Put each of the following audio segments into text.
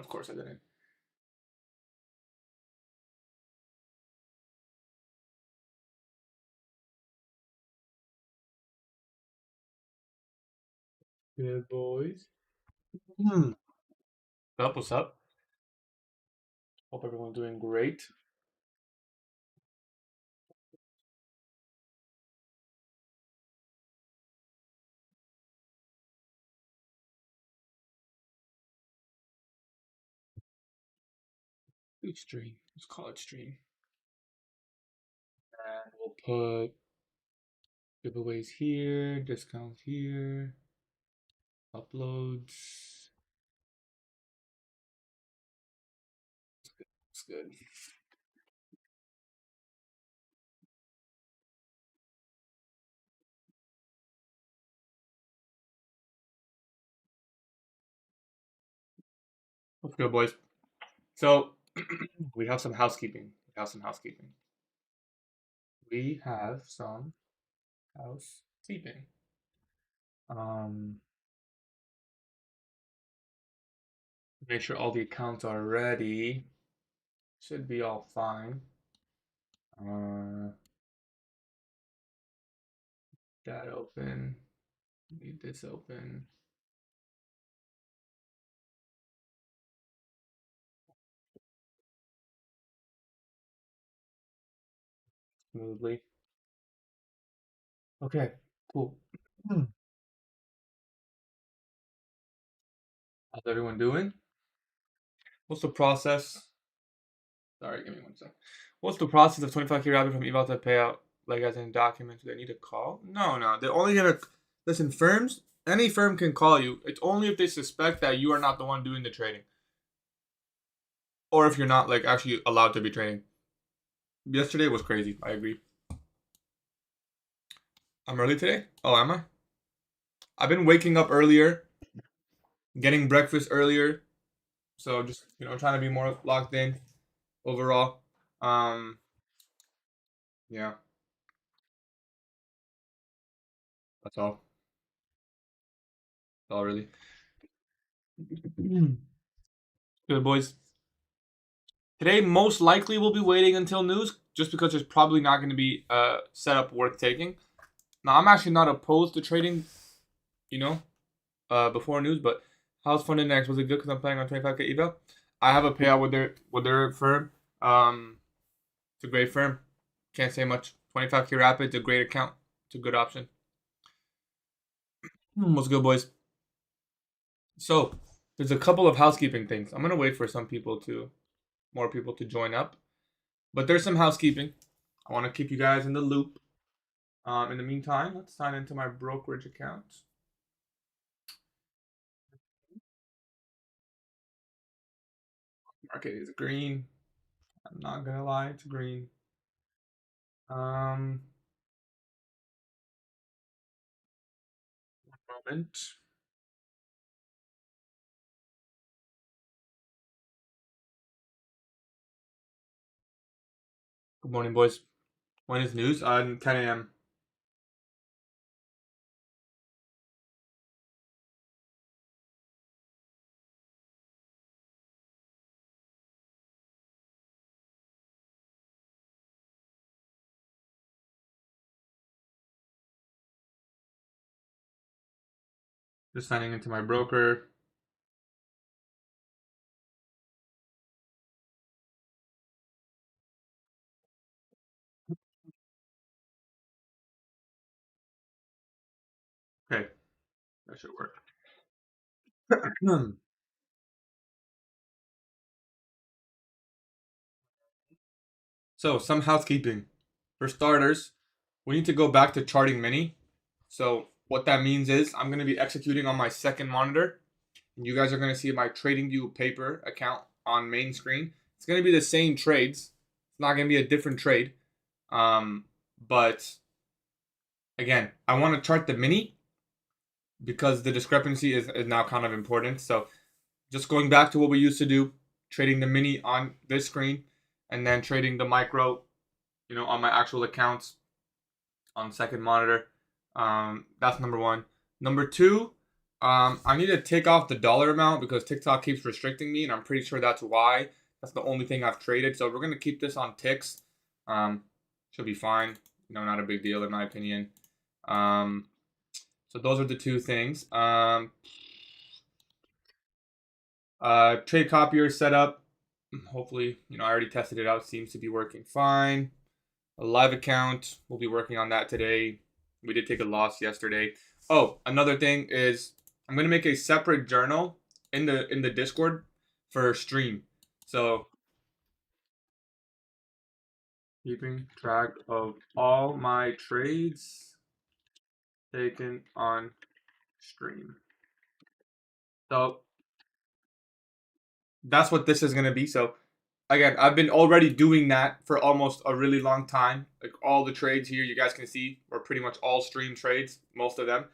Of course I didn't. Good boys. What's up? Hope everyone's doing great. Good stream. Let's call it stream. And we'll put giveaways here, discounts here, uploads. Looks good. What's good, boys? So we have some housekeeping. We have some housekeeping. Make sure all the accounts are ready. Should be all fine. That open. Need this open. Smoothly. Okay, cool. How's everyone doing? What's the process? Sorry, give me one sec. What's the process of 25K rapid from eval to payout? Like as in documents, do they need to call? No. They're only gonna listen. Firms, any firm can call you. It's only if they suspect that you are not the one doing the trading, or if you're not like actually allowed to be trading. Yesterday was crazy. I agree. I'm early today. Oh, am I? I've been waking up earlier, getting breakfast earlier, so just trying to be more locked in overall. Yeah, that's all. That's all really. Good boys. Today, most likely, we'll be waiting until news, just because there's probably not going to be a setup worth taking. Now, I'm actually not opposed to trading, before news. But how's Fund Index? Was it good? Because I'm playing on 25K eval. I have a payout with their firm. It's a great firm. Can't say much. 25K rapid. It's a great account. It's a good option. What's good, boys? So there's a couple of housekeeping things. I'm gonna wait for more people to join up. But there's some housekeeping. I want to keep you guys in the loop. In the meantime, let's sign into my brokerage account. Market is green. I'm not gonna lie, it's green. One moment. Good morning, boys. When is news? 10 a.m. Just signing into my broker. Okay, that should work. So, some housekeeping. For starters, we need to go back to charting mini. So, what that means is I'm going to be executing on my second monitor. And you guys are going to see my TradingView paper account on main screen. It's going to be the same trades. It's not going to be a different trade. But again, I want to chart the mini because the discrepancy is now kind of important. So just going back to what we used to do, trading the mini on this screen and then trading the micro, on my actual accounts on second monitor. That's number one. Number two, I need to take off the dollar amount because TikTok keeps restricting me, and I'm pretty sure that's why. That's the only thing I've traded. So we're gonna keep this on ticks. Should be fine. Not a big deal in my opinion. So those are the two things. Trade copier setup. Hopefully, I already tested it out. Seems to be working fine. A live account. We'll be working on that today. We did take a loss yesterday. Oh, another thing is I'm gonna make a separate journal in the Discord for stream. So keeping track of all my trades taken on stream. So that's what this is gonna be. So again, I've been already doing that for almost a really long time. Like all the trades here, you guys can see, are pretty much all stream trades, most of them.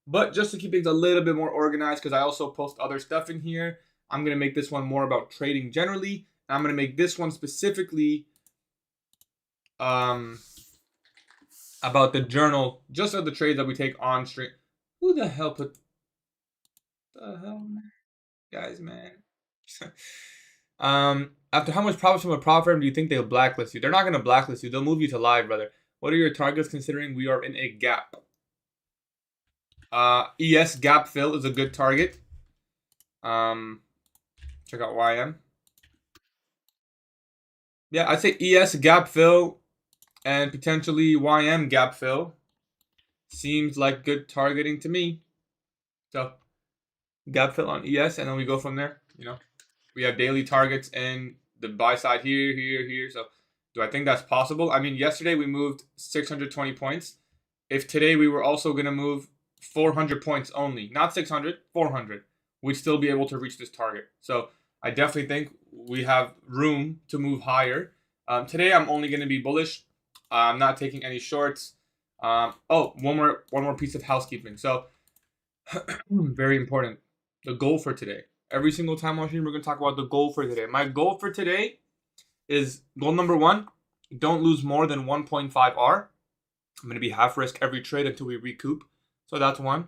But just to keep things a little bit more organized, because I also post other stuff in here, I'm going to make this one more about trading generally. And I'm going to make this one specifically about the journal, just of the trades that we take on stream. Who the hell put the hell, guys, man? After how much profits from a prop firm do you think they'll blacklist you? They're not going to blacklist you. They'll move you to live, brother. What are your targets considering we are in a gap? ES gap fill is a good target. Check out YM. Yeah, I'd say ES gap fill and potentially YM gap fill seems like good targeting to me. So gap fill on ES, and then we go from there. We have daily targets in the buy side here, here, here. So do I think that's possible? I mean, yesterday we moved 620 points. If today we were also going to move 400 points only, not 600, 400, we'd still be able to reach this target. So I definitely think we have room to move higher. Today I'm only going to be bullish. I'm not taking any shorts. One more piece of housekeeping. So very important. The goal for today. Every single time on stream, we're going to talk about the goal for today. My goal for today is goal number 1. Don't lose more than 1.5 R. I'm going to be half risk every trade until we recoup. So that's 1.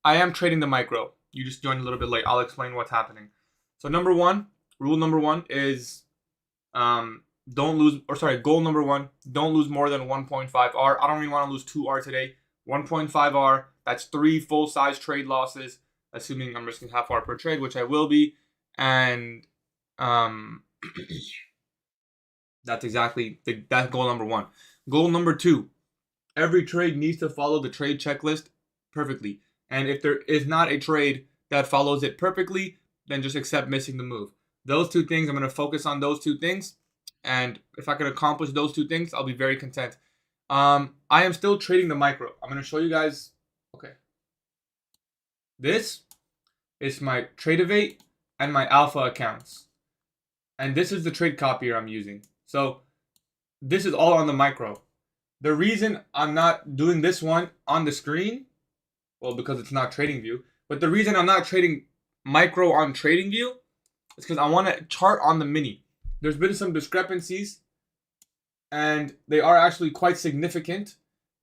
I am trading the micro. You just joined a little bit late. I'll explain what's happening. So rule number one is goal number 1, don't lose more than 1.5 R. I don't even want to lose 2 R today. 1.5 R, that's 3 full-size trade losses, assuming I'm risking half R per trade, which I will be. And that's exactly that's goal number 1. Goal number 2, every trade needs to follow the trade checklist perfectly. And if there is not a trade that follows it perfectly, then just accept missing the move. Those 2 things, I'm going to focus on those 2 things. And if I can accomplish those 2 things, I'll be very content. I am still trading the micro. I'm going to show you guys. Okay. This is my Tradeovate and my Alpha accounts. And this is the trade copier I'm using. So this is all on the micro. The reason I'm not doing this one on the screen, well, because it's not TradingView, but the reason I'm not trading micro on TradingView is because I want to chart on the mini. There's been some discrepancies, and they are actually quite significant.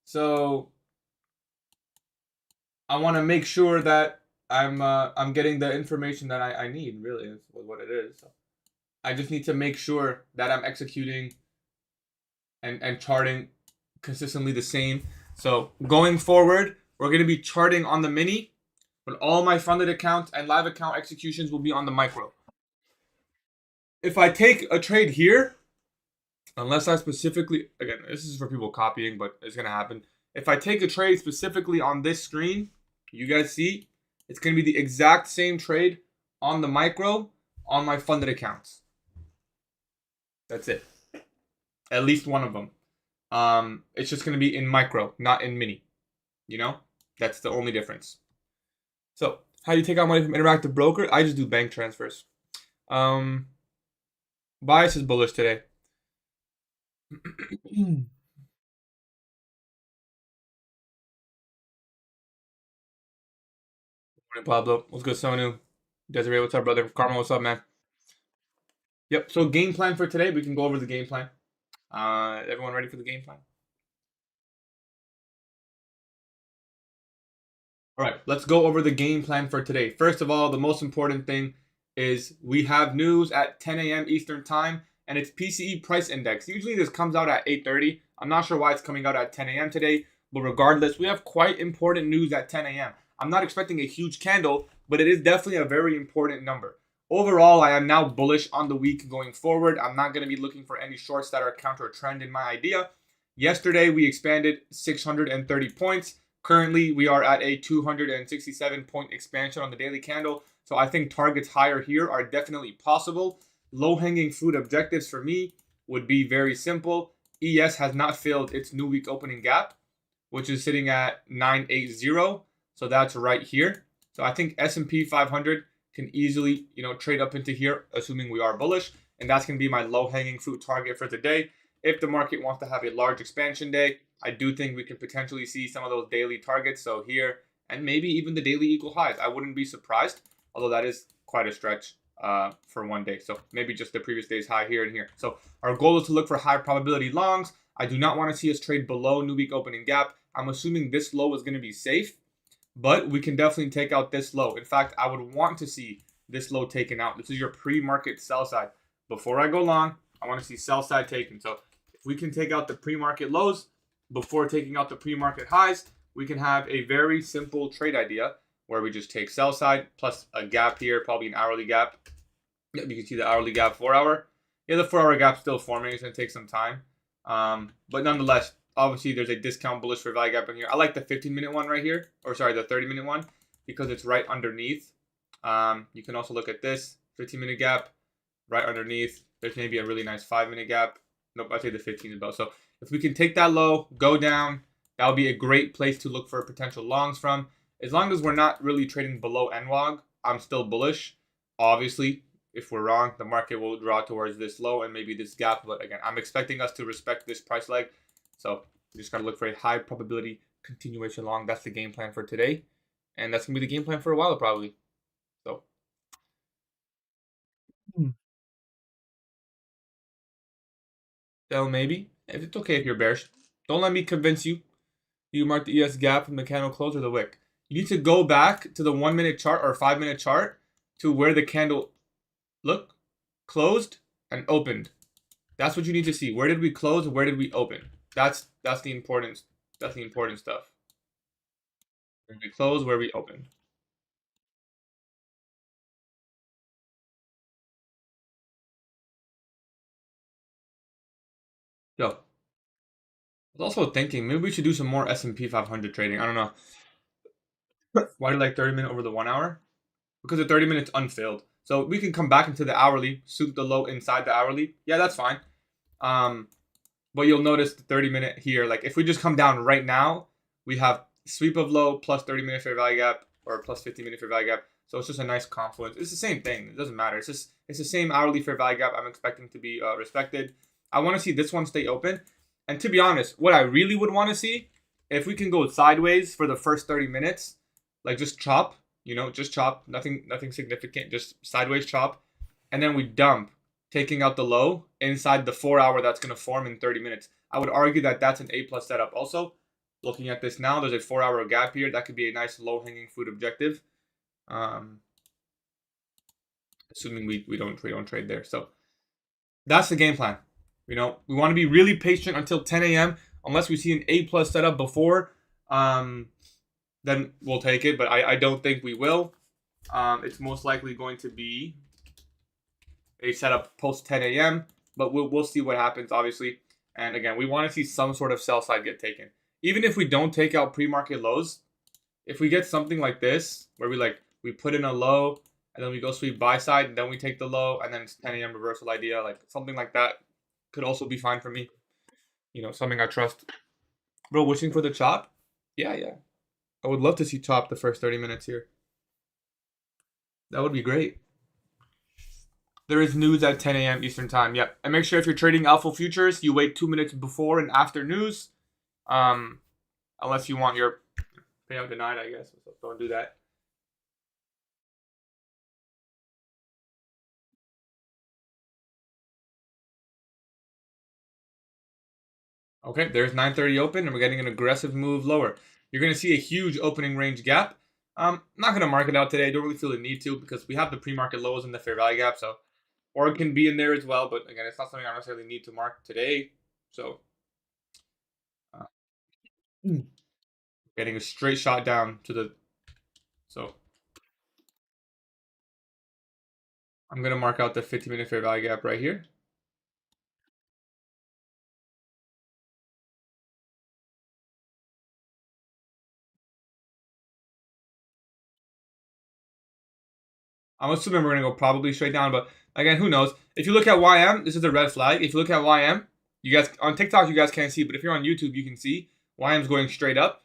So I want to make sure that I'm getting the information that I need. Really, is what it is. So I just need to make sure that I'm executing and charting consistently the same. So going forward, we're going to be charting on the mini, but all my funded accounts and live account executions will be on the micro. If I take a trade here, unless I specifically, again, this is for people copying, but it's going to happen. If I take a trade specifically on this screen, you guys see, it's going to be the exact same trade on the micro on my funded accounts. That's it. At least one of them. It's just going to be in micro, not in mini. That's the only difference. So, how do you take out money from Interactive Broker? I just do bank transfers. Bias is bullish today. Morning, Pablo. What's good, Sonu? Desiree, what's up, brother? Karma, what's up, man? Yep. So game plan for today. We can go over the game plan. Everyone ready for the game plan? All right, let's go over the game plan for today. First of all, the most important thing is we have news at 10 a.m. Eastern Time, and it's PCE Price Index. Usually this comes out at 8:30. I'm not sure why it's coming out at 10 a.m. today, but regardless, we have quite important news at 10 a.m. I'm not expecting a huge candle, but it is definitely a very important number. Overall, I am now bullish on the week going forward. I'm not going to be looking for any shorts that are counter trend in my idea. Yesterday, we expanded 630 points. Currently, we are at a 267 point expansion on the daily candle. So I think targets higher here are definitely possible. Low hanging fruit objectives for me would be very simple. ES has not filled its new week opening gap, which is sitting at 980. So that's right here. So I think S&P 500 can easily, trade up into here, assuming we are bullish. And that's going to be my low hanging fruit target for today. If the market wants to have a large expansion day, I do think we could potentially see some of those daily targets. So here, and maybe even the daily equal highs. I wouldn't be surprised, although that is quite a stretch for one day. So maybe just the previous day's high here and here. So our goal is to look for high probability longs. I do not want to see us trade below new week opening gap. I'm assuming this low is going to be safe, but we can definitely take out this low. In fact, I would want to see this low taken out. This is your pre-market sell side. Before I go long, I want to see sell side taken. So if we can take out the pre-market lows before taking out the pre-market highs, we can have a very simple trade idea where we just take sell side plus a gap here, probably an hourly gap. You can see the hourly gap 4 hour. Yeah, the 4 hour gap still forming. It's going to take some time. But nonetheless, obviously there's a discount bullish for value gap in here. I like the 15-minute one right here, or sorry, the 30-minute one, because it's right underneath. You can also look at this 15-minute gap right underneath. There's maybe a really nice 5-minute gap. Nope, I'd say the 15 is about. So if we can take that low, go down, that would be a great place to look for potential longs from. As long as we're not really trading below NWOG, I'm still bullish. Obviously, if we're wrong, the market will draw towards this low and maybe this gap. But again, I'm expecting us to respect this price leg. So we just got to look for a high probability continuation long. That's the game plan for today. And that's going to be the game plan for a while probably. So. Sell maybe. If it's okay if you're bearish. Don't let me convince you. You mark the ES gap from the candle close or the wick. You need to go back to the 1-minute chart or 5-minute chart to where the candle closed and opened. That's what you need to see. Where did we close and where did we open? That's the important stuff. Where we close, where we open. So I was also thinking maybe we should do some more S&P 500 trading. I don't know. Why do you like 30-minute over the 1 hour? Because the 30 minutes unfilled. So we can come back into the hourly, soup the low inside the hourly. Yeah, that's fine. But you'll notice the 30-minute here. Like if we just come down right now, we have sweep of low plus 30-minute fair value gap or plus 15-minute fair value gap. So it's just a nice confluence. It's the same thing. It doesn't matter. It's the same hourly fair value gap I'm expecting to be respected. I want to see this one stay open. And to be honest, what I really would want to see, if we can go sideways for the first 30 minutes, like just chop, just chop, nothing significant, just sideways chop, and then we dump, taking out the low inside the 4 hour that's going to form in 30 minutes. I would argue that that's an A+ setup. Also, looking at this now, there's a 4 hour gap here. That could be a nice low hanging fruit objective. Assuming we don't trade there. So that's the game plan. We want to be really patient until 10 a.m. Unless we see an A+ setup before, then we'll take it. But I don't think we will. It's most likely going to be a setup post 10 a.m. But we'll see what happens, obviously. And again, we want to see some sort of sell side get taken. Even if we don't take out pre-market lows, if we get something like this, where we put in a low, and then we go sweep buy side, and then we take the low, and then it's 10 a.m. reversal idea, like something like that could also be fine for me. Something I trust. Bro, wishing for the chop? Yeah. I would love to see chop the first 30 minutes here. That would be great. There is news at 10 a.m. Eastern time. Yep. And make sure if you're trading alpha futures, you wait 2 minutes before and after news. Unless you want your payout denied, I guess. So don't do that. Okay, there's 930 open, and we're getting an aggressive move lower. You're going to see a huge opening range gap. Not gonna mark it out today. I don't really feel the need to because we have the pre-market lows and the fair value gap, so or it can be in there as well. But again, it's not something I necessarily need to mark today. So uh, getting a straight shot down to the. So I'm gonna mark out the 15-minute fair value gap right here. I'm assuming we're gonna go probably straight down, but again, who knows? If you look at YM, this is a red flag. If you look at YM, you guys on TikTok, you guys can't see, but if you're on YouTube, you can see YM's going straight up,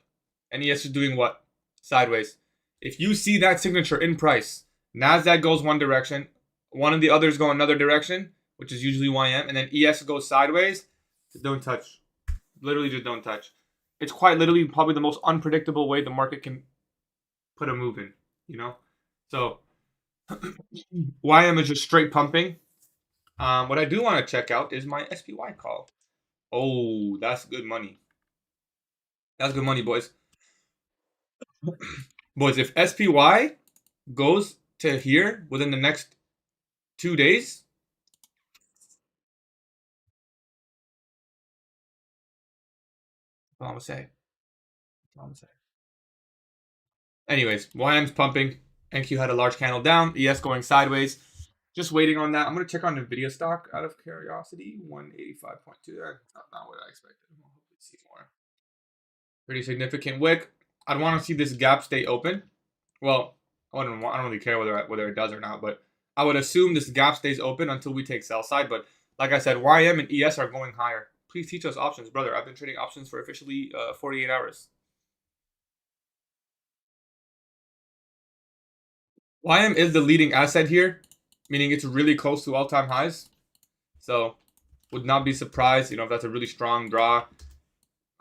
and ES is doing what? Sideways. If you see that signature in price, Nasdaq goes one direction, one of the others go another direction, which is usually YM, and then ES goes sideways. Just don't touch. Literally, just don't touch. It's quite literally probably the most unpredictable way the market can put a move in. You know, so. YM is just straight pumping. What I do want to check out is my SPY call. Oh, that's good money. That's good money, boys. Boys, if SPY goes to here within the next 2 days, what I'm gonna say. What I'm gonna say. Anyways, YM's pumping. NQ had a large candle down. ES going sideways. Just waiting on that. I'm gonna check on Nvidia stock out of curiosity. 185.2. That's not what I expected. We'll hopefully see more. Pretty significant wick. I'd want to see this gap stay open. Well, I don't really care whether it does or not, but I would assume this gap stays open until we take sell side. But like I said, YM and ES are going higher. Please teach us options, brother. I've been trading options for officially 48 hours. YM is the leading asset here, meaning it's really close to all-time highs. So would not be surprised, if that's a really strong draw.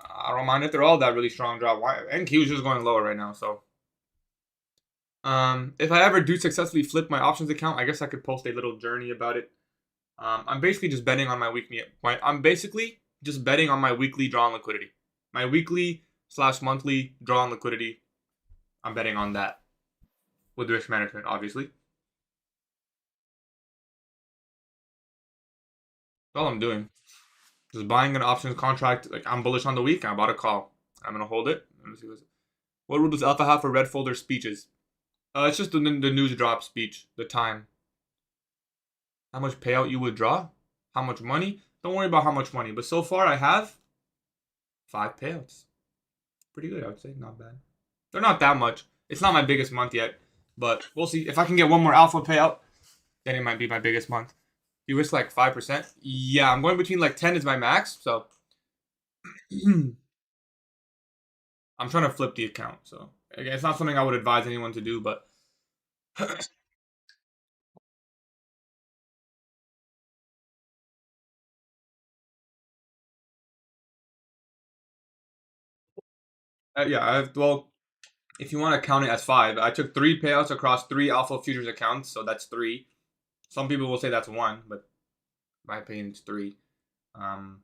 I don't mind if they're all that really strong draw. NQ is just going lower right now, so. If I ever do successfully flip my options account, I guess I could post a little journey about it. I'm basically just betting on my weekly. I'm basically just betting on my weekly draw on liquidity. My weekly/monthly draw on liquidity. I'm betting on that with risk management, obviously. That's all I'm doing. Just buying an options contract. Like I'm bullish on the week. I bought a call. I'm gonna hold it. Let me see what rule does Alpha have for red folder speeches? It's just the news drop speech. The time. How much payout you withdraw? How much money? Don't worry about how much money. But so far I have 5 payouts. Pretty good, I would say. Not bad. They're not that much. It's not my biggest month yet. But we'll see. If I can get one more alpha payout, then it might be my biggest month. You risk like 5%? Yeah, I'm going between like 10 is my max. So I'm trying to flip the account. So again, it's not something I would advise anyone to do, but yeah, well, if you want to count it as 5, I took 3 payouts across 3 alpha futures accounts, so that's 3. Some people will say that's 1, but in my opinion, it's 3. I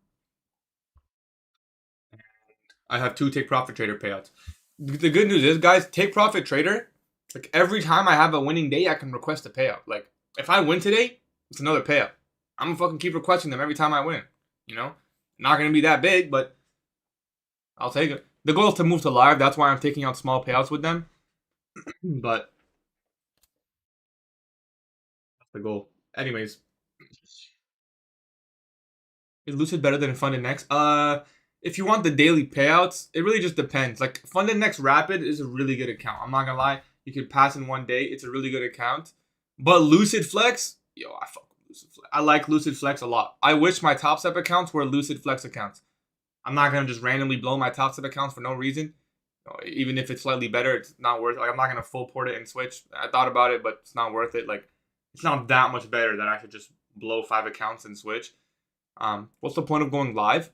have 2 take profit trader payouts. The good news is, guys, take profit trader. Like every time I have a winning day, I can request a payout. Like if I win today, it's another payout. I'm gonna fucking keep requesting them every time I win. Not gonna be that big, but I'll take it. The goal is to move to live. That's why I'm taking out small payouts with them. But that's the goal. Anyways, is Lucid better than Funded Next? If you want the daily payouts, it really just depends. Like Funded Next Rapid is a really good account. I'm not gonna lie. You could pass in one day. It's a really good account. But Lucid Flex, I fuck with Lucid Flex. I like Lucid Flex a lot. I wish my Top Step accounts were Lucid Flex accounts. I'm not gonna just randomly blow my Top Step accounts for no reason. Even if it's slightly better, it's not worth it. Like I'm not gonna full port it and switch. I thought about it, but it's not worth it. Like it's not that much better that I should just blow 5 accounts and switch. What's the point of going live?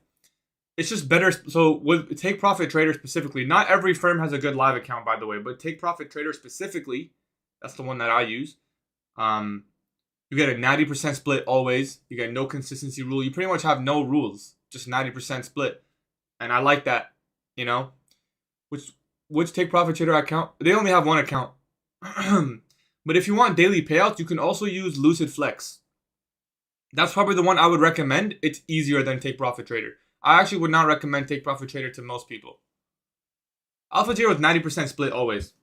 It's just better. So with Take Profit Trader specifically, not every firm has a good live account, by the way, but Take Profit Trader specifically, that's the one that I use. You get a 90% split always. You get no consistency rule. You pretty much have no rules, just 90% split, and I like that. Which which take profit trader account? They only have one account. But if you want daily payouts, you can also use Lucid Flex. That's probably the one I would recommend. It's easier than Take Profit Trader. I actually would not recommend Take Profit Trader to most people. Alpha Zero is 90% split always.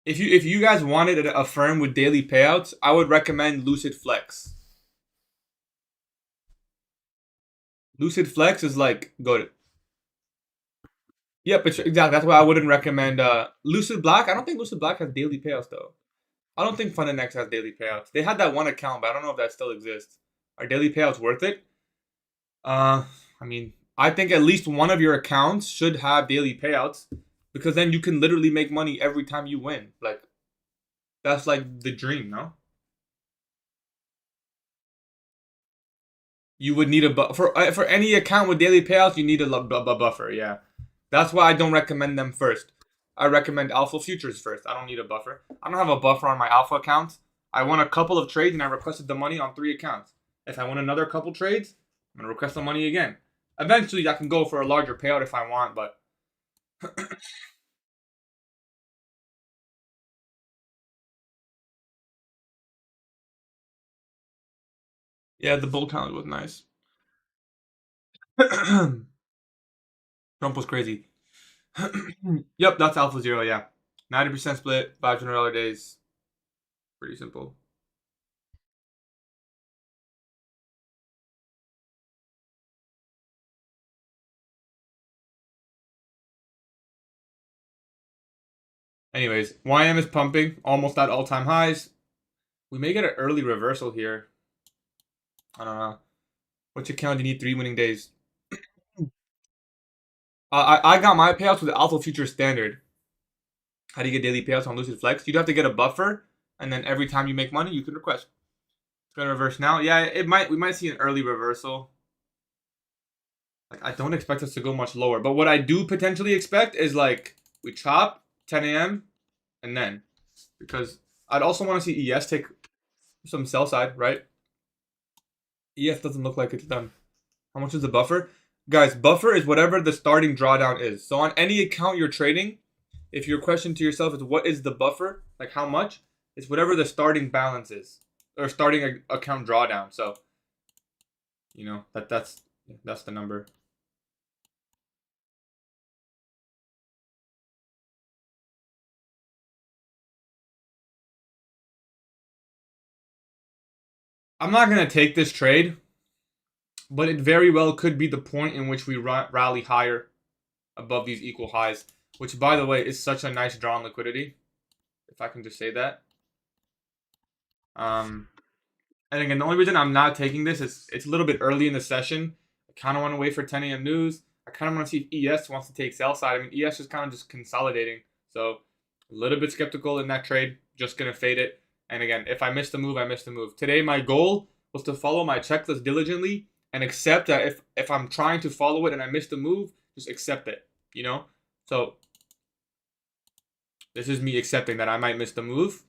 If you guys wanted a firm with daily payouts, I would recommend Lucid Flex. Lucid Flex is like go. Yep, exactly. That's why I wouldn't recommend Lucid Black. I don't think Lucid Black has daily payouts though. I don't think FundNX has daily payouts. They had that one account, but I don't know if that still exists. Are daily payouts worth it? I mean, I think at least one of your accounts should have daily payouts because then you can literally make money every time you win. Like, that's like the dream, no? You would need a for any account with daily payouts. You need a buffer. Yeah, that's why I don't recommend them first. I recommend Alpha Futures first. I don't need a buffer. I don't have a buffer on my Alpha account. I won a couple of trades and I requested the money on 3 accounts. If I win another couple trades, I'm gonna request the money again. Eventually, I can go for a larger payout if I want, but yeah, the bull count was nice. Trump was crazy. Yep, that's Alpha Zero. Yeah, 90% split, $500 days. Pretty simple. Anyways, YM is pumping, almost at all-time highs. We may get an early reversal here. I don't know. Which account do you need 3 winning days? I got my payouts with the Alpha Future Standard. How do you get daily payouts on Lucid Flex? You'd have to get a buffer, and then every time you make money, you can request. It's gonna reverse now. Yeah, it might. We might see an early reversal. Like I don't expect us to go much lower, but what I do potentially expect is like we chop 10 a.m. and then because I'd also want to see ES take some sell side, right? ES doesn't look like it's done. How much is the buffer? Guys, buffer is whatever the starting drawdown is. So on any account you're trading, if your question to yourself is what is the buffer, like how much, it's whatever the starting balance is or starting account drawdown. So, you know, that's the number. I'm not going to take this trade, but it very well could be the point in which we rally higher above these equal highs, which, by the way, is such a nice draw on liquidity, if I can just say that. And again, the only reason I'm not taking this is it's a little bit early in the session. I kind of want to wait for 10 a.m. news. I kind of want to see if ES wants to take sell side. I mean, ES is kind of just consolidating. So a little bit skeptical in that trade. Just going to fade it. And again, if I miss the move, I missed the move. Today, my goal was to follow my checklist diligently and accept that if I'm trying to follow it and I miss the move, just accept it, you know? So this is me accepting that I might miss the move,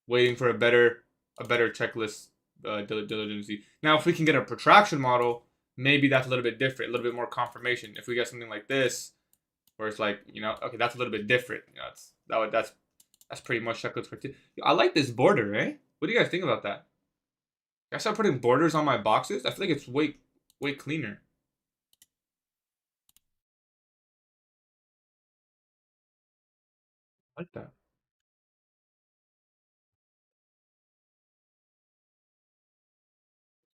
waiting for a better checklist diligence. Now, if we can get a protraction model, maybe that's a little bit different, a little bit more confirmation. If we get something like this, where it's like, you know, okay, that's a little bit different. You know, that's pretty much checklist criteria. I like this border, eh? What do you guys think about that? I start putting borders on my boxes. I feel like it's way cleaner. I like that.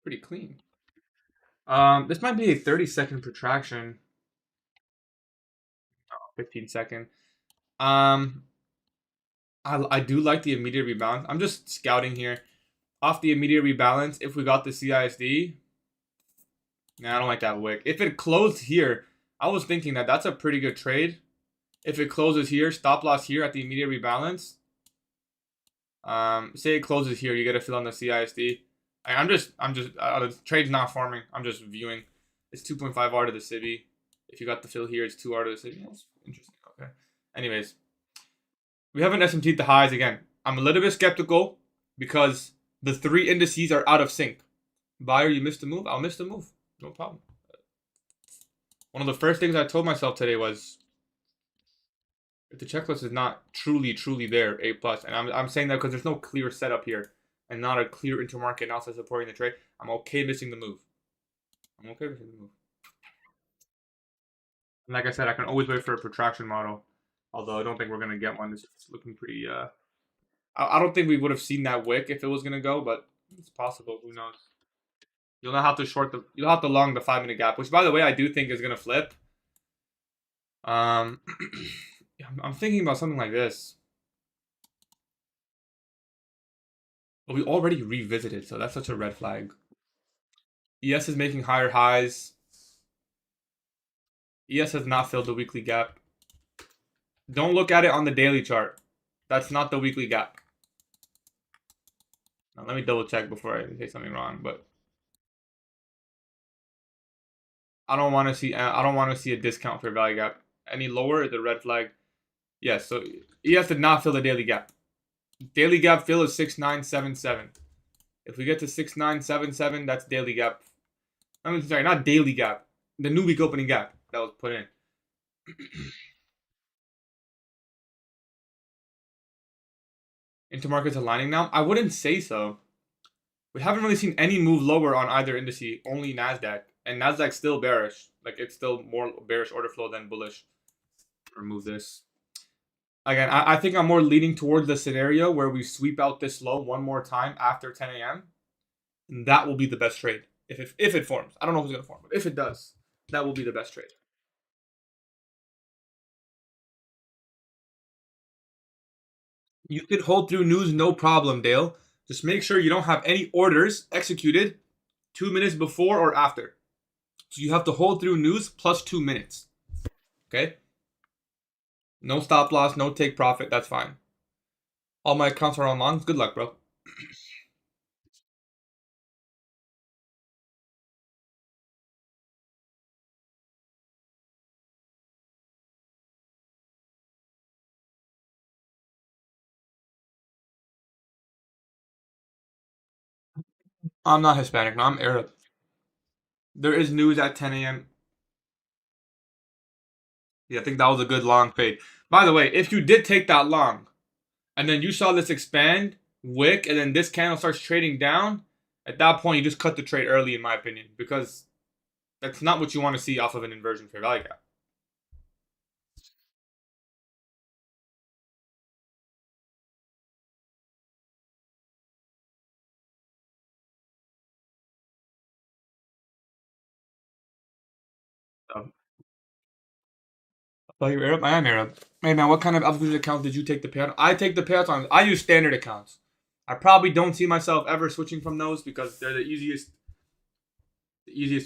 Pretty clean. This might be a 30-second protraction. 15-second. Um, I do like the immediate rebalance. I'm just scouting here. Off the immediate rebalance, if we got the CISD, nah, I don't like that wick. If it closed here, I was thinking that that's a pretty good trade. If it closes here, stop loss here at the immediate rebalance. Say it closes here, you get a fill on the CISD. The trade's not forming. I'm just viewing. It's 2.5 R to the CIBI. If you got the fill here, it's 2 R to the CIBI. That's interesting. Okay. Anyways, we have an SMT at the highs again. I'm a little bit skeptical because the 3 indices are out of sync. Buyer, you missed the move. I'll miss the move. No problem. One of the first things I told myself today was If the checklist is not truly there, A plus, and I'm saying that because there's no clear setup here and not a clear intermarket analysis supporting the trade, I'm okay missing the move. I'm okay missing the move. And like I said, I can always wait for a protraction model, although I don't think we're gonna get one. This is looking pretty. I don't think we would have seen that wick if it was gonna go, but it's possible. Who knows? You'll not have to short the. You'll have to long the 5 minute gap, which by the way I do think is gonna flip. I'm thinking about something like this. But we already revisited, so that's such a red flag. ES is making higher highs. ES has not filled the weekly gap. Don't look at it on the daily chart. That's not the weekly gap. Now, let me double check before I say something wrong, but I don't want to see a discount for value gap. Any lower is a red flag. Yes, so ES did not fill the daily gap. Daily gap fill is 6977. If we get to 6977, that's daily gap. I'm sorry, not daily gap. The new week opening gap that was put in. Intermarket's aligning now? I wouldn't say so. We haven't really seen any move lower on either indice, only NASDAQ. And NASDAQ's still bearish. Like, it's still more bearish order flow than bullish. Remove this. Again, I think I'm more leaning towards the scenario where we sweep out this low one more time after 10 a.m. And that will be the best trade. If it forms. I don't know if it's going to form, but if it does, that will be the best trade. You could hold through news, no problem, Dale. Just make sure you don't have any orders executed 2 minutes before or after. So you have to hold through news plus 2 minutes. Okay? No stop loss, no take profit. That's fine. All my accounts are on longs. Good luck, bro. I'm not Hispanic. No, I'm Arab. There is news at 10 a.m. Yeah, I think that was a good long fade. By the way, if you did take that long, and then you saw this expand, wick, and then this candle starts trading down, at that point you just cut the trade early, in my opinion, because that's not what you want to see off of an inversion fair value gap. Oh, you're Arab? I am Arab. Hey man, what kind of altitude account did you take the payout? I take the payouts on. I use standard accounts. I probably don't see myself ever switching from those because they're the easiest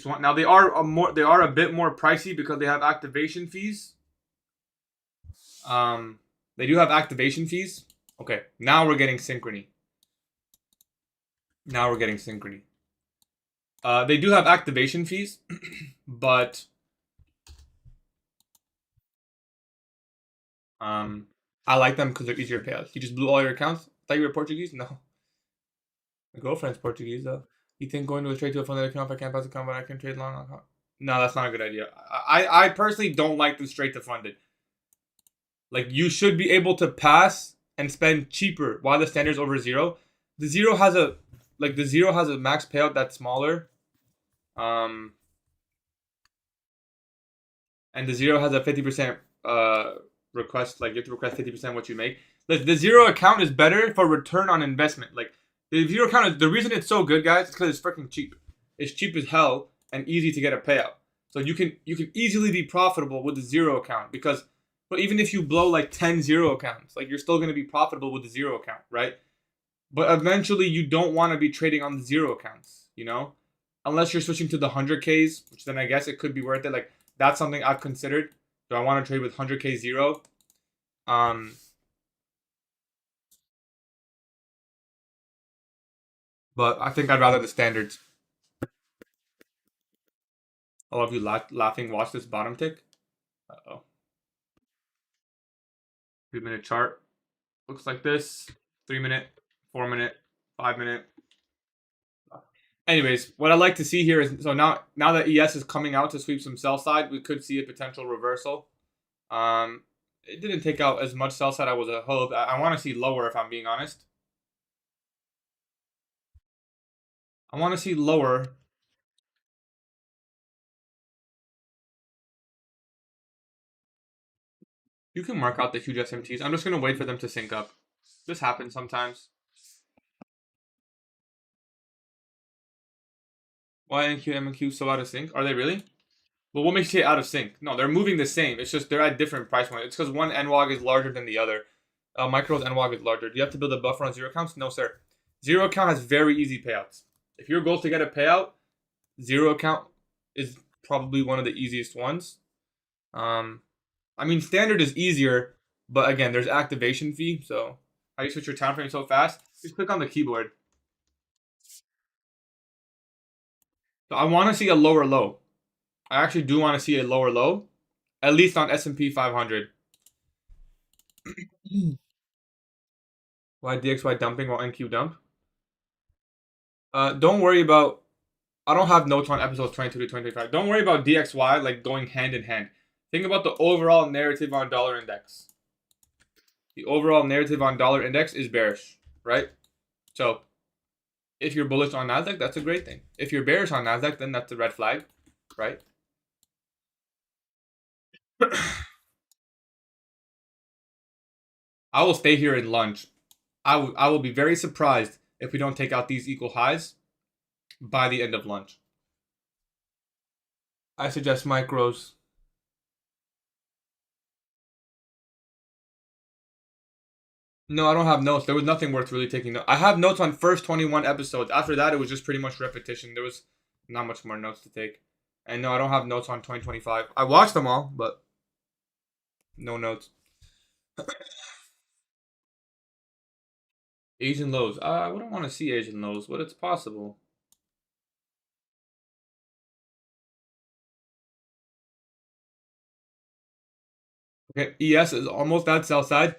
one. Now they are a bit more pricey because they have activation fees. They do have activation fees. Okay, now we're getting synchrony. Now we're getting synchrony. They do have activation fees, but I like them because they're easier payouts. You just blew all your accounts. Thought you were Portuguese? No, my girlfriend's Portuguese though. You think going to a trade to a funded account if I can't pass account, but I can trade long account? No, that's not a good idea. I personally don't like the straight to funded. Like you should be able to pass and spend cheaper while the standard's over zero. The zero has a max payout that's smaller. And the zero has a 50% request, like you have to request 50% what you make. The zero account is better for return on investment. Like the zero account is the reason it's so good, guys, is because it's freaking cheap. It's cheap as hell and easy to get a payout. So you can easily be profitable with the zero account because, but even if you blow like 10 zero accounts, like you're still gonna be profitable with the zero account, right? But eventually you don't want to be trading on the zero accounts, you know, unless you're switching to the 100Ks, which then I guess it could be worth it. Like that's something I've considered. Do I want to trade with 100K zero? But I think I'd rather the standards. All of you laughing, watch this bottom tick. Uh-oh. 3 minute chart. Looks like this. 3 minute, 4 minute, 5 minute. Anyways, what I'd like to see here is, so now that ES is coming out to sweep some sell side, we could see a potential reversal. It didn't take out as much sell side I was hoped. I want to see lower if I'm being honest. I want to see lower. You can mark out the huge SMTs. I'm just gonna wait for them to sync up. This happens sometimes. Why NQ, M and Q so out of sync? Are they really? But what makes you say out of sync? No, they're moving the same. It's just they're at different price points. It's because one NWOG is larger than the other. Micro's NWOG is larger. Do you have to build a buffer on zero counts? No, sir. Zero account has very easy payouts. If your goal is to get a payout, zero account is probably one of the easiest ones. I mean, standard is easier, but again, there's activation fee. So how do you switch your time frame so fast? Just click on the keyboard. So I want to see a lower low. I actually do want to see a lower low, at least on S&P 500. Why DXY dumping while NQ dump? Don't worry about. I don't have notes on episodes 22 to 25. Don't worry about DXY like going hand in hand. Think about the overall narrative on dollar index. The overall narrative on dollar index is bearish, right? So if you're bullish on Nasdaq, that's a great thing. If you're bearish on Nasdaq, then that's a red flag, right? I will stay here in lunch. I will be very surprised if we don't take out these equal highs by the end of lunch. I suggest micros. No, I don't have notes. There was nothing worth really taking notes. I have notes on first 21 episodes. After that, it was just pretty much repetition. There was not much more notes to take. And no, I don't have notes on 2025. I watched them all, but no notes. Asian lows. I wouldn't want to see Asian lows, but it's possible. Okay, ES is almost at sell side.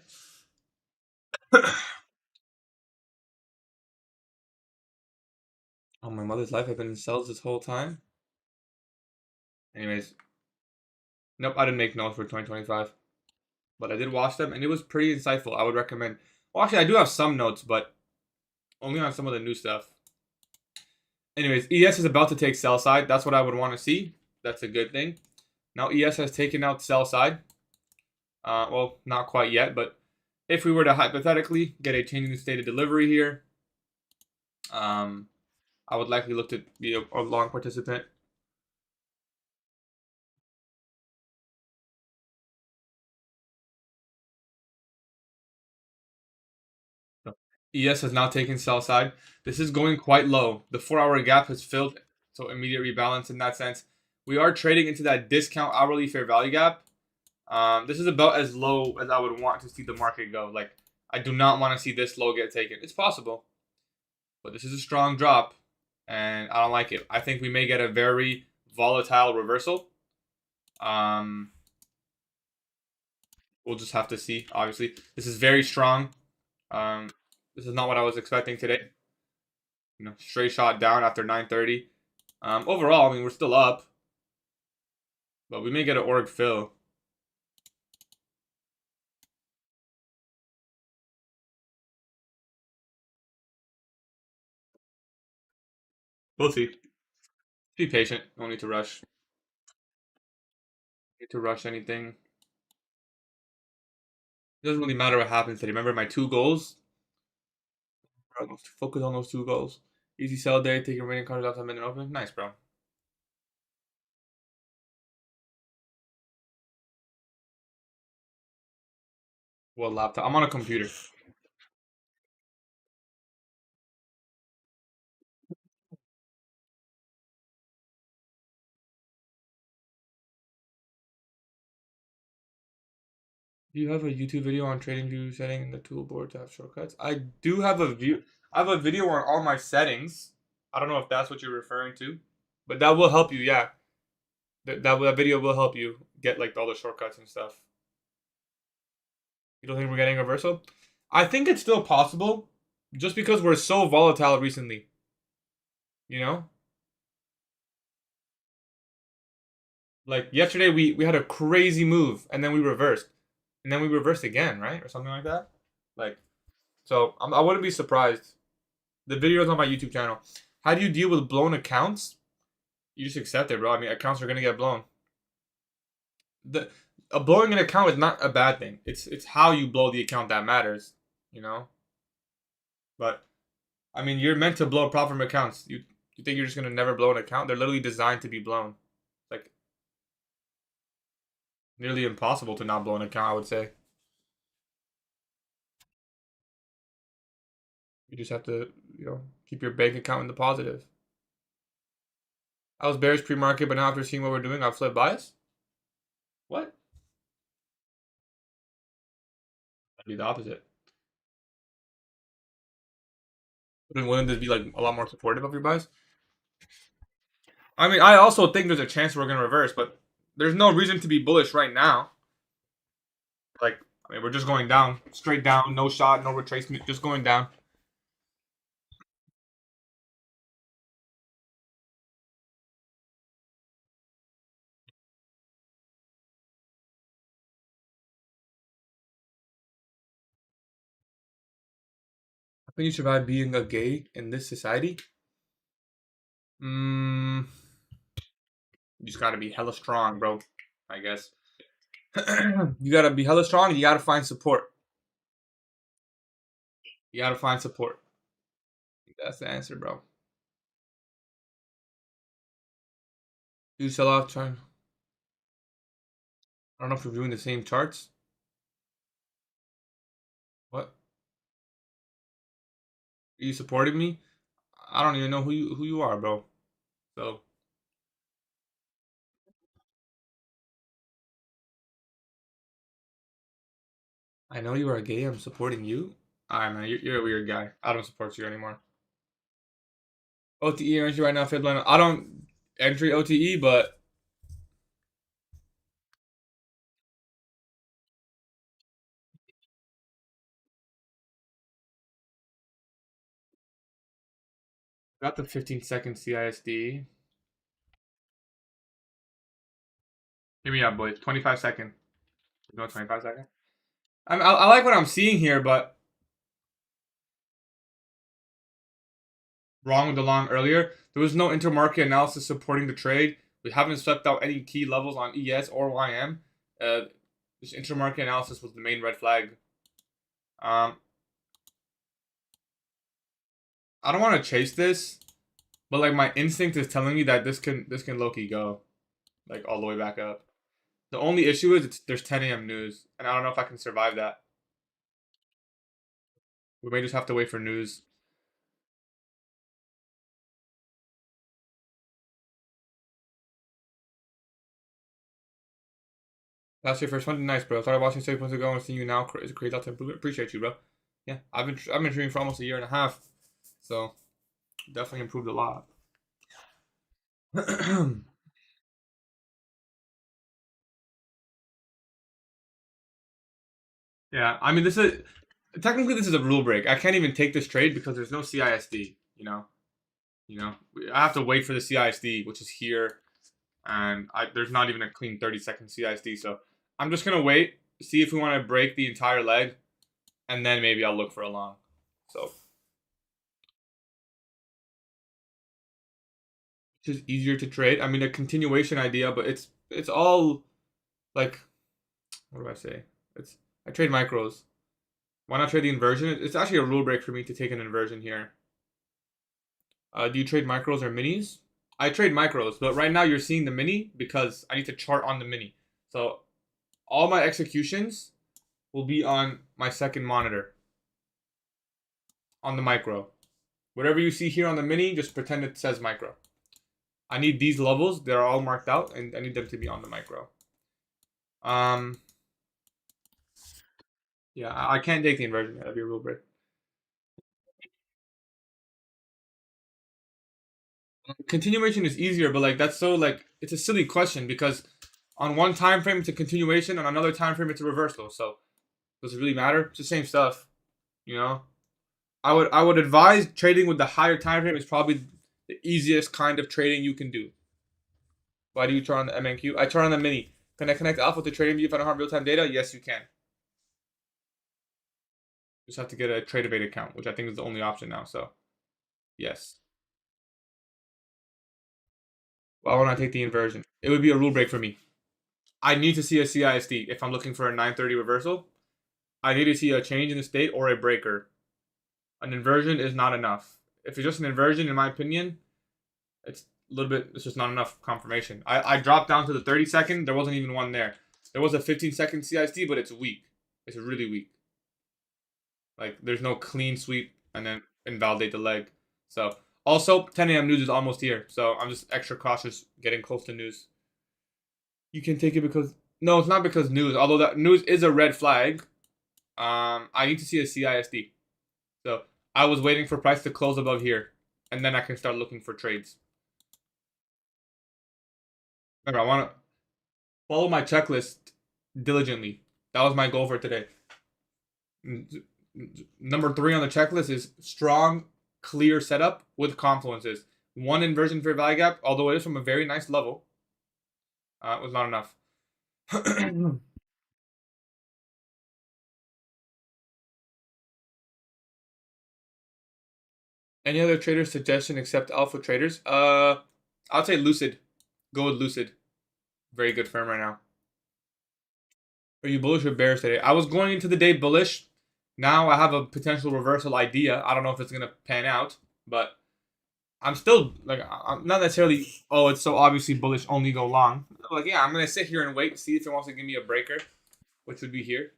Oh, my mother's life. I've been in cells this whole time. Anyways, nope, I didn't make notes for 2025, but I did watch them, and it was pretty insightful. I would recommend. Well, actually, I do have some notes, but only on some of the new stuff. Anyways, ES is about to take sell side. That's what I would want to see. That's a good thing. Now ES has taken out sell side. Well, not quite yet, but if we were to hypothetically get a changing state of delivery here, I would likely look to be a long participant. ES has now taken sell side. This is going quite low. The 4-hour gap has filled, so immediate rebalance in that sense. We are trading into that discount hourly fair value gap. This is about as low as I would want to see the market go. Like, I do not want to see this low get taken. It's possible, but this is a strong drop, and I don't like it. I think we may get a very volatile reversal. We'll just have to see. Obviously, this is very strong. This is not what I was expecting today. You know, straight shot down after 9:30. Overall, I mean, we're still up, but we may get an org fill. We'll see. Be patient. Don't need to rush. Need to rush anything. It doesn't really matter what happens today. Remember my 2 goals? Focus on those 2 goals. Easy sell day. Take your remaining cards off 10-minute open. Nice, bro. Well, laptop. I'm on a computer. Do you have a YouTube video on trading view setting in the toolboard to have shortcuts? I do have a view. I have a video on all my settings. I don't know if that's what you're referring to, but that will help you. Yeah, that video will help you get like all the shortcuts and stuff. You don't think we're getting a reversal? I think it's still possible, just because we're so volatile recently. You know, like yesterday we had a crazy move and then we reversed. and then we reverse again, right? Or something like that. Like, so I wouldn't be surprised. The video is on my YouTube channel. How do you deal with blown accounts? You just accept it, bro. I mean, accounts are gonna get blown. The blowing an account is not a bad thing. It's how you blow the account that matters, you know. But I mean, you're meant to blow profit from accounts. You think you're just gonna never blow an account? They're literally designed to be blown. Like nearly impossible to not blow an account, I would say. You just have to, keep your bank account in the positive. I was bearish pre-market, but now after seeing what we're doing, I've flipped bias. What? That'd be the opposite. Wouldn't this be like a lot more supportive of your bias? I mean, I also think there's a chance we're gonna reverse, but there's no reason to be bullish right now. Like, I mean, we're just going down, straight down, no shot, no retracement, just going down. I think you survive being a gay in this society. You just gotta be hella strong, bro. I guess. You gotta be hella strong and you gotta find support. You gotta find support. That's the answer, bro. You sell off time. I don't know if we're doing the same charts. What? Are you supporting me? I don't even know who you are, bro. So I know you are gay. I'm supporting you. Alright, man. You're a weird guy. I don't support you anymore. OTE entry right now, fifth line. I don't entry OTE, but got the 15-second CISD. Hear me out, boys. 25-second. No, 25-second. I like what I'm seeing here, but wrong with the long earlier. There was no intermarket analysis supporting the trade. We haven't swept out any key levels on ES or YM. This intermarket analysis was the main red flag. I don't want to chase this, but like my instinct is telling me that this can low-key go like all the way back up. The only issue is there's 10 a.m. news, and I don't know if I can survive that. We may just have to wait for news. That's your first one. Nice, bro. Started watching 6 months ago and seeing you now. It's a great out to improve it. Appreciate you, bro. Yeah, I've been training for almost a year and a half, so definitely improved a lot. Yeah, I mean, this is a rule break. I can't even take this trade because there's no CISD. I have to wait for the CISD, which is here, and there's not even a clean 30-second CISD. So I'm just gonna wait, see if we want to break the entire leg, and then maybe I'll look for a long. So it's just easier to trade. I mean, a continuation idea, but it's all like, what do I say? I trade micros. Why not trade the inversion? It's actually a rule break for me to take an inversion here. Do you trade micros or minis? I trade micros, but right now you're seeing the mini because I need to chart on the mini. So all my executions will be on my second monitor, on the micro. Whatever you see here on the mini, just pretend it says micro. I need these levels. They're all marked out, and I need them to be on the micro. Yeah, I can't take the inversion. That'd be a rule break. Continuation is easier, but like that's so like it's a silly question because on one time frame it's a continuation, on another time frame it's a reversal. So does it really matter? It's the same stuff, you know. I would advise trading with the higher time frame is probably the easiest kind of trading you can do. Why do you chart on the MNQ? I chart on the mini. Can I connect alpha to trading view if I don't have real time data? Yes, you can. Just have to get a TradeAvate account, which I think is the only option now. So, yes. Why won't I take the inversion? It would be a rule break for me. I need to see a CISD if I'm looking for a 930 reversal. I need to see a change in the state or a breaker. An inversion is not enough. If it's just an inversion, in my opinion, it's a little bit. It's just not enough confirmation. I dropped down to the 30-second. There wasn't even one there. There was a 15-second CISD, but it's weak. It's really weak. Like there's no clean sweep and then invalidate the leg. So also 10 a.m. news is almost here. So I'm just extra cautious getting close to news. You can take it because no, it's not because news. Although that news is a red flag. I need to see a CISD. So I was waiting for price to close above here, and then I can start looking for trades. Remember, I want to follow my checklist diligently. That was my goal for today. Number 3 on the checklist is strong, clear setup with confluences. One inversion fair value gap, although it is from a very nice level, was not enough. Any other trader suggestion except alpha traders? I'll say Lucid. Go with Lucid. Very good firm right now. Are you bullish or bearish today? I was going into the day bullish. Now I have a potential reversal idea. I don't know if it's gonna pan out, but I'm still like I'm not necessarily. Oh, it's so obviously bullish. Only go long. Like yeah, I'm gonna sit here and wait, see if it wants to give me a breaker, which would be here.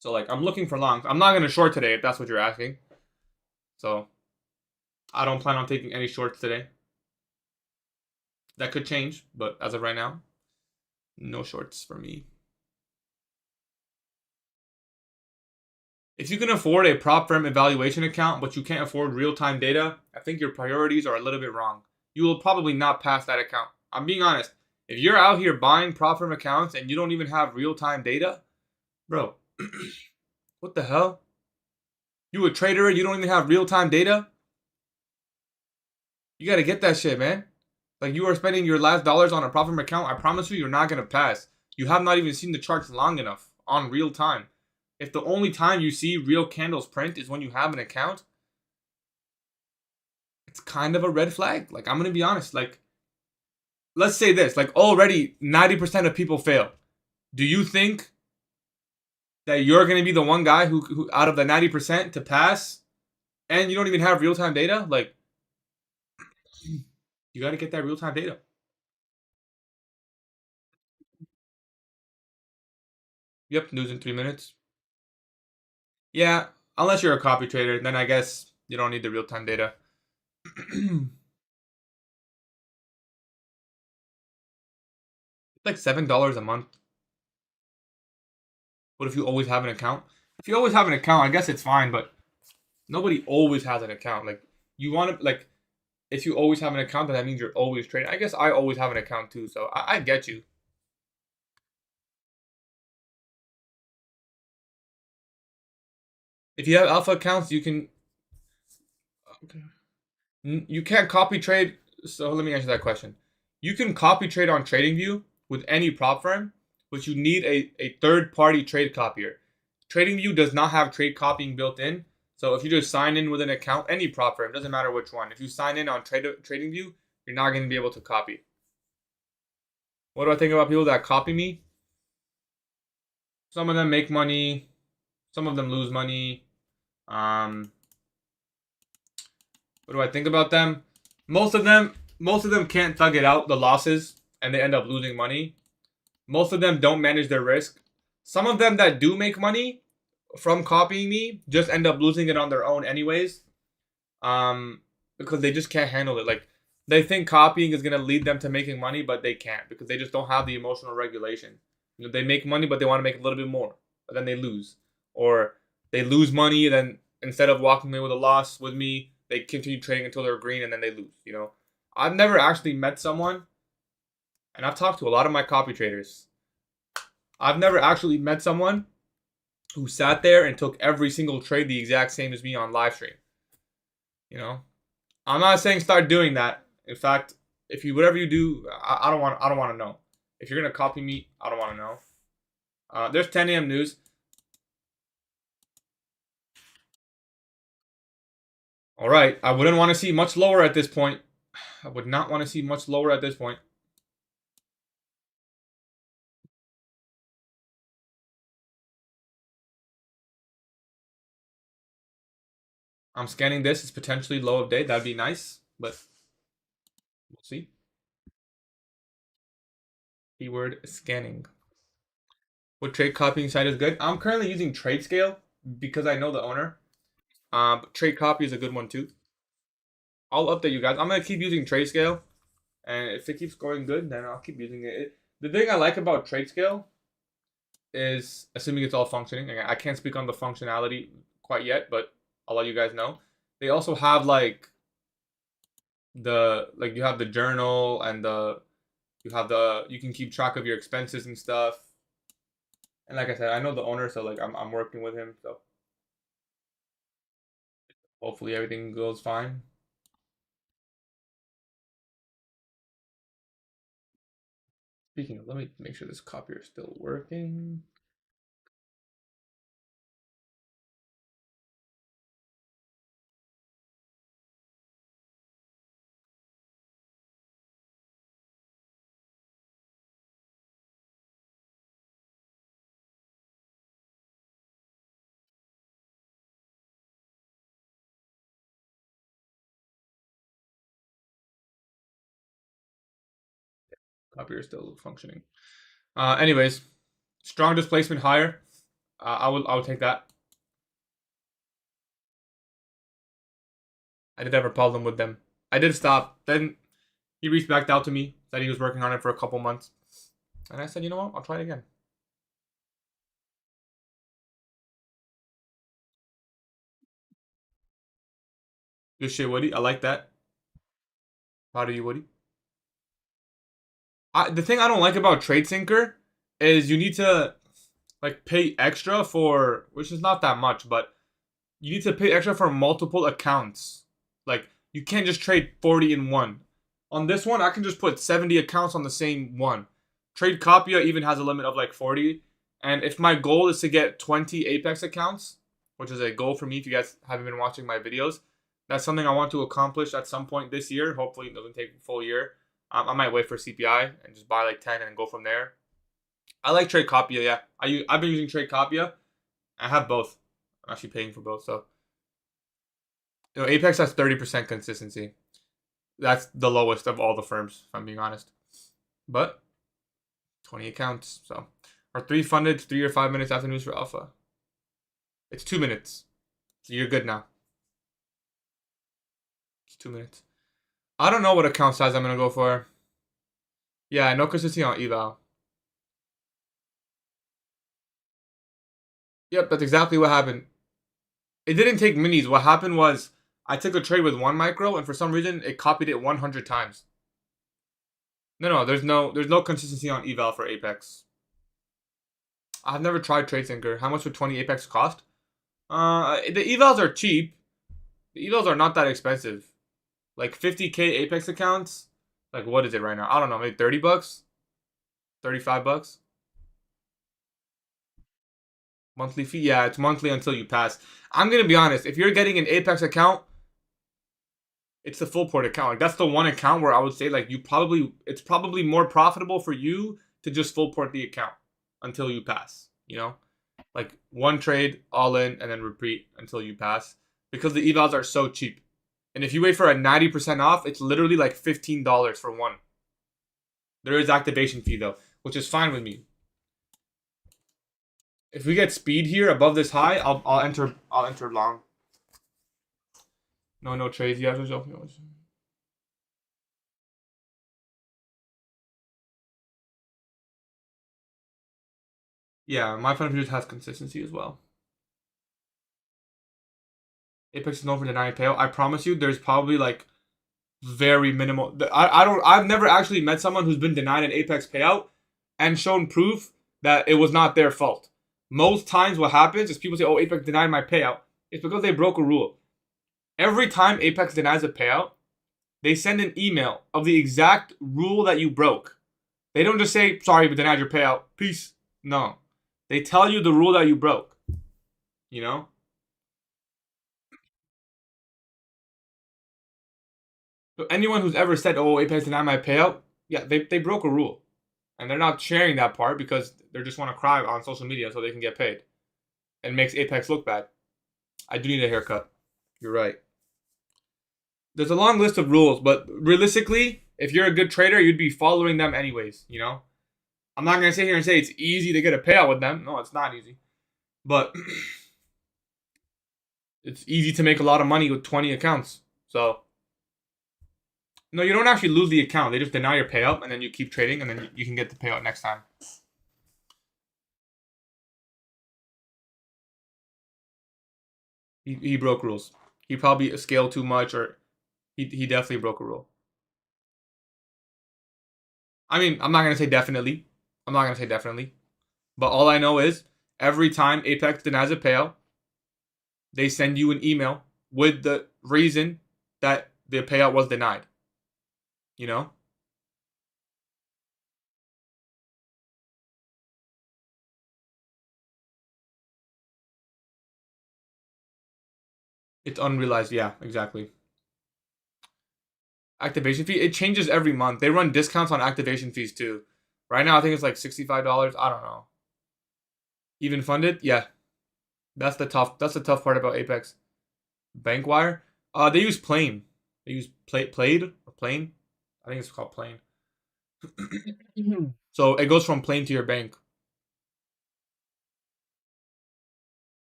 So like I'm looking for longs. I'm not gonna short today if that's what you're asking. So I don't plan on taking any shorts today. That could change, but as of right now, no shorts for me. If you can afford a prop firm evaluation account, but you can't afford real-time data, I think your priorities are a little bit wrong. You will probably not pass that account. I'm being honest. If you're out here buying prop firm accounts and you don't even have real-time data, bro, what the hell? You a trader and you don't even have real-time data? You gotta get that shit, man. Like you are spending your last dollars on a prop firm account, I promise you, you're not gonna pass. You have not even seen the charts long enough on real time. If the only time you see real candles print is when you have an account, it's kind of a red flag. Like, I'm going to be honest. Like, let's say this. Like, already 90% of people fail. Do you think that you're going to be the one guy who out of the 90% to pass and you don't even have real-time data? Like, you got to get that real-time data. Yep, news in 3 minutes. Yeah, unless you're a copy trader, then I guess you don't need the real-time data. It's like $7 a month. What if you always have an account? If you always have an account, I guess it's fine, but nobody always has an account. Like, you want to, like, if you always have an account, then that means you're always trading. I guess I always have an account too, so I get you. If you have alpha accounts, you can. Okay. You can't copy trade. So let me answer that question. You can copy trade on TradingView with any prop firm, but you need a third-party trade copier. TradingView does not have trade copying built in. So if you just sign in with an account, any prop firm, doesn't matter which one. If you sign in on TradingView, you're not going to be able to copy. What do I think about people that copy me? Some of them make money. Some of them lose money. What do I think about them? Most of them can't thug it out the losses, and they end up losing money. Most of them don't manage their risk. Some of them that do make money from copying me just end up losing it on their own anyways. Because they just can't handle it. Like they think copying is gonna lead them to making money, but they can't because they just don't have the emotional regulation. You know, they make money, but they want to make a little bit more, but then they lose, or they lose money, and then instead of walking away with a loss with me, they continue trading until they're green, and then they lose. You know, I've never actually met someone, and I've talked to a lot of my copy traders. I've never actually met someone who sat there and took every single trade the exact same as me on live stream. You know, I'm not saying start doing that. In fact, if you whatever you do, I don't want to know. If you're gonna copy me, I don't want to know. There's 10 a.m. news. All right. I wouldn't want to see much lower at this point. I would not want to see much lower at this point. I'm scanning this. It's potentially low of day. That'd be nice, but we'll see. Keyword scanning. What trade copying site is good? I'm currently using TradeScale because I know the owner. But trade copy is a good one too. I'll update you guys. I'm gonna keep using TradeScale, and if it keeps going good, then I'll keep using it. The thing I like about TradeScale is, assuming it's all functioning. I can't speak on the functionality quite yet, but I'll let you guys know. They also have like you have the journal and you can keep track of your expenses and stuff. And like I said, I know the owner, so like I'm working with him, so hopefully everything goes fine. Speaking of, let me make sure this copier is still working. Copier is still functioning. Anyways, strong displacement higher. I would take that. I did have a problem with them. I did stop. Then he reached back out to me, said he was working on it for a couple months, and I said, you know what, I'll try it again. Good shit, Woody. I like that. Proud of you, Woody. The thing I don't like about TradeSyncer is you need to like pay extra for, which is not that much, but you need to pay extra for multiple accounts. Like you can't just trade 40 in one. On this one, I can just put 70 accounts on the same one. Trade Copia even has a limit of like 40. And if my goal is to get 20 Apex accounts, which is a goal for me if you guys haven't been watching my videos, that's something I want to accomplish at some point this year. Hopefully it doesn't take a full year. I might wait for CPI and just buy like 10 and go from there. I like Trade Copia, yeah. I've been using Trade Copia. I have both. I'm actually paying for both, so. You know, Apex has 30% consistency. That's the lowest of all the firms, if I'm being honest. But 20 accounts, so. Are 3 funded 3 or 5 minutes after news for alpha? It's 2 minutes. So you're good now. It's 2 minutes. I don't know what account size I'm going to go for. Yeah, no consistency on eval. Yep, that's exactly what happened. It didn't take minis. What happened was I took a trade with 1 micro, and for some reason it copied it 100 times. No, there's no consistency on eval for Apex. I've never tried TradeSyncer. How much would 20 Apex cost? The evals are cheap. The evals are not that expensive. Like 50k Apex accounts. Like what is it right now? I don't know, maybe 30 bucks, 35 bucks. Monthly fee? Yeah, it's monthly until you pass. I'm gonna be honest. If you're getting an Apex account, it's the full port account. Like that's the one account where I would say like it's probably more profitable for you to just full port the account until you pass. You know, like one trade all in and then repeat until you pass because the evals are so cheap. And if you wait for a 90% off, it's literally like $15 for one. There is activation fee though, which is fine with me. If we get speed here above this high, I'll enter long. No trades yet. Yeah, my fund futures has consistency as well. Apex is known for denying payout. I promise you, there's probably like very minimal. I've never actually met someone who's been denied an Apex payout and shown proof that it was not their fault. Most times, what happens is people say, "Oh, Apex denied my payout." It's because they broke a rule. Every time Apex denies a payout, they send an email of the exact rule that you broke. They don't just say, "Sorry, but denied your payout. Peace." No, they tell you the rule that you broke. You know. So anyone who's ever said, "Oh, Apex denied my payout," yeah, they broke a rule, and they're not sharing that part because they just want to cry on social media so they can get paid. And makes Apex look bad. I do need a haircut. You're right. There's a long list of rules, but realistically, if you're a good trader, you'd be following them anyways. You know, I'm not gonna sit here and say it's easy to get a payout with them. No, it's not easy, but it's easy to make a lot of money with 20 accounts. So no, you don't actually lose the account. They just deny your payout, and then you keep trading, and then you can get the payout next time. He broke rules. He probably scaled too much, or he definitely broke a rule. I mean, I'm not gonna say definitely. I'm not gonna say definitely. But all I know is every time Apex denies a payout, they send you an email with the reason that the payout was denied. You know? It's unrealized. Yeah, exactly. Activation fee, it changes every month. They run discounts on activation fees too. Right now, I think it's like $65. I don't know. Even funded? Yeah. That's the tough part about Apex. Bankwire? They use Plane. They use Played or Plane. I think it's called Plane. So it goes from Plane to your bank.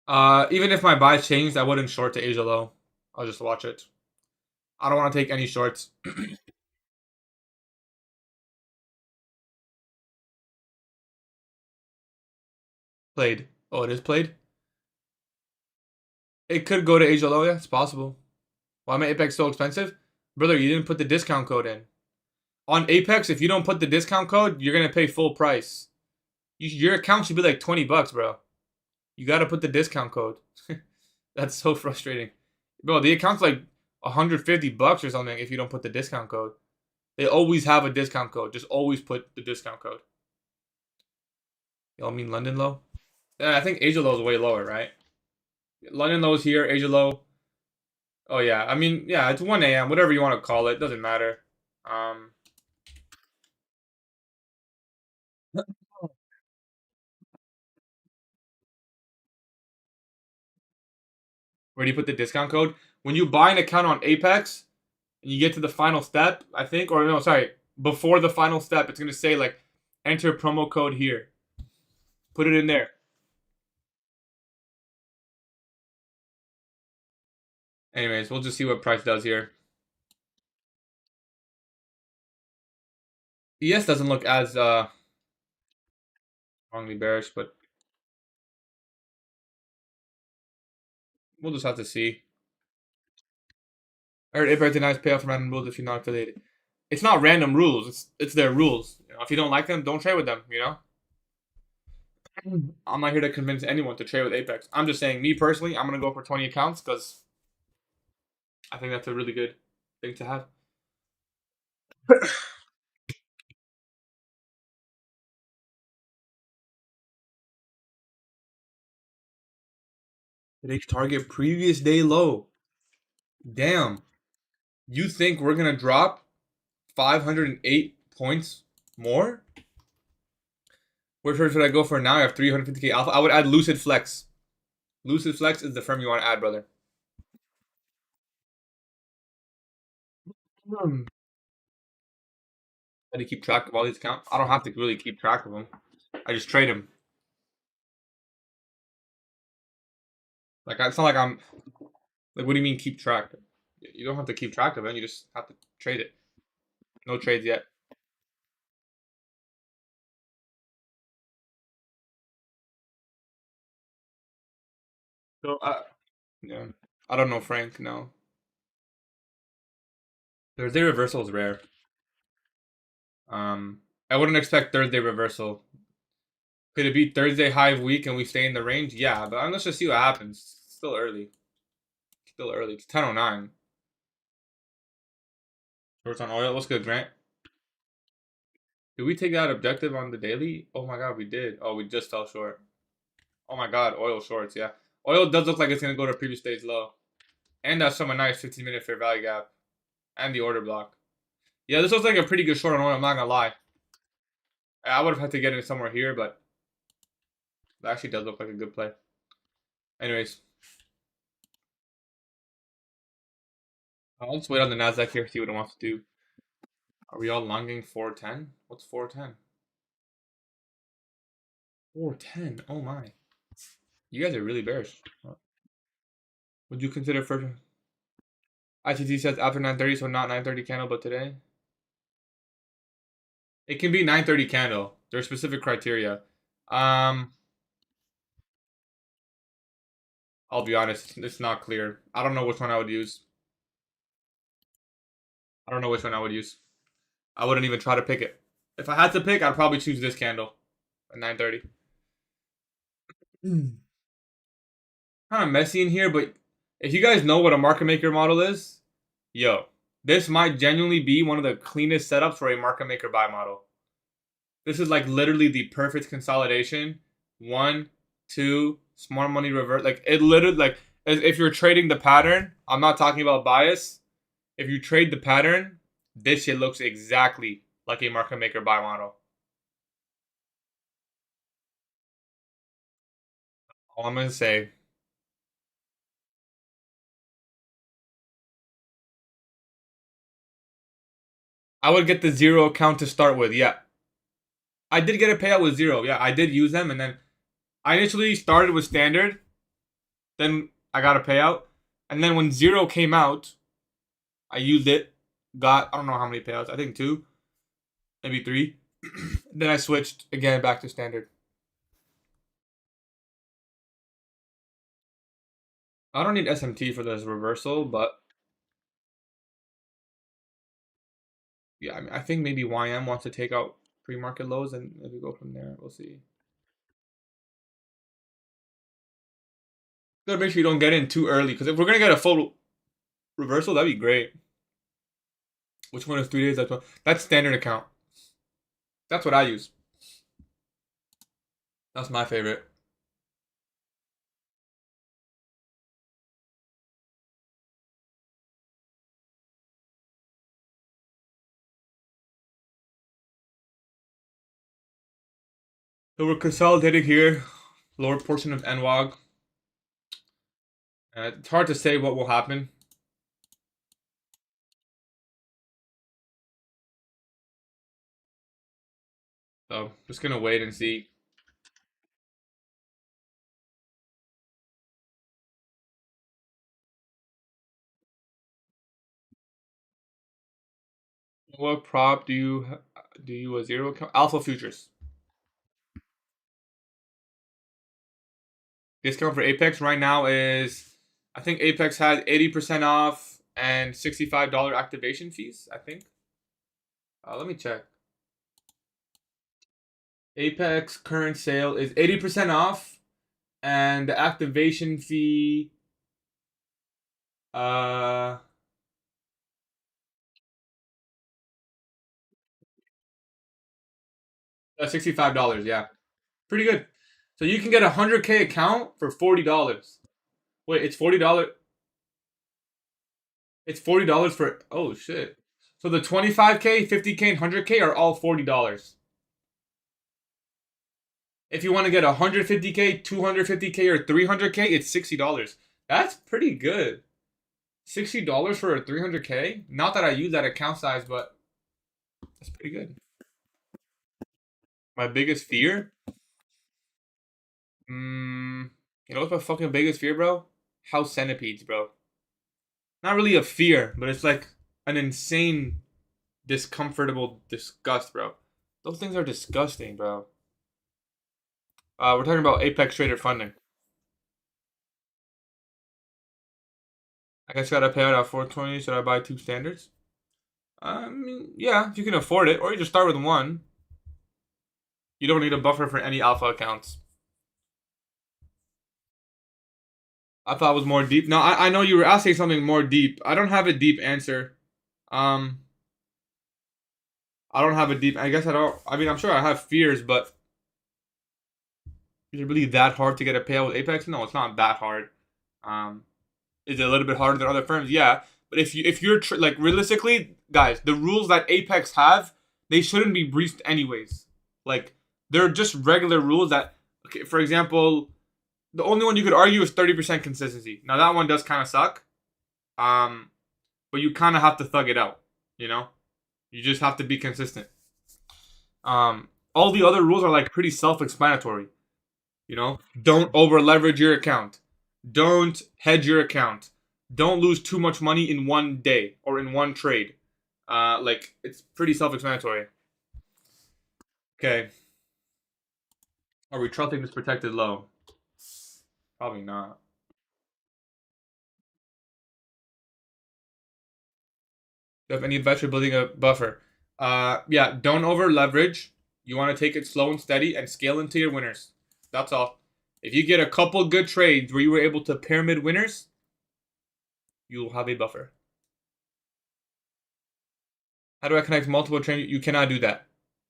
Even if my buy changed, I wouldn't short to Asia low. I'll just watch it. I don't want to take any shorts. Played. Oh, it is played. It could go to Asia low. Yeah, it's possible. Why am Apex so expensive, brother? You didn't put the discount code in. On Apex, if you don't put the discount code, you're gonna pay full price. Your account should be like $20, bro. You gotta put the discount code. That's so frustrating, bro. The account's like $150 or something if you don't put the discount code. They always have a discount code. Just always put the discount code. Y'all mean London low? Yeah, I think Asia low is way lower, right? London low is here. Asia low. Oh yeah, I mean yeah, it's 1 a.m. Whatever you want to call it, doesn't matter. Um, where do you put the discount code? When you buy an account on Apex and you get to the final step, I think, or no, sorry, before the final step, it's gonna say like, enter promo code here. Put it in there. Anyways, we'll just see what price does here. ES doesn't look as strongly bearish, but we'll just have to see. I heard Apex denies payoff for random rules if you're not affiliated. It's not random rules. It's their rules. You know, if you don't like them, don't trade with them. You know. I'm not here to convince anyone to trade with Apex. I'm just saying, me personally, I'm gonna go for 20 accounts because I think that's a really good thing to have. Today's target previous day low. Damn. You think we're gonna drop 508 points more? Where should I go for now? I have 350k alpha. I would add Lucid Flex. Lucid Flex is the firm you want to add, brother. How do you keep track of all these accounts? I don't have to really keep track of them. I just trade them. Like it's not like I'm like. What do you mean keep track? You don't have to keep track of it. You just have to trade it. No trades yet. So yeah, I don't know Frank. No, Thursday reversal is rare. I wouldn't expect Thursday reversal. Could it be Thursday high week and we stay in the range? Yeah, but let's just see what happens. It's still early. Still early. It's 10:09. Shorts on oil. What's good, Grant? Did we take that objective on the daily? Oh my god, we did. Oh, we just fell short. Oh my god, oil shorts. Yeah, oil does look like it's gonna go to previous stage low. And that's from a nice 15-minute fair value gap. And the order block. Yeah, this looks like a pretty good short on oil, I'm not gonna lie. I would have had to get in somewhere here, but it actually does look like a good play. Anyways. I'll just wait on the Nasdaq here, see what it wants to do. Are we all longing 410? What's 410? 410. Oh my. You guys are really bearish. Would you consider first? ITT says after 9:30, so not 9:30 candle, but today. It can be 9:30 candle. There's specific criteria. I'll be honest, it's not clear. I don't know which one I would use. I don't know which one I would use. I wouldn't even try to pick it. If I had to pick, I'd probably choose this candle at 9:30. Kind of messy in here, but if you guys know what a market maker model is, yo, this might genuinely be one of the cleanest setups for a market maker buy model. This is like literally the perfect consolidation. 1, 2, smart money revert. Like it literally, like if you're trading the pattern, I'm not talking about bias. If you trade the pattern, this shit looks exactly like a market maker buy model. All I'm gonna say. I would get the zero account to start with. Yeah, I did get a payout with zero. Yeah, I did use them, and then I initially started with standard. Then I got a payout, and then when zero came out, I used it. Got I don't know how many payouts. I think 2, maybe 3. Then I switched again back to standard. I don't need SMT for this reversal, but yeah, I mean, I think maybe YM wants to take out pre-market lows, and maybe go from there. We'll see. Gotta make sure you don't get in too early, because if we're gonna get a full reversal, that'd be great. Which one is 3 days? That's standard account. That's what I use. That's my favorite. So we're consolidating here, lower portion of NWAG. It's hard to say what will happen. So just gonna wait and see. What prop do you a zero account? Alpha Futures. Discount for Apex right now is, I think Apex has 80% off and $65 activation fees, I think. Let me check. Apex current sale is 80% off, and the activation fee, $65, yeah. Pretty good. So you can get a 100K account for $40. Wait, it's $40. It's $40 for, oh shit. So the 25K, 50K, and 100K are all $40. If you want to get 150K, 250K, or 300K, it's $60. That's pretty good. $60 for a 300K? Not that I use that account size, but that's pretty good. My biggest fear? You know what's my fucking biggest fear, bro? House centipedes, bro. Not really a fear, but it's like an insane, discomfortable disgust, bro. Those things are disgusting, bro. We're talking about Apex Trader funding. I guess gotta pay out at 420. Should I buy 2 standards? I mean, yeah, if you can afford it, or you just start with 1. You don't need a buffer for any alpha accounts. I thought it was more deep. No, I know you were asking something more deep. I don't have a deep answer. I don't have a deep. I guess I don't. I mean, I'm sure I have fears, but is it really that hard to get a payout with Apex? No, it's not that hard. Is it a little bit harder than other firms? Yeah. But if you're like realistically, guys, the rules that Apex have, they shouldn't be breached anyways. Like they're just regular rules that, okay, for example, the only one you could argue is 30% consistency. Now that one does kind of suck. Um, but you kind of have to thug it out. You know, you just have to be consistent. All the other rules are like pretty self-explanatory. You know, don't over leverage your account. Don't hedge your account. Don't lose too much money in one day or in one trade. Like it's pretty self-explanatory. Okay, are we trusting this protected low? Probably not. Do you have any advice for building a buffer? Yeah, don't over leverage. You want to take it slow and steady and scale into your winners. That's all. If you get a couple good trades where you were able to pyramid winners, you'll have a buffer. How do I connect multiple trades? You cannot do that.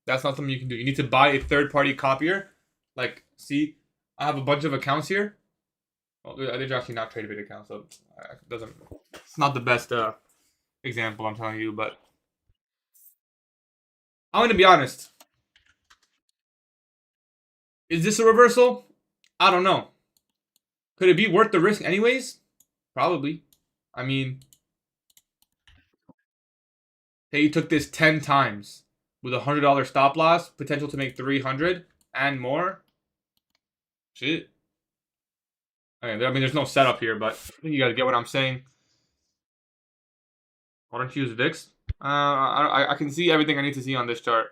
That's not something you can do. You need to buy a third-party copier. Like, see, I have a bunch of accounts here. Well, they're actually not TradeAway accounts, so it doesn't. It's not the best example I'm telling you, but I'm gonna be honest. Is this a reversal? I don't know. Could it be worth the risk anyways? Probably. I mean, hey, you took this 10 times with a $100 stop loss, potential to make 300 and more. Shit. Okay, I mean, there's no setup here, but I think you guys get what I'm saying. Why don't you use VIX? I can see everything I need to see on this chart.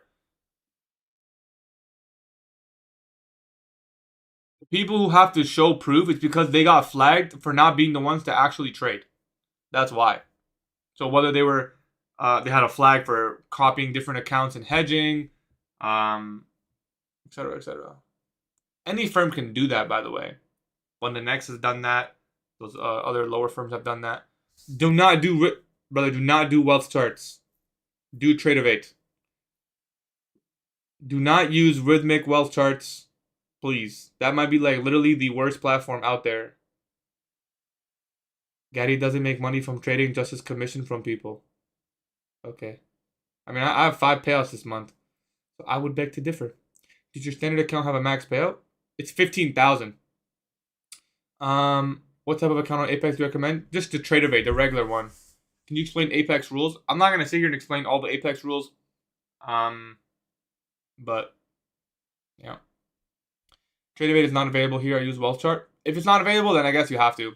People who have to show proof, it's because they got flagged for not being the ones to actually trade. That's why. So whether they were, they had a flag for copying different accounts and hedging, etc., etc. Any firm can do that, by the way. When the Next has done that, those other lower firms have done that. Do not do, brother. Do not do wealth charts. Do TradeAway. Do not use rhythmic wealth charts. Please. That might be like literally the worst platform out there. Gatie doesn't make money from trading, just his commission from people. Okay. I mean, I have 5 payouts this month. So I would beg to differ. Does your standard account have a max payout? It's 15,000. What type of account on Apex do you recommend? Just the TradeAway, the regular one. Can you explain Apex rules? I'm not gonna sit here and explain all the Apex rules. But yeah. TradeAway is not available here. I use Wealth Chart. If it's not available, then I guess you have to.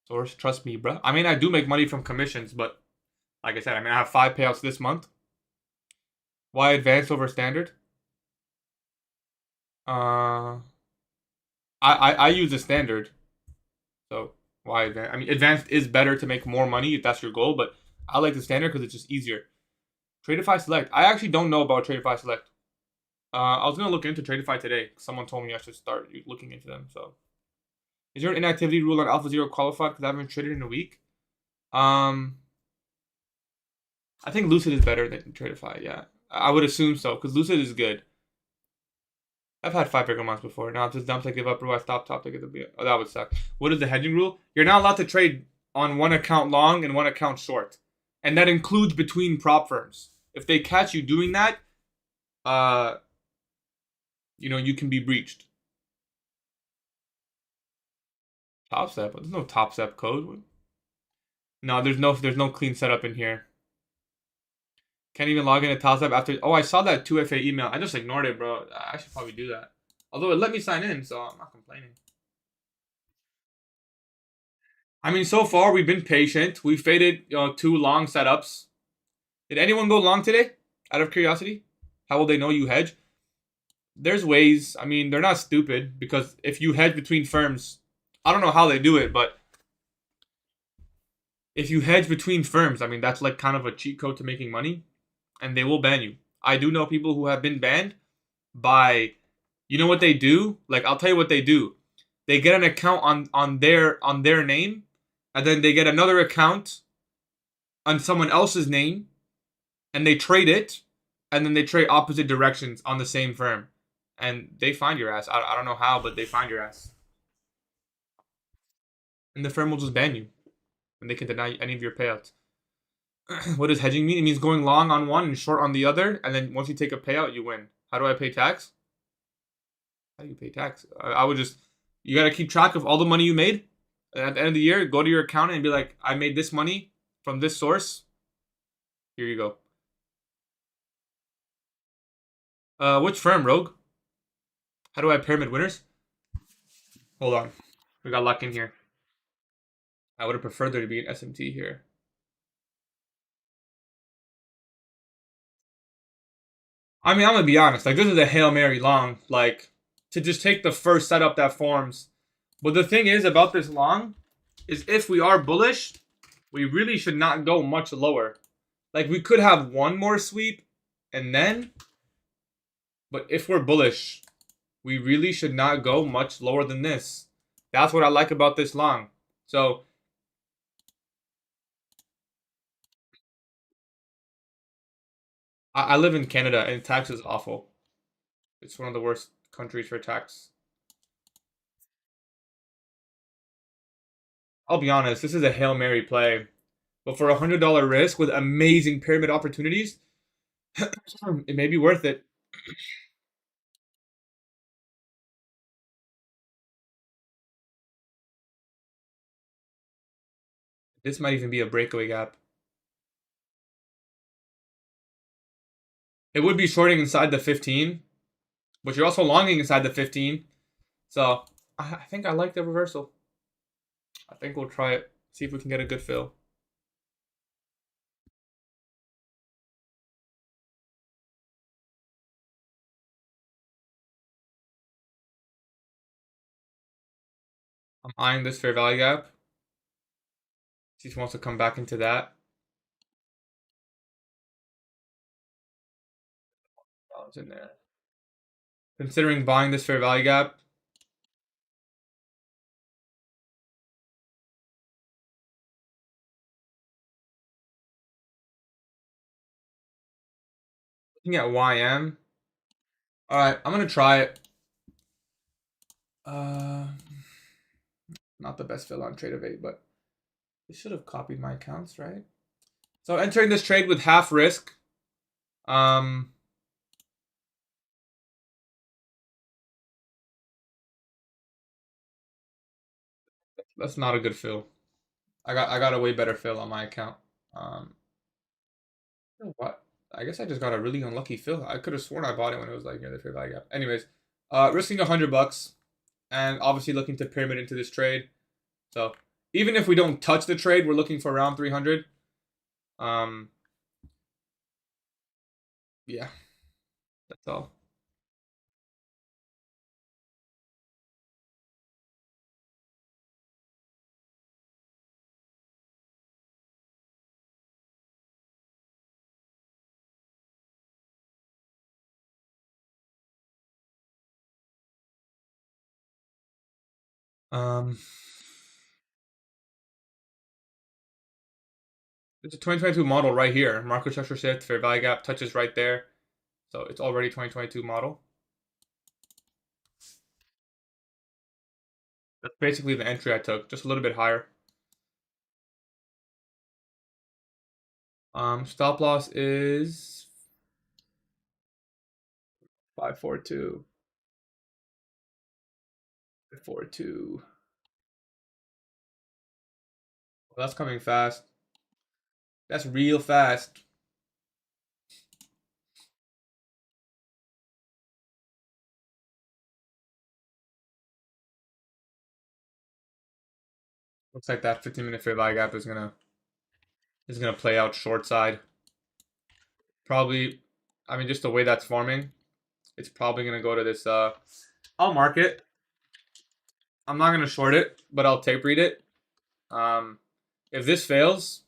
Source, trust me, bro. I mean, I do make money from commissions, but like I said, I mean, I have 5 payouts this month. Why advanced over standard? I use the standard. So why advanced? I mean, advanced is better to make more money if that's your goal, but I like the standard because it's just easier. Tradeify Select. I actually don't know about Tradeify Select. I was gonna look into Tradeify today. Someone told me I should start looking into them. So, is there an inactivity rule on Alpha Zero qualified? Because I haven't traded in a week. I think Lucid is better than Tradeify. Yeah, I would assume so because Lucid is good. I've had 5 bigger months before. Now it's just dumps I give up, or I stop top to get the beat. Oh, that would suck. What is the hedging rule? You're not allowed to trade on one account long and one account short, and that includes between prop firms. If they catch you doing that, you can be breached. Top step? There's no top step code. No, there's no clean setup in here. Can't even log into top step after. Oh, I saw that 2FA email. I just ignored it, bro. I should probably do that. Although it let me sign in, so I'm not complaining. I mean, so far we've been patient. We faded 2 long setups. Did anyone go long today? Out of curiosity, how will they know you hedge? There's ways. I mean, they're not stupid because if you hedge between firms, I don't know how they do it, but if you hedge between firms, I mean, that's like kind of a cheat code to making money, and they will ban you. I do know people who have been banned by, you know what they do? Like, I'll tell you what they do. They get an account on their name, and then they get another account on someone else's name, and they trade it, and then they trade opposite directions on the same firm, and they find your ass. I don't know how, but they find your ass. and the firm will just ban you, and they can deny any of your payouts. What does hedging mean? It means going long on one and short on the other, and then once you take a payout, you win. How do I pay tax? How do you pay tax? I would just, you got to keep track of all the money you made. And at the end of the year, go to your accountant and be like, I made this money from this source. Here you go. Which firm, Rogue? How do I pyramid winners? Hold on. We got luck in here. I would have preferred there to be an SMT here. I mean, I'm gonna be honest. Like, this is a Hail Mary long. Like, to just take the first setup that forms. But the thing is about this long is if we are bullish, we really should not go much lower. Like, we could have one more sweep and then, but if we're bullish, we really should not go much lower than this. That's what I like about this long. So, I live in Canada and tax is awful. It's one of the worst countries for tax. I'll be honest, this is a Hail Mary play. But for $100 risk with amazing pyramid opportunities, it may be worth it. This might even be a breakaway gap. It would be shorting inside the 15, but you're also longing inside the 15. So I think I like the reversal. I think we'll try it. See if we can get a good fill. I'm eyeing this fair value gap. See if he wants to come back into that. Balance in there. Considering buying this fair value gap. Looking at YM. Alright, I'm gonna try it. Not the best fill on trade of 8, but they should have copied my accounts, right? So entering this trade with half risk. That's not a good fill. I got a way better fill on my account. What? I guess I just got a really unlucky fill. I could have sworn I bought it when it was like near the fair value gap. Anyways, risking $100 and obviously looking to pyramid into this trade. So even if we don't touch the trade, we're looking for around 300. Yeah, that's all. Um, it's a 2022 model right here. Market structure shift, fair value gap touches right there. So it's already 2022 model. That's basically the entry I took, just a little bit higher. Stop loss is 542. 542. Well, that's coming fast. That's real fast. Looks like that 15-minute fair value gap is gonna play out short side. Probably, I mean, just the way that's forming, it's probably gonna go to this. I'll mark it. I'm not gonna short it, but I'll tape read it. If this fails,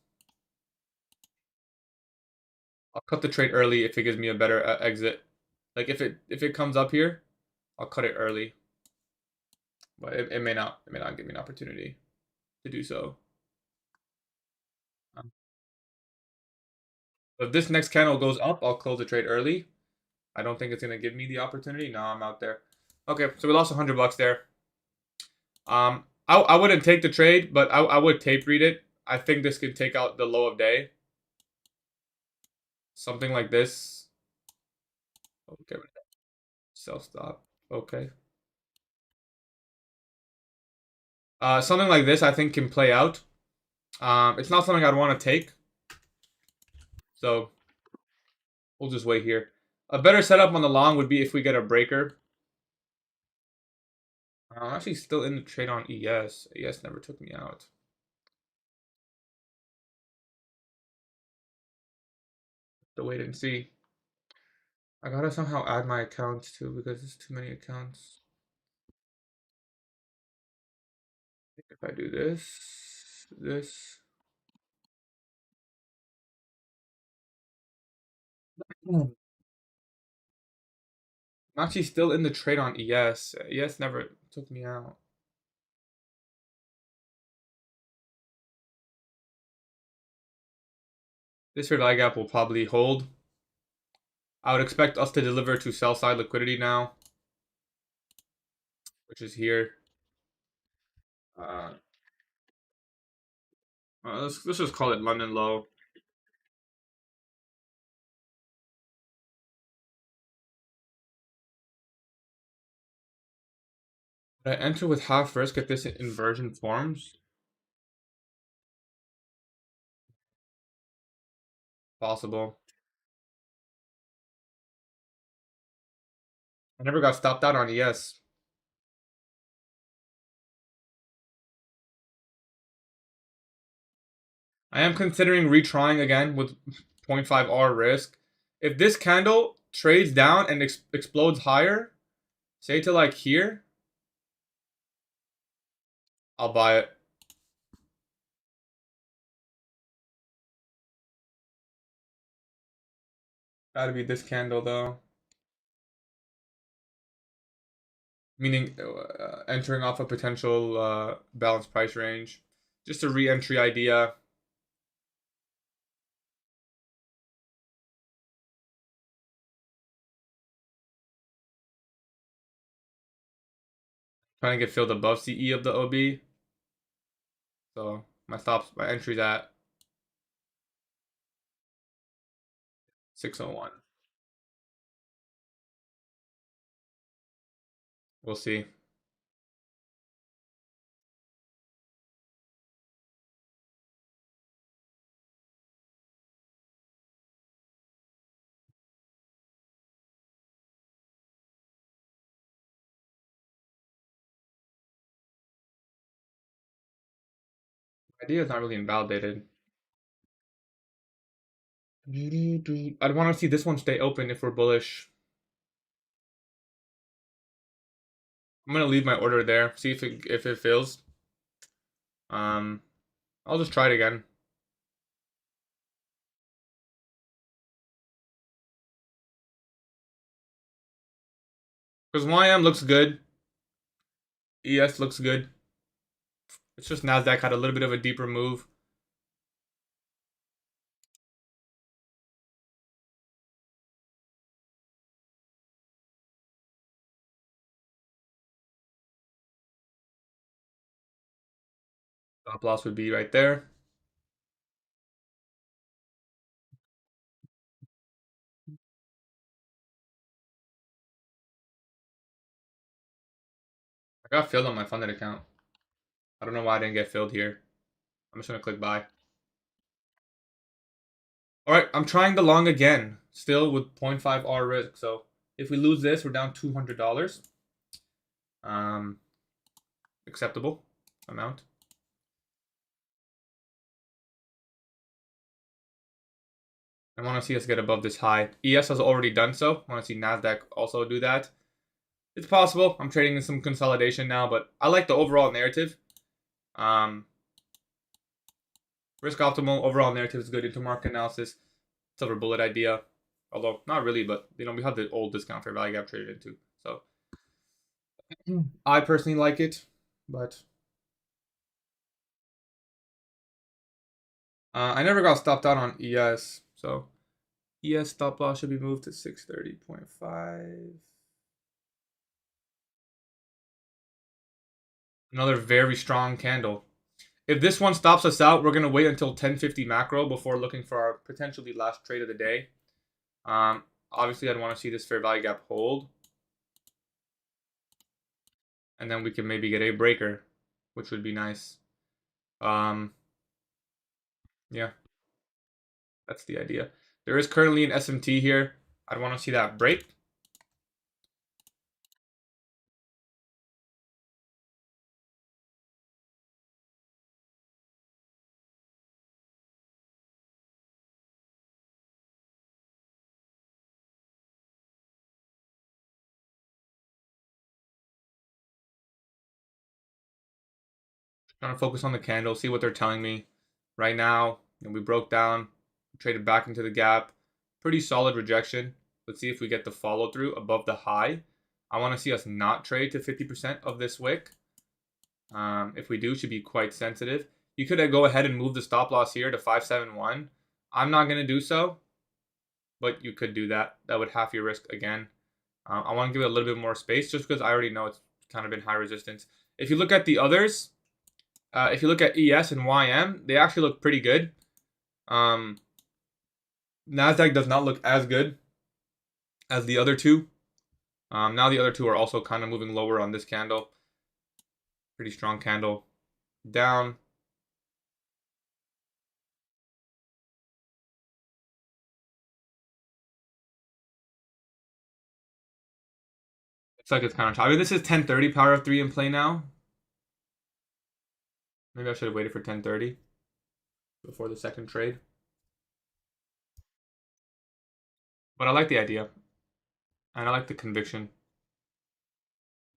I'll cut the trade early if it gives me a better exit. Like if it comes up here, I'll cut it early. But it may not give me an opportunity to do so. If this next candle goes up, I'll close the trade early. I don't think it's gonna give me the opportunity. No, I'm out there. Okay, so we lost $100 there. I wouldn't take the trade, but I would tape read it. I think this could take out the low of day. Something like this. Okay. Sell stop. Okay. Something like this I think can play out. It's not something I'd want to take. So we'll just wait here. A better setup on the long would be if we get a breaker. I'm actually still in the trade on ES. ES never took me out. To wait and see. I gotta somehow add my accounts too because there's too many accounts. If I do this. I'm actually still in the trade on ES. ES never took me out. This fair value gap will probably hold. I would expect us to deliver to sell side liquidity now, which is here. Uh, let's just call it London low. Would I enter with half risk if this inversion forms? Possible. I never got stopped out on ES. I am considering retrying again with 0.5 R risk. If this candle trades down and explodes higher, say to like here, I'll buy it. Gotta be this candle though. Meaning entering off a potential balanced price range. Just a re-entry idea. Trying to get filled above CE of the OB. So my entry's at 601. We'll see. Idea is not really invalidated. I'd want to see this one stay open if we're bullish. I'm gonna leave my order there. See if it fills. I'll just try it again. Because YM looks good. ES looks good. It's just Nasdaq had a little bit of a deeper move. Stop loss would be right there. I got filled on my funded account. I don't know why I didn't get filled here. I'm just gonna click buy. Alright, I'm trying the long again. Still with 0.5 R risk. So if we lose this, we're down $200. Acceptable amount. I want to see us get above this high. ES has already done so. I want to see Nasdaq also do that. It's possible. I'm trading in some consolidation now, but I like the overall narrative. Risk optimal overall narrative is good into market analysis. Silver bullet idea, although not really, but we have the old discount fair value gap traded into. So I personally like it, but I never got stopped out on ES, so ES stop loss should be moved to 630.5. Another very strong candle. If this one stops us out, we're going to wait until 1050 macro before looking for our potentially last trade of the day. Obviously, I'd want to see this fair value gap hold. And then we can maybe get a breaker, which would be nice. Yeah, that's the idea. There is currently an SMT here. I'd want to see that break. Trying to focus on the candle, see what they're telling me. Right now, we broke down, traded back into the gap. Pretty solid rejection. Let's see if we get the follow through above the high. I want to see us not trade to 50% of this wick. If we do, should be quite sensitive. You could go ahead and move the stop loss here to 571. I'm not going to do so, but you could do that. That would half your risk again. I want to give it a little bit more space just because I already know it's kind of been high resistance. If you look at the others, if you look at ES and YM, they actually look pretty good. Nasdaq does not look as good as the other two. Now the other two are also kind of moving lower on this candle. Pretty strong candle. Down. It's like it's kind of choppy. This is 10:30 power of 3 in play now. Maybe I should have waited for 10:30 before the second trade. But I like the idea. And I like the conviction.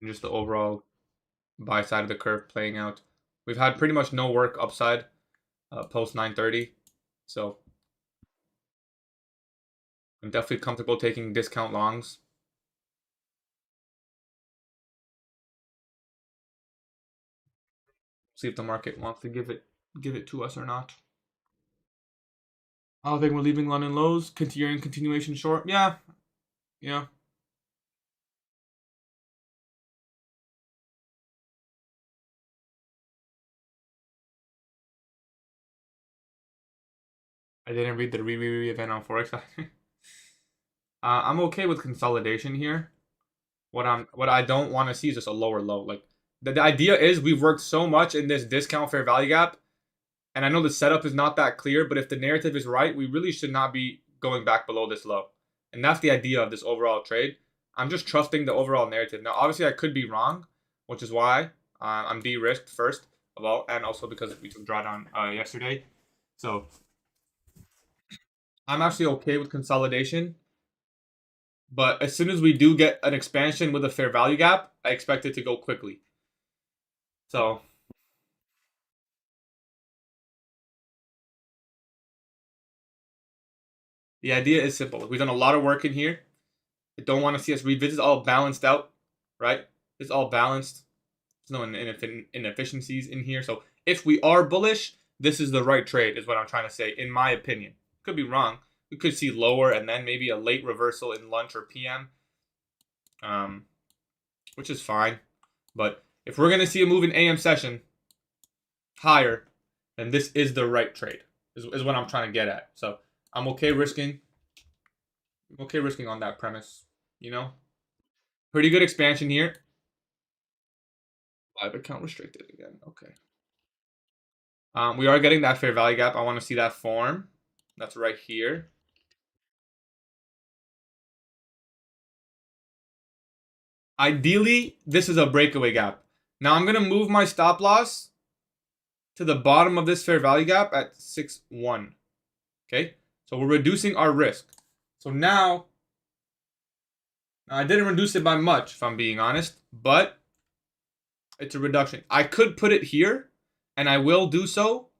And just the overall buy side of the curve playing out. We've had pretty much no work upside post 9:30. So I'm definitely comfortable taking discount longs. See if the market wants to give it to us or not. I think we're leaving London lows. Continuation short. Yeah. Yeah. I didn't read the re event on Forex. I'm okay with consolidation here. What I don't want to see is just a lower low. Like the idea is we've worked so much in this discount fair value gap, and I know the setup is not that clear, but if the narrative is right, we really should not be going back below this low. And that's the idea of this overall trade. I'm just trusting the overall narrative. Now, obviously, I could be wrong, which is why I'm de-risked first of all, and also because we took drawdown yesterday. So I'm actually okay with consolidation. But as soon as we do get an expansion with a fair value gap, I expect it to go quickly. So the idea is simple. We've done a lot of work in here. I don't want to see us revisit. It's all balanced out, right? It's all balanced. There's no inefficiencies in here. So if we are bullish, this is the right trade, is what I'm trying to say, in my opinion. Could be wrong. We could see lower and then maybe a late reversal in lunch or PM, which is fine. But if we're going to see a move in AM session higher, then this is the right trade, is what I'm trying to get at. So I'm okay risking. I'm okay risking on that premise, you know? Pretty good expansion here. Live account restricted again. Okay. We are getting that fair value gap. I want to see that form. That's right here. Ideally, this is a breakaway gap. Now I'm going to move my stop loss to the bottom of this fair value gap at 6.1. Okay? So we're reducing our risk. So now I didn't reduce it by much, if I'm being honest, but it's a reduction. I could put it here, and I will do so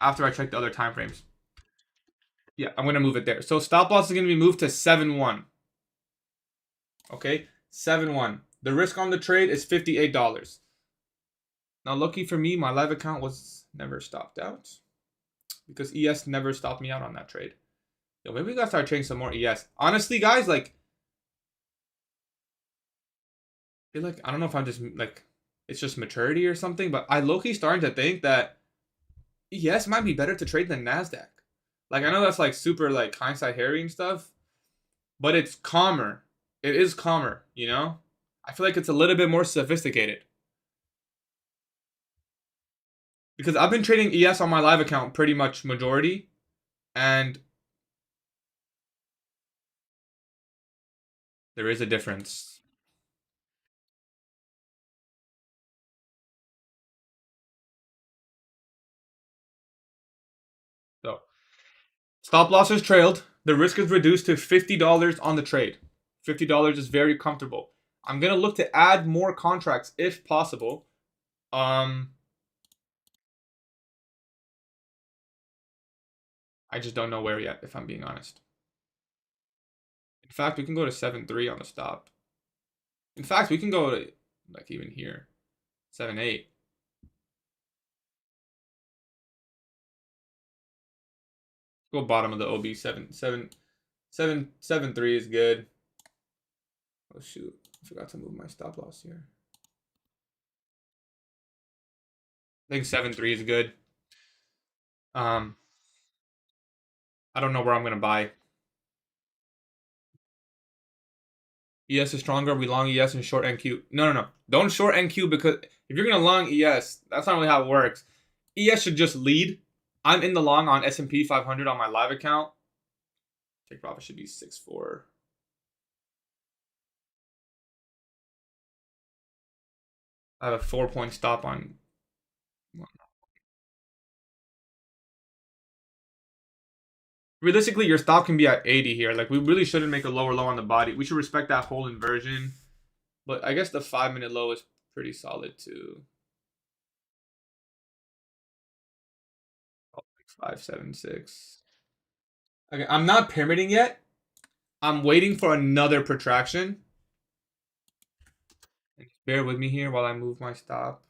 after I check the other time frames. Yeah, I'm going to move it there. So stop loss is going to be moved to 7.1. Okay, 7.1. The risk on the trade is $58. Now, lucky for me, my live account was never stopped out because ES never stopped me out on that trade. Yo, maybe we got to start trading some more ES. Honestly, guys, like, feel like I don't know if I'm just like it's just maturity or something, but I low-key starting to think that ES might be better to trade than Nasdaq. Like I know that's like super like hindsight harrying stuff, but it's calmer. It is calmer, you know? I feel like it's a little bit more sophisticated. Because I've been trading ES on my live account pretty much majority, and there is a difference. So stop losses trailed. The risk is reduced to $50 on the trade. $50 is very comfortable. I'm gonna look to add more contracts if possible. Um, I just don't know where yet, if I'm being honest. In fact, we can go to 7.3 on the stop. In fact, we can go to like even here, 7.8. Go bottom of the OB 7.3 is good. Oh shoot, I forgot to move my stop loss here. I think 7.3 is good. I don't know where I'm gonna buy. ES is stronger. We long ES and short NQ. No. Don't short NQ because if you're gonna long ES, that's not really how it works. ES should just lead. I'm in the long on S&P 500 on my live account. Take profit should be 6.4. I have a 4-point stop on. Realistically, your stop can be at 80 here. Like we really shouldn't make a lower low on the body. We should respect that whole inversion. But I guess the 5-minute low is pretty solid too. 5.76. Okay, I'm not pyramiding yet. I'm waiting for another protraction. Bear with me here while I move my stop.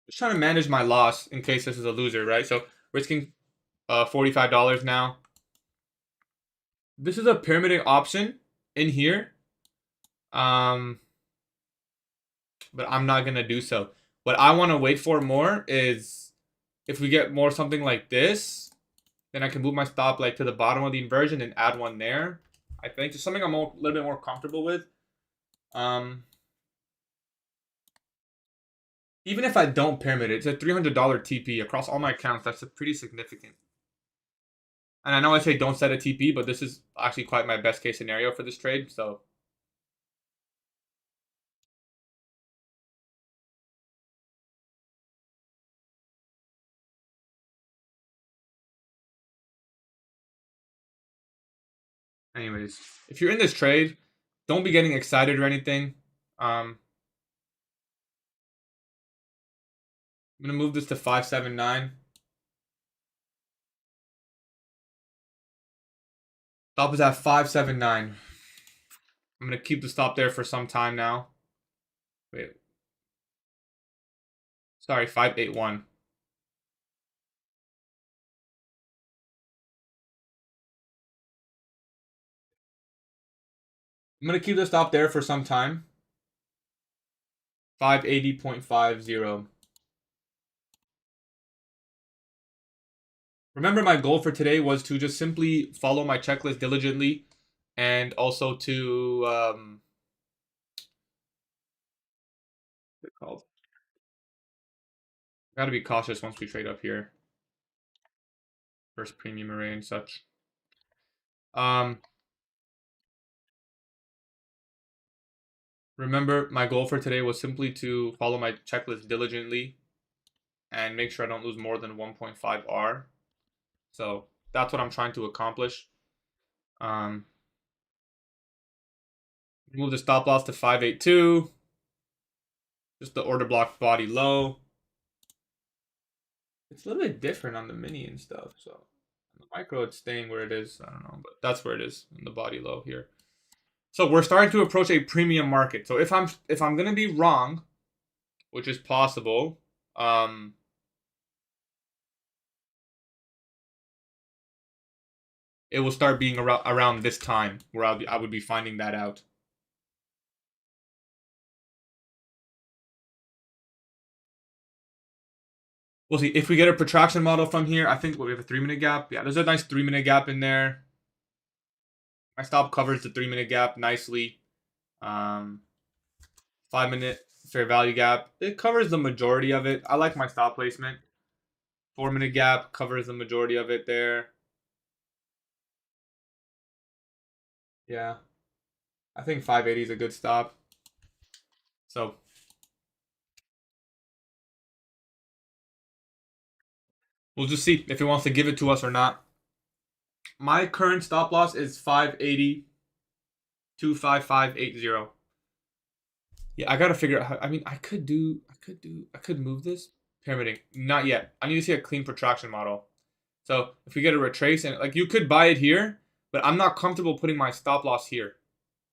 Just trying to manage my loss in case this is a loser, right? So risking $45 now. This is a pyramiding option in here. But I'm not gonna do so. What I want to wait for more is if we get more something like this, then I can move my stop like to the bottom of the inversion and add one there. I think just something I'm a little bit more comfortable with. Even if I don't pyramid it, it's a $300 TP across all my accounts. That's pretty significant. And I know I say don't set a TP, but this is actually quite my best case scenario for this trade. So anyways, if you're in this trade, don't be getting excited or anything. I'm gonna move this to 5.79. Stop is at 5.79. I'm gonna keep the stop there for some time now. Wait. Sorry, 5.81. I'm gonna keep the stop there for some time. 580.50. Remember, my goal for today was to just simply follow my checklist diligently and also to what's it called? Gotta be cautious once we trade up here. First premium array and such. Remember, my goal for today was simply to follow my checklist diligently and make sure I don't lose more than 1.5 R. So that's what I'm trying to accomplish. Move the stop loss to 5.82. Just the order block body low. It's a little bit different on the mini and stuff. So on the micro, it's staying where it is. I don't know, but that's where it is in the body low here. So we're starting to approach a premium market. So if I'm gonna be wrong, which is possible, it will start being around this time where I would be finding that out. We'll see. If we get a protraction model from here, I think we have a 3-minute gap. Yeah, there's a nice 3-minute gap in there. My stop covers the 3-minute gap nicely. 5-minute fair value gap. It covers the majority of it. I like my stop placement. 4-minute gap covers the majority of it there. Yeah. I think 580 is a good stop. So we'll just see if it wants to give it to us or not. My current stop loss is 580, 25580. Yeah, I gotta figure out how. I mean, I could move this pyramiding. Not yet. I need to see a clean protraction model. So if we get a retrace and like you could buy it here, but I'm not comfortable putting my stop loss here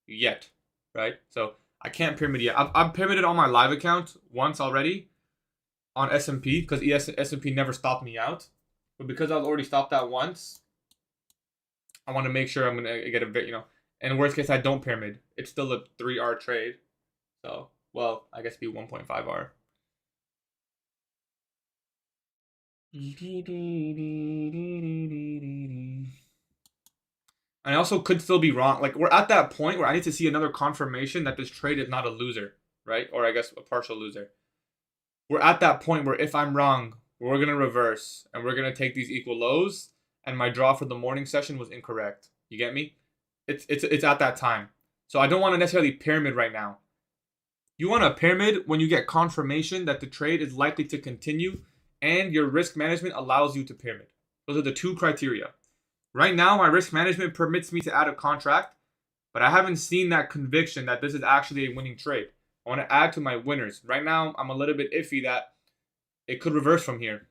yet, right? So I can't pyramid yet. I've pyramided on my live account once already on S&P because S&P never stopped me out. But because I've already stopped that once, I want to make sure I'm gonna get a bit, And worst case, I don't pyramid. It's still a 3R trade. So, well, I guess it'd be 1.5R. And I also could still be wrong. Like, we're at that point where I need to see another confirmation that this trade is not a loser, right? Or I guess a partial loser. We're at that point where if I'm wrong, we're going to reverse and we're going to take these equal lows and my draw for the morning session was incorrect. You get me? It's at that time. So I don't want to necessarily pyramid right now. You want a pyramid when you get confirmation that the trade is likely to continue and your risk management allows you to pyramid. Those are the two criteria. Right now, my risk management permits me to add a contract, but I haven't seen that conviction that this is actually a winning trade. I want to add to my winners. Right now, I'm a little bit iffy that it could reverse from here,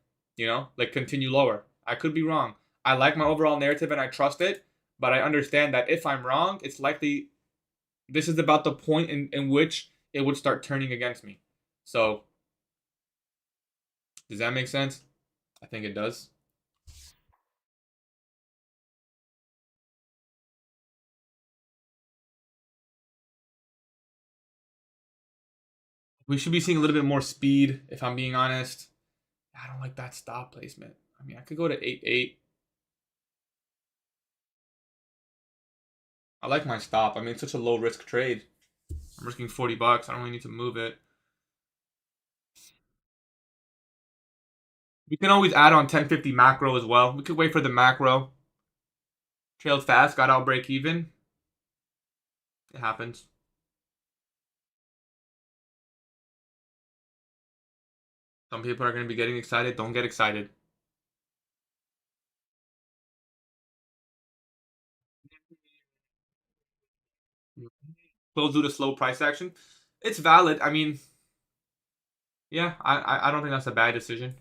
like continue lower. I could be wrong. I like my overall narrative and I trust it, but I understand that if I'm wrong, it's likely this is about the point in which it would start turning against me. So, does that make sense? I think it does. We should be seeing a little bit more speed, if I'm being honest. I don't like that stop placement. I mean, I could go to 8-8. I like my stop. I mean, it's such a low risk trade. I'm risking 40 bucks. I don't really need to move it. We can always add on 1050 macro as well. We could wait for the macro. Trailed fast, got out break even. It happens. Some people are going to be getting excited. Don't get excited. Close due to slow price action. It's valid. I mean, yeah, I don't think that's a bad decision.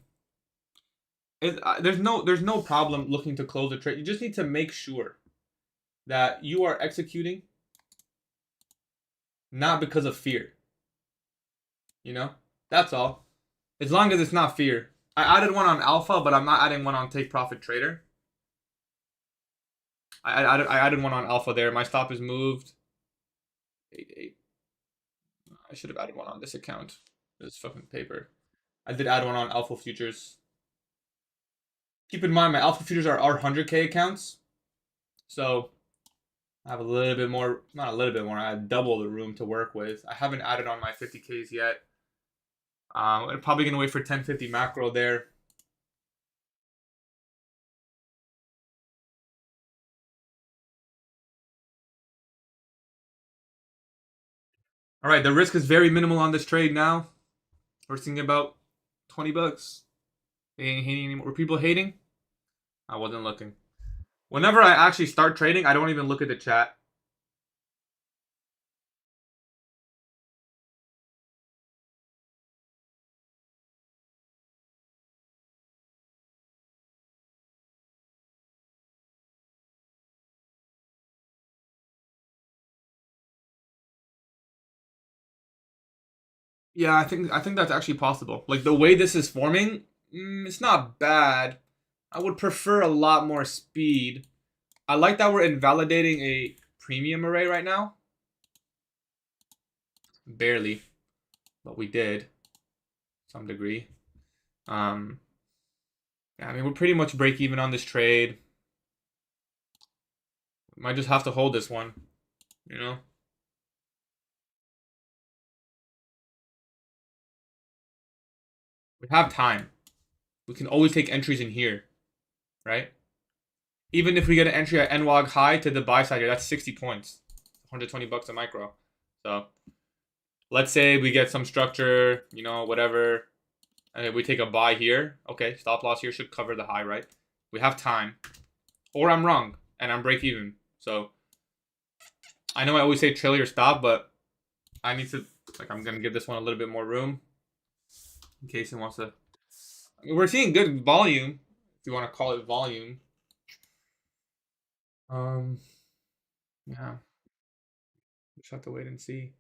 There's no problem looking to close a trade. You just need to make sure that you are executing not because of fear. That's all. As long as it's not fear. I added one on Alpha, but I'm not adding one on Take Profit Trader. I added one on Alpha there. My stop is moved. 8-8. I should have added one on this account. This fucking paper. I did add one on Alpha Futures. Keep in mind, my Alpha Futures are 100K accounts. So I have a little bit more, not a little bit more, I have double the room to work with. I haven't added on my 50Ks yet. I'm probably going to wait for 1050 macro there. All right, the risk is very minimal on this trade now. We're thinking about 20 bucks. They ain't hating anymore. Were people hating? I wasn't looking. Whenever I actually start trading, I don't even look at the chat. Yeah, I think that's actually possible. Like the way this is forming, it's not bad. I would prefer a lot more speed. I like that we're invalidating a premium array right now. Barely, but we did to some degree. Yeah, I mean, we're pretty much break even on this trade. Might just have to hold this one, you know? We have time. We can always take entries in here, right? Even if we get an entry at NWAG high to the buy side here, that's 60 points. 120 bucks a micro. So let's say we get some structure, you know, whatever, and we take a buy here. Okay, stop loss here should cover the high, right? We have time. Or I'm wrong, and I'm break even. So I know I always say trail your stop, but I need to, like, I'm going to give this one a little bit more room in case it wants to. I mean, we're seeing good volume, if you want to call it volume. Yeah. Just have to wait and see.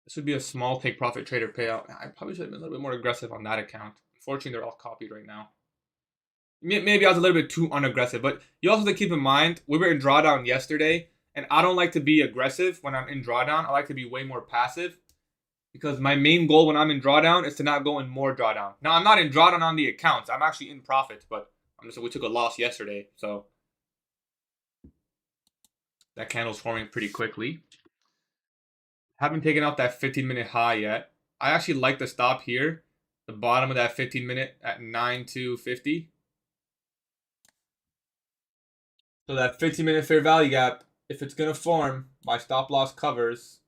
This would be a small take profit trader payout. I probably should have been a little bit more aggressive on that account. Unfortunately, they're all copied right now. Maybe I was a little bit too unaggressive, but you also have to keep in mind we were in drawdown yesterday, and I don't like to be aggressive when I'm in drawdown. I like to be way more passive because my main goal when I'm in drawdown is to not go in more drawdown. Now I'm not in drawdown on the accounts. I'm actually in profit, but we took a loss yesterday, so that candle's forming pretty quickly. Haven't taken out that 15-minute high yet. I actually like the stop here. The bottom of that 15-minute at 9,250. So that 15-minute fair value gap, if it's going to form, my stop loss covers.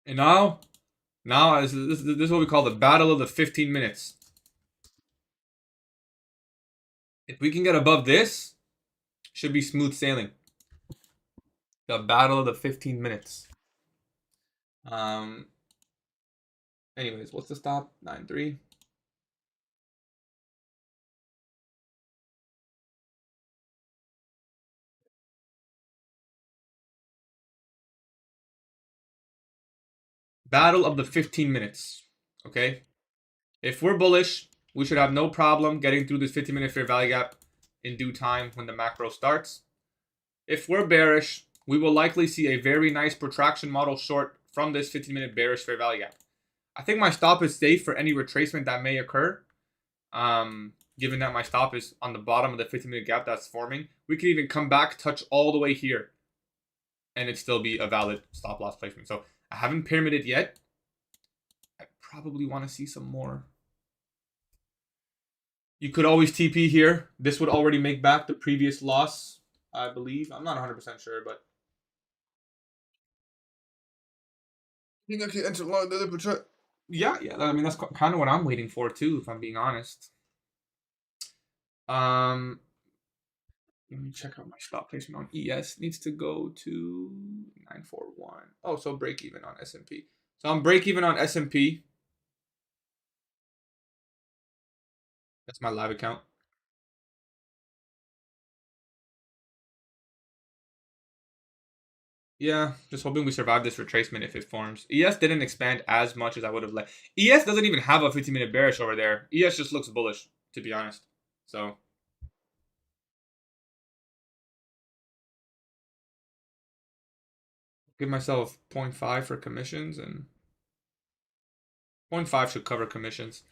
And now this is what we call the battle of the 15 minutes. If we can get above this, should be smooth sailing. The battle of the 15 minutes. Anyways, what's the stop? 9.3. Battle of the 15 minutes. Okay? If we're bullish, we should have no problem getting through this 15-minute fair value gap in due time when the macro starts. If we're bearish, we will likely see a very nice protraction model short from this 15-minute bearish fair value gap. I think my stop is safe for any retracement that may occur. Given that my stop is on the bottom of the 15-minute gap that's forming, we could even come back, touch all the way here, and it still be a valid stop loss placement. So I haven't pyramided yet. I probably want to see some more. You could always TP here. This would already make back the previous loss, I believe. I'm not 100% sure, but I think I can enter one of the other. Yeah. I mean, that's kind of what I'm waiting for too, if I'm being honest. Let me check out my stop placement on ES. Needs to go to 941. Oh, so break even on S&P. So I'm break even on S&P. That's my live account. Yeah, just hoping we survive this retracement if it forms. ES didn't expand as much as I would have liked. ES doesn't even have a 15-minute bearish over there. ES just looks bullish, to be honest. So give myself 0.5 for commissions, and 0.5 should cover commissions.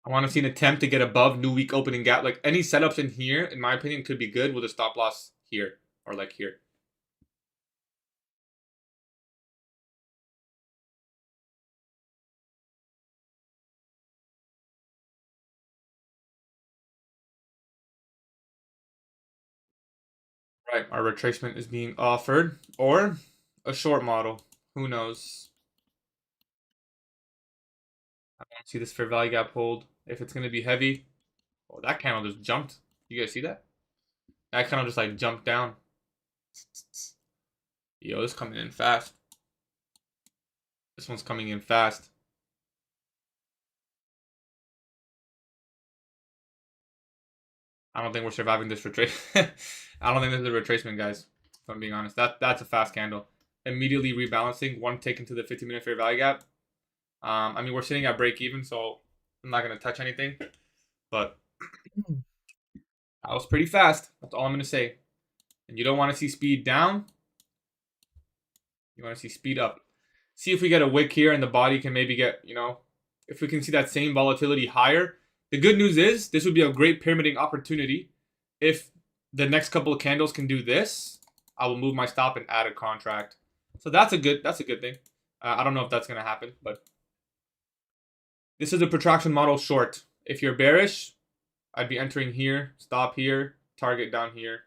I want to see an attempt to get above new week opening gap. Like any setups in here, in my opinion, could be good with a stop loss here or like here. Right, our retracement is being offered, or a short model. Who knows? I want to see this fair value gap hold. If it's going to be heavy, oh, that candle just jumped. You guys see that? That candle just like jumped down. Yo, this is coming in fast. This one's coming in fast. I don't think we're surviving this retrace. I don't think this is a retracement, guys. If I'm being honest, that's a fast candle. Immediately rebalancing, one taken to the 15-minute fair value gap. I mean, we're sitting at break even, so I'm not gonna touch anything. But that was pretty fast. That's all I'm gonna say. And you don't want to see speed down. You want to see speed up. See if we get a wick here and the body can maybe get, if we can see that same volatility higher. The good news is this would be a great pyramiding opportunity. If the next couple of candles can do this, I will move my stop and add a contract. So that's a good thing. I don't know if that's going to happen, but this is a protraction model short. If you're bearish, I'd be entering here, stop here, target down here.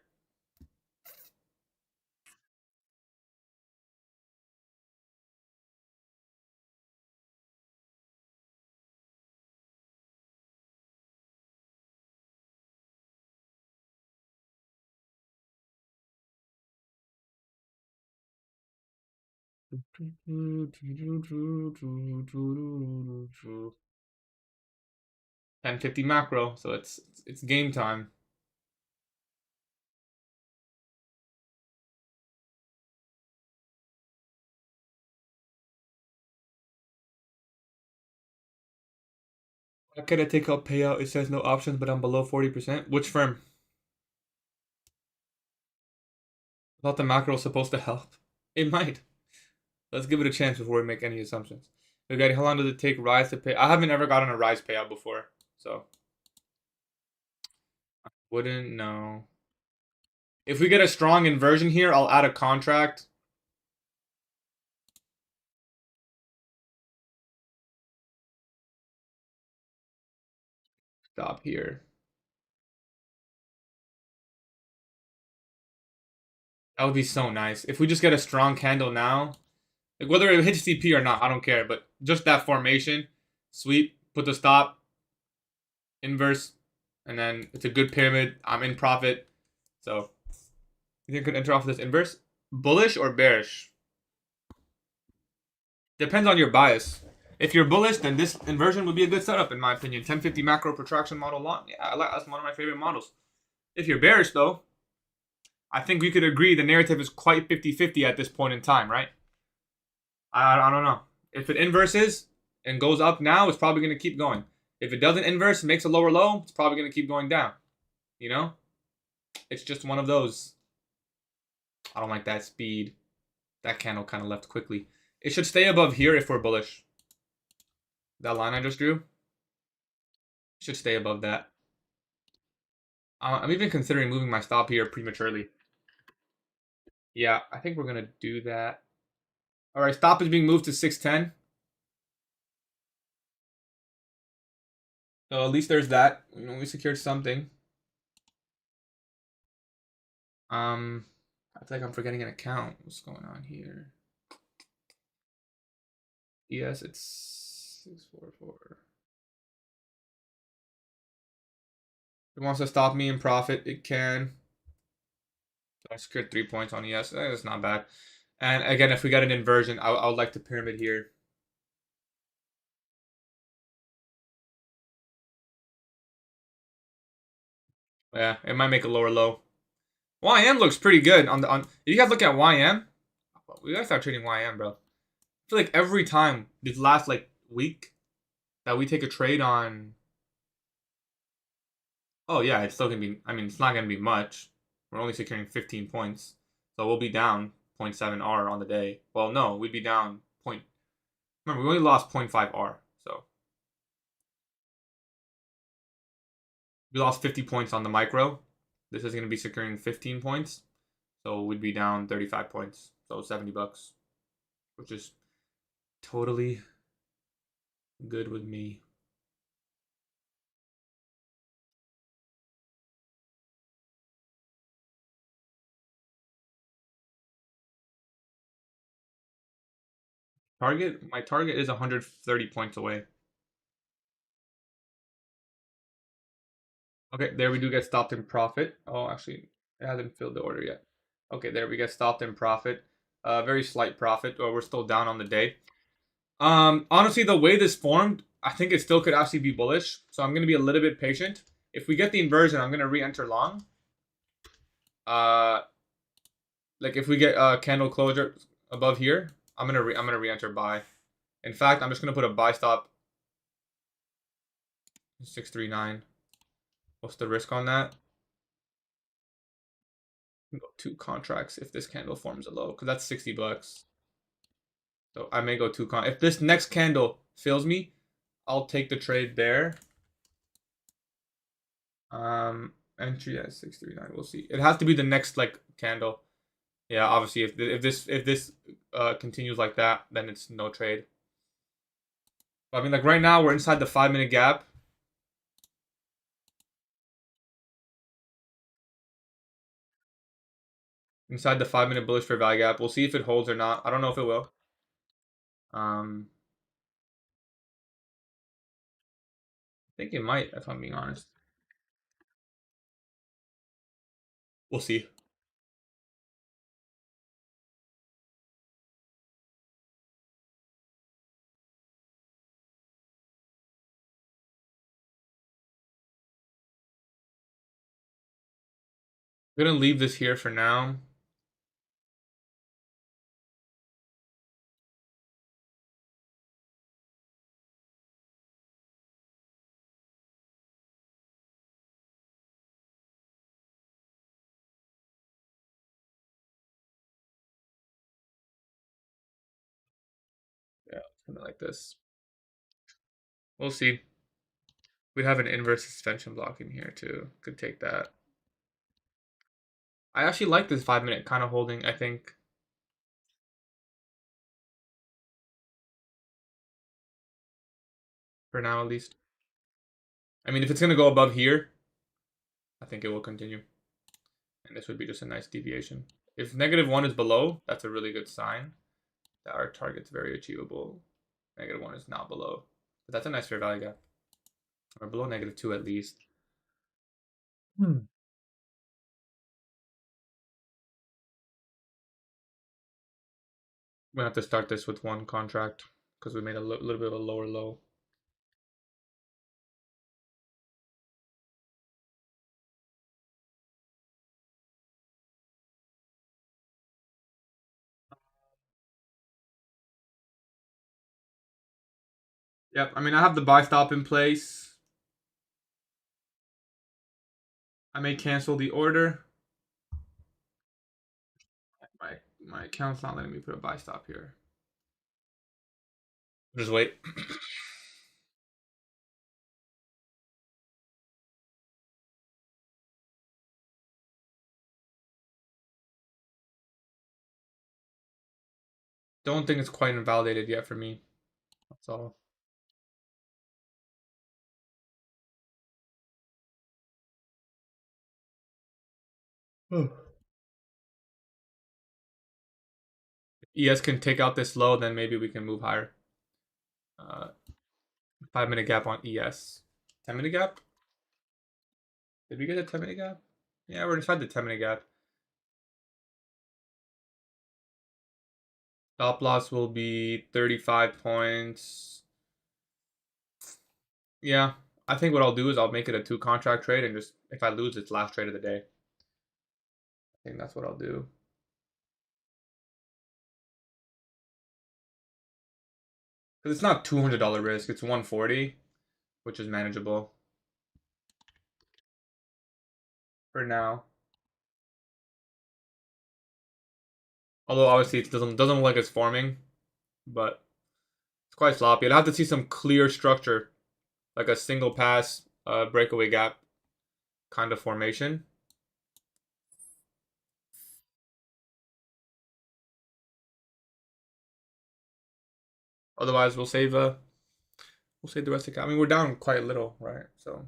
$10.50 macro, so it's game time. How can I take out payout? It says no options, but I'm below 40%. Which firm? I thought the macro was supposed to help. It might. Let's give it a chance before we make any assumptions. Okay, how long does it take Rise to pay? I haven't ever gotten a Rise payout before, so I wouldn't know. If we get a strong inversion here, I'll add a contract. Stop here. That would be so nice. If we just get a strong candle now, like whether it hits CP or not, I don't care. But just that formation, sweet. Put the stop, inverse, and then it's a good pyramid. I'm in profit. So you think I could enter off this inverse? Bullish or bearish? Depends on your bias. If you're bullish, then this inversion would be a good setup, in my opinion. 1050 macro protraction model long. Yeah, that's one of my favorite models. If you're bearish, though, I think we could agree the narrative is quite 50-50 at this point in time, right? I don't know. If it inverses and goes up now, it's probably going to keep going. If it doesn't inverse, makes a lower low, it's probably going to keep going down. You know? It's just one of those. I don't like that speed. That candle kind of left quickly. It should stay above here if we're bullish. That line I just drew should stay above that. I'm even considering moving my stop here prematurely. Yeah, I think we're going to do that. All right, stop is being moved to 610. So at least there's that. We secured something. I feel like I'm forgetting an account. What's going on here? Yes, it's 644. It wants to stop me in profit. It can. So I secured 3 points on ES. That's not bad. And again, if we get an inversion, I would like to pyramid here. Yeah, it might make a lower low. YM looks pretty good on. If you guys look at YM, we gotta start trading YM, bro. I feel like every time this last week that we take a trade on. Oh yeah, it's still gonna be. I mean, it's not gonna be much. We're only securing 15 points, so we'll be down 0.7 R on the day. Well, no, we'd be down point. Remember, we only lost 0.5 R, so we lost 50 points on the micro. This is gonna be securing 15 points, so we'd be down 35 points, so $70, which is totally good with me. My target is 130 points away. Okay, there we do get stopped in profit. Oh, actually, it hasn't filled the order yet. Okay, there we get stopped in profit. Very slight profit, or we're still down on the day. Honestly, the way this formed, I think it still could actually be bullish. So I'm gonna be a little bit patient. If we get the inversion, I'm gonna re-enter long. Like if we get candle closure above here, I'm gonna re-enter buy. In fact, I'm just gonna put a buy stop 639. What's the risk on that? Go 2 contracts if this candle forms a low, because that's 60 bucks. So I may go 2 con. If this next candle fails me, I'll take the trade there. Entry at 639. We'll see. It has to be the next like candle. Yeah, obviously if this continues like that, then it's no trade. But I mean, like right now we're inside the 5-minute gap. Inside the 5-minute bullish fair value gap. We'll see if it holds or not. I don't know if it will. I think it might, if I'm being honest. We'll see. I'm gonna leave this here for now. Yeah, something like this. We'll see. We'd have an inverse suspension block in here too. Could take that. I actually like this 5-minute kind of holding, I think. For now, at least. I mean, if it's going to go above here, I think it will continue. And this would be just a nice deviation. If -1 is below, that's a really good sign that our target's very achievable. -1 is now below. But that's a nice fair value gap. Or below -2 at least. We're going to have to start this with 1 contract because we made a little bit of a lower low. Yep, I mean, I have the buy stop in place. I may cancel the order. My account's not letting me put a buy stop here. Just wait. Don't think it's quite invalidated yet for me. That's all. ES can take out this low, then maybe we can move higher. 5-minute gap on ES. 10-minute gap? Did we get a 10-minute gap? Yeah, we're inside the 10-minute gap. Stop loss will be 35 points. Yeah, I think what I'll do is I'll make it a 2 contract trade and just, if I lose, it's last trade of the day. I think that's what I'll do. Because it's not $200 risk, it's 140, which is manageable. For now. Although obviously it doesn't look like it's forming, but it's quite sloppy. I'd have to see some clear structure, like a single pass, breakaway gap kind of formation. Otherwise, we'll save the rest of the. I mean, we're down quite a little, right? So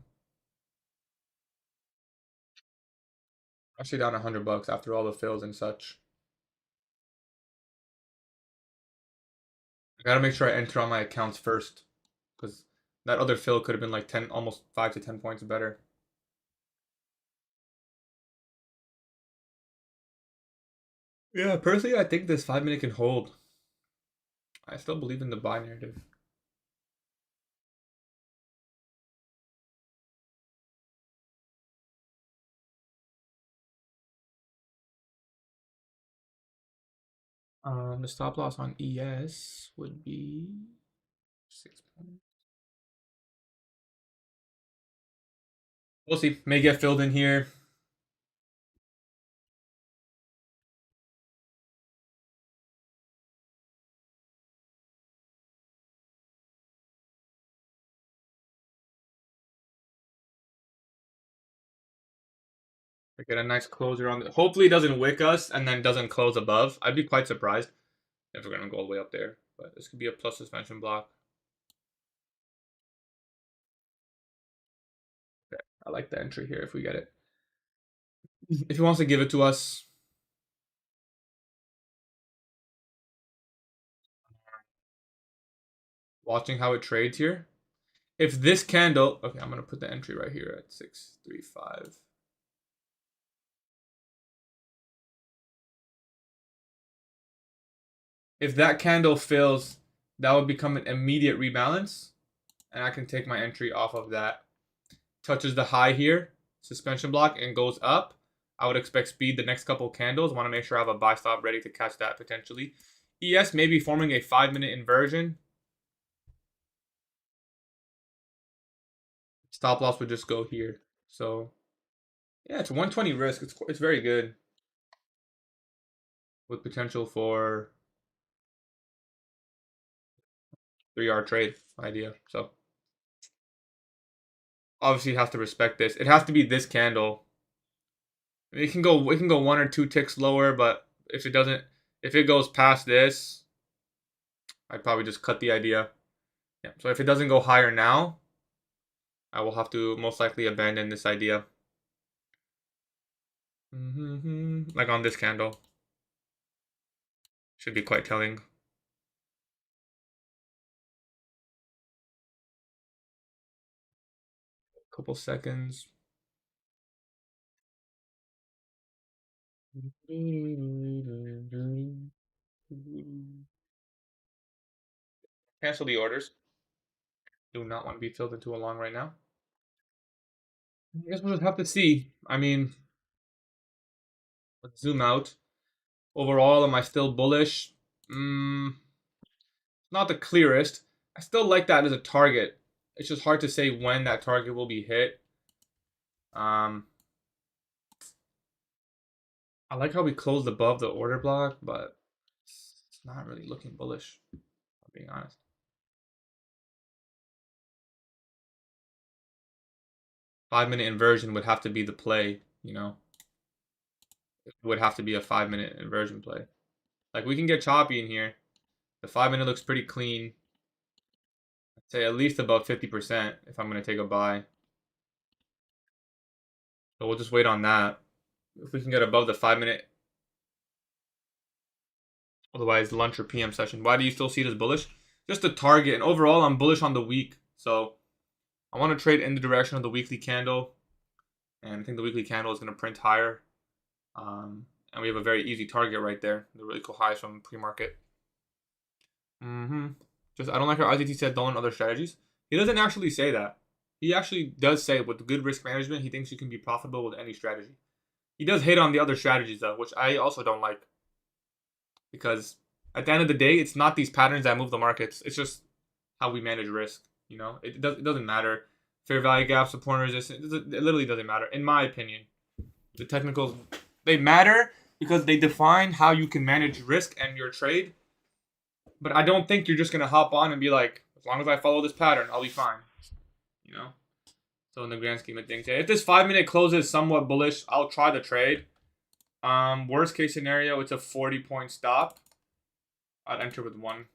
actually down $100 after all the fills and such. I gotta make sure I enter on my accounts first, because that other fill could have been like 10, almost 5 to 10 points better. Yeah, personally, I think this 5 minute can hold. I still believe in the buy narrative. The stop loss on ES would be 6 points. We'll see. May get filled in here. I get a nice closer on the. Hopefully, it doesn't wick us and then doesn't close above. I'd be quite surprised if we're gonna go all the way up there. But this could be a plus suspension block. Okay. I like the entry here if we get it. If he wants to give it to us, watching how it trades here. If this candle, okay, I'm gonna put the entry right here at 635. If that candle fills, that would become an immediate rebalance, and I can take my entry off of that. Touches the high here, suspension block, and goes up. I would expect speed the next couple candles. Want to make sure I have a buy stop ready to catch that potentially. ES may be forming a 5 minute inversion. Stop loss would just go here. So yeah, it's 120 risk. It's very good with potential for 3R trade idea. So obviously you have to respect this. It has to be this candle. It can go 1 or 2 ticks lower, but if it doesn't, if it goes past this, I'd probably just cut the idea. Yeah. So if it doesn't go higher now, I will have to most likely abandon this idea. Like on this candle. Should be quite telling. Couple seconds. Cancel the orders. Do not want to be filled into a long right now. I guess we'll just have to see. I mean, let's zoom out. Overall, am I still bullish? Not the clearest. I still like that as a target. It's just hard to say when that target will be hit. I like how we closed above the order block, but it's not really looking bullish, if I'm being honest. 5 minute inversion would have to be the play, you know? It would have to be a 5 minute inversion play. Like, we can get choppy in here. The 5 minute looks pretty clean. I'd say at least about 50% if I'm going to take a buy. So we'll just wait on that. If we can get above the 5 minute, otherwise lunch or PM session. Why do you still see it as bullish? Just the target, and overall I'm bullish on the week. So I want to trade in the direction of the weekly candle, and I think the weekly candle is going to print higher. And we have a very easy target right there. The really cool highs from pre-market. Just I don't like how IZT said don't learn other strategies. He doesn't actually say that. He actually does say with good risk management, he thinks you can be profitable with any strategy. He does hate on the other strategies though, which I also don't like. Because at the end of the day, it's not these patterns that move the markets. It's just how we manage risk. You know, it doesn't matter. Fair value gap, support and resistance. It literally doesn't matter, in my opinion. The technicals, they matter because they define how you can manage risk and your trade. But I don't think you're just gonna hop on and be like, as long as I follow this pattern, I'll be fine. You know. So in the grand scheme of things, yeah, if this 5 minute closes somewhat bullish, I'll try the trade. Worst case scenario, it's a 40-point stop. I'd enter with 1.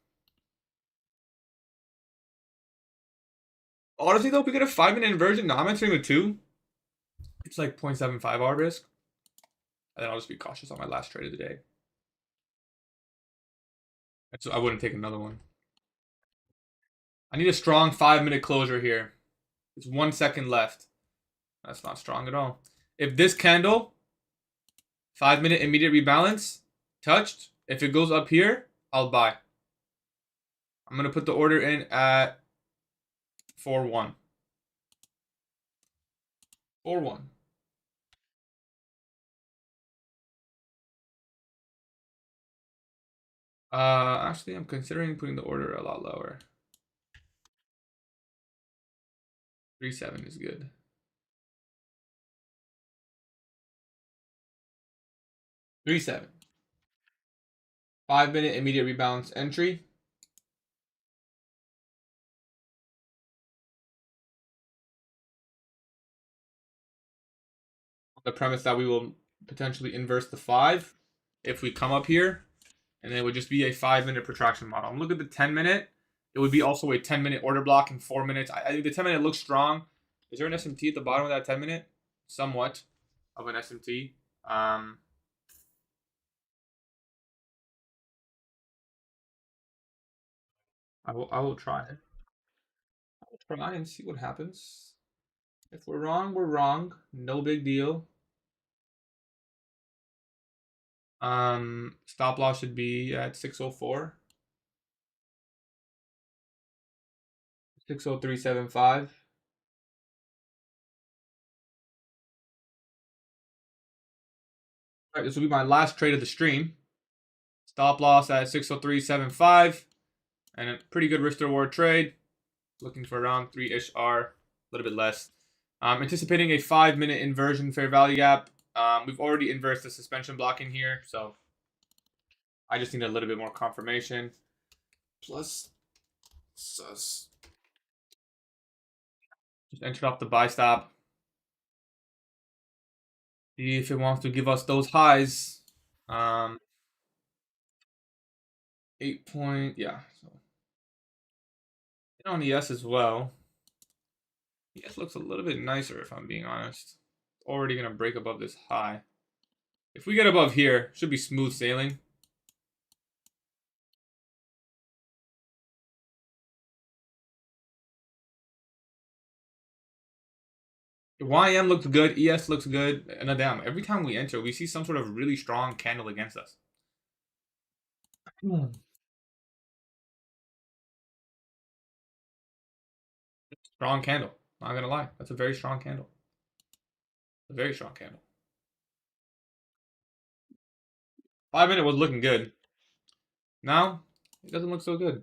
Honestly, though, if we get a 5 minute inversion, no, I'm entering with 2. It's like 0.75 R risk. And then I'll just be cautious on my last trade of the day. So I wouldn't take another one. I need a strong 5 minute closure here. It's 1 second left. That's not strong at all. If this candle, 5 minute immediate rebalance, touched. If it goes up here, I'll buy. I'm going to put the order in at 4-1. 4-1. Actually, I'm considering putting the order a lot lower. 3-7 is good. 3-7. 5-minute immediate rebalance entry. The premise that we will potentially inverse the 5 if we come up here, and it would just be a 5-minute protraction model. I'm looking at the 10-minute. It would be also a 10-minute order block in 4 minutes. I think the 10-minute looks strong. Is there an SMT at the bottom of that 10-minute? Somewhat of an SMT. I will try it. I will try and see what happens. If we're wrong, we're wrong. No big deal. Stop loss should be at 604. 60375. All right, this will be my last trade of the stream. Stop loss at 60375. And a pretty good risk to reward trade. Looking for around 3-ish R, a little bit less. Anticipating a 5-minute inversion fair value gap. We've already inversed the suspension block in here, so I just need a little bit more confirmation. Plus sus. Just entered off the buy stop. See if it wants to give us those highs. 8 point, yeah. So on ES as well. ES looks a little bit nicer if I'm being honest. It's already gonna break above this high. If we get above here, should be smooth sailing. YM looks good. ES looks good. And damn, every time we enter, we see some sort of really strong candle against us. Strong candle. Not gonna lie. That's a very strong candle. A very strong candle. 5-minute was looking good. Now, it doesn't look so good.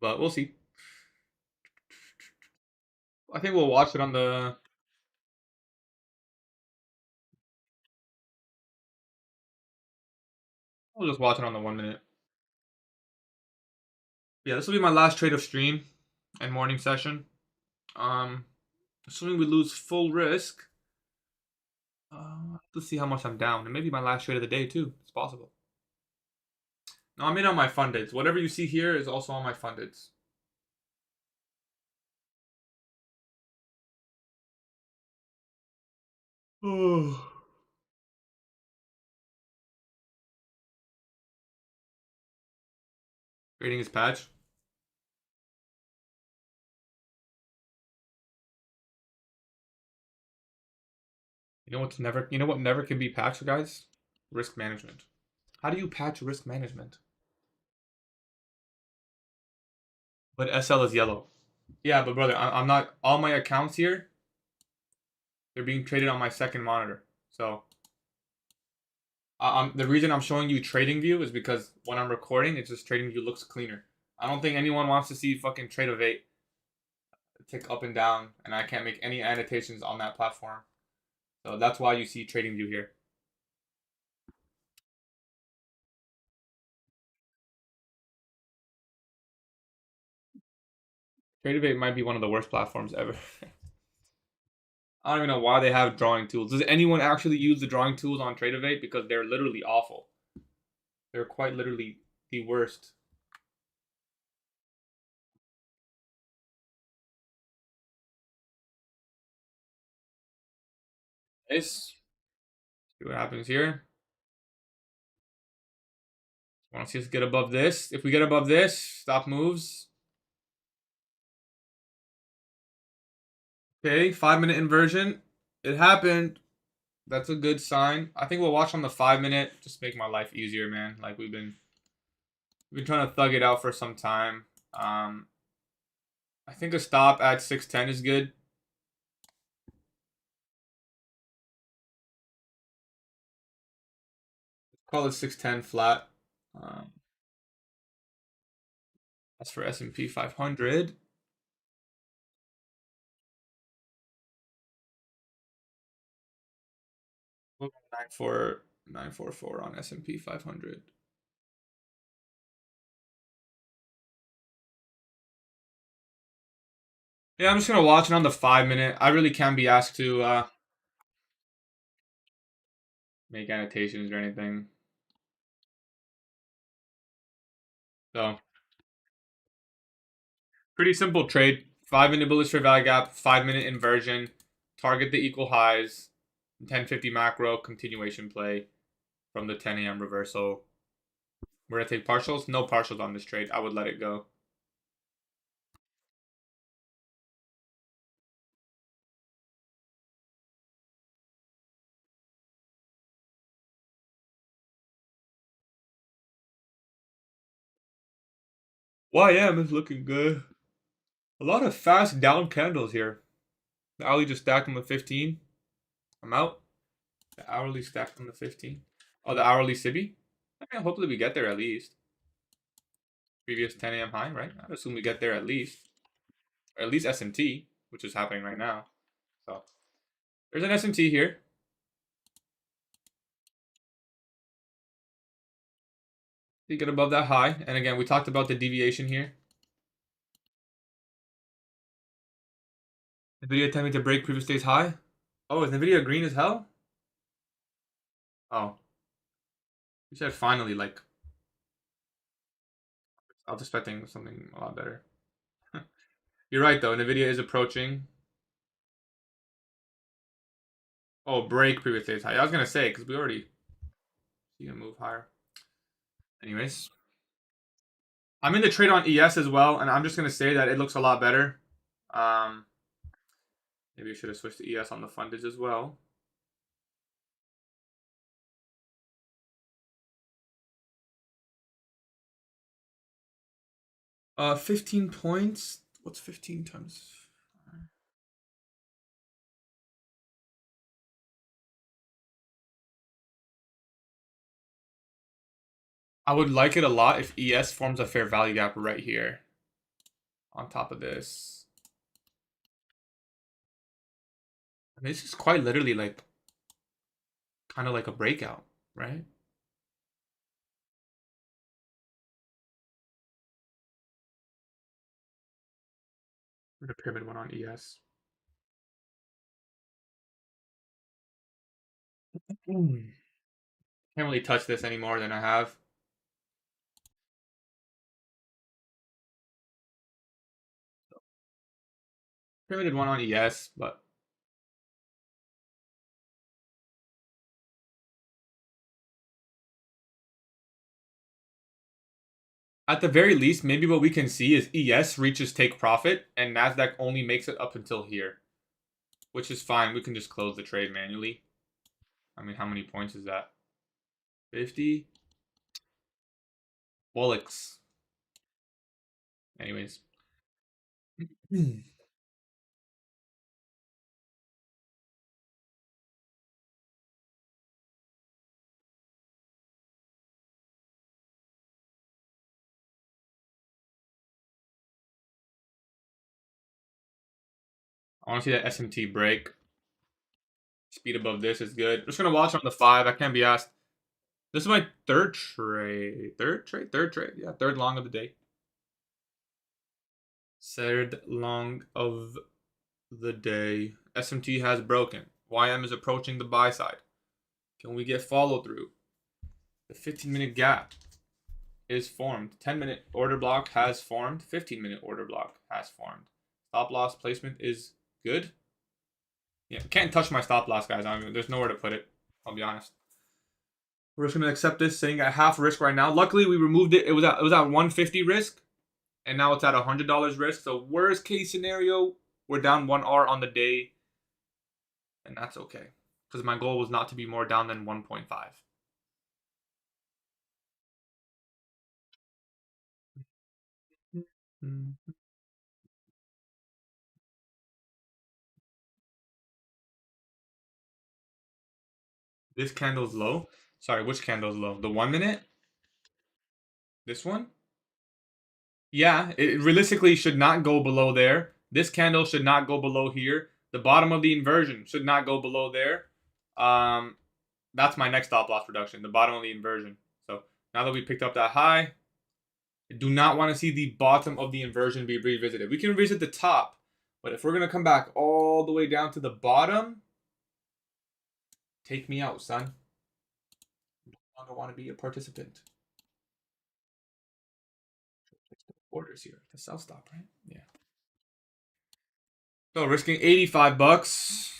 But we'll see. I think we'll watch it on the... We'll just watch it on the 1-minute. Yeah, this will be my last trade of stream and morning session. Assuming we lose full risk. Let's see how much I'm down. And maybe my last trade of the day too. It's possible. No, I'm in on my fundeds. Whatever you see here is also on my fundeds. Rating his patch. You know what never can be patched, guys? Risk management. How do you patch risk management? But SL is yellow. Yeah, but brother, I'm not, all my accounts here, they're being traded on my second monitor. So the reason I'm showing you trading view is because when I'm recording, it's just trading view looks cleaner. I don't think anyone wants to see fucking trade of 8 tick up and down, and I can't make any annotations on that platform. So that's why you see trading view here. Trade of 8 might be one of the worst platforms ever. I don't even know why they have drawing tools. Does anyone actually use the drawing tools on Trade of 8? Because they're literally awful. They're quite literally the worst. Nice. See what happens here. Want to see us get above this. If we get above this, stop moves. Okay, 5-minute inversion. It happened. That's a good sign. I think we'll watch on the 5-minute. Just make my life easier, man. Like we've been trying to thug it out for some time. I think a stop at 610 is good. Call it 610 flat. That's for S&P 500. 944 on S&P 500. Yeah, I'm just gonna watch it on the 5-minute. I really can't be asked to make annotations or anything. So pretty simple trade. 5-minute bullish fair value gap, 5-minute inversion, target the equal highs, 1050 macro, continuation play from the 10 a.m. reversal. We're gonna take partials. No partials on this trade. I would let it go. YM is looking good. A lot of fast down candles here. The hourly just stacked on the 15. I'm out. The hourly stacked on the 15. Oh, the hourly Sibi? I mean, hopefully we get there at least. Previous 10 a.m. high, right? I'd assume we get there at least. Or at least SMT, which is happening right now. So there's an SMT here. You get above that high. And again, we talked about the deviation here. NVIDIA attempting to break previous day's high. Oh, is NVIDIA green as hell? Oh. You said finally, like. I was expecting something a lot better. You're right, though. NVIDIA is approaching. Oh, break previous day's high. I was going to say, because we already see a move higher. Anyways. I'm in the trade on ES as well, and I'm just going to say that it looks a lot better. Maybe I should have switched to ES on the fundage as well. Uh, 15 points. What's 15 times? I would like it a lot if ES forms a fair value gap right here. On top of this. I mean, this is quite literally like, kind of like a breakout, right? The pyramid one on ES. Can't really touch this any more than I have. Pyramid one on ES, but at the very least, maybe what we can see is ES reaches take profit and NASDAQ only makes it up until here. Which is fine. We can just close the trade manually. I mean, how many points is that? 50? Bollocks. Anyways. I want to see that SMT break. Speed above this is good. I'm just going to watch on the 5. I can't be asked. This is my third trade. Third trade. Yeah, third long of the day. Third long of the day. SMT has broken. YM is approaching the buy side. Can we get follow through? The 15-minute gap is formed. 10-minute order block has formed. 15-minute order block has formed. Stop loss placement is good. Yeah, can't touch my stop loss, guys. I mean, there's nowhere to put it. I'll be honest. We're just gonna accept this, sitting at half risk right now. Luckily, we removed it. It was at 150 risk, and now it's at $100 risk. So worst case scenario, we're down 1R on the day, and that's okay. because my goal was not to be more down than 1.5. This candle's low. Sorry, which candle's low? The 1 minute? This one? Yeah, it realistically should not go below there. This candle should not go below here. The bottom of the inversion should not go below there. Um, that's my next stop loss reduction, the bottom of the inversion. So now that we picked up that high, I do not want to see the bottom of the inversion be revisited. We can revisit the top, but if we're going to come back all the way down to the bottom, take me out, son. I don't want to be a participant. Orders here. The sell stop, right? Yeah. So risking 85 bucks.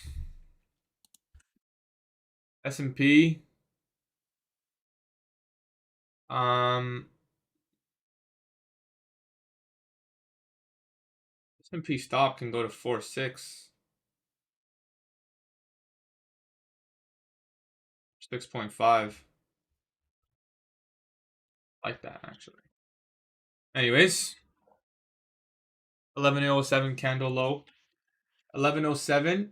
S&P. Um, S&P stop can go to 4.6. 6.5. Like that, actually. Anyways, 11.07 candle low. 11.07.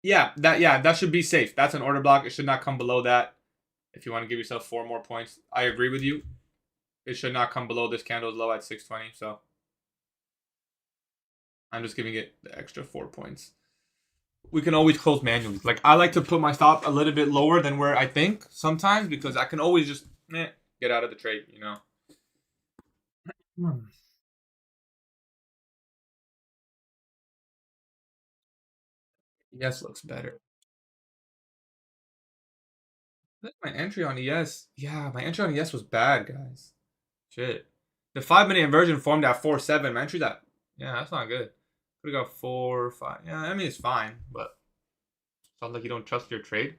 Yeah, that should be safe. That's an order block. It should not come below that. If you want to give yourself 4 more points, I agree with you. It should not come below this candle's low at 620. So I'm just giving it the extra 4 points. We can always close manually. Like, I like to put my stop a little bit lower than where I think sometimes, because I can always just get out of the trade, you know. Yes, looks better. My entry on ES, yeah, my entry on ES was bad, guys. Shit. The 5 minute inversion formed at 4.7. My entry's at, yeah, that's not good. Could have got 4, 5. Yeah, I mean, it's fine, but sounds like you don't trust your trade.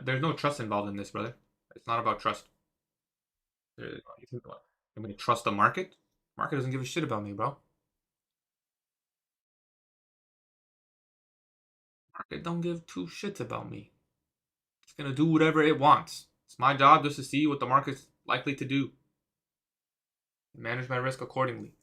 There's no trust involved in this, brother. It's not about trust. You think what? I'm gonna trust the market? Market doesn't give a shit about me, bro. Market don't give two shits about me. It's gonna do whatever it wants. It's my job just to see what the market's likely to do and manage my risk accordingly.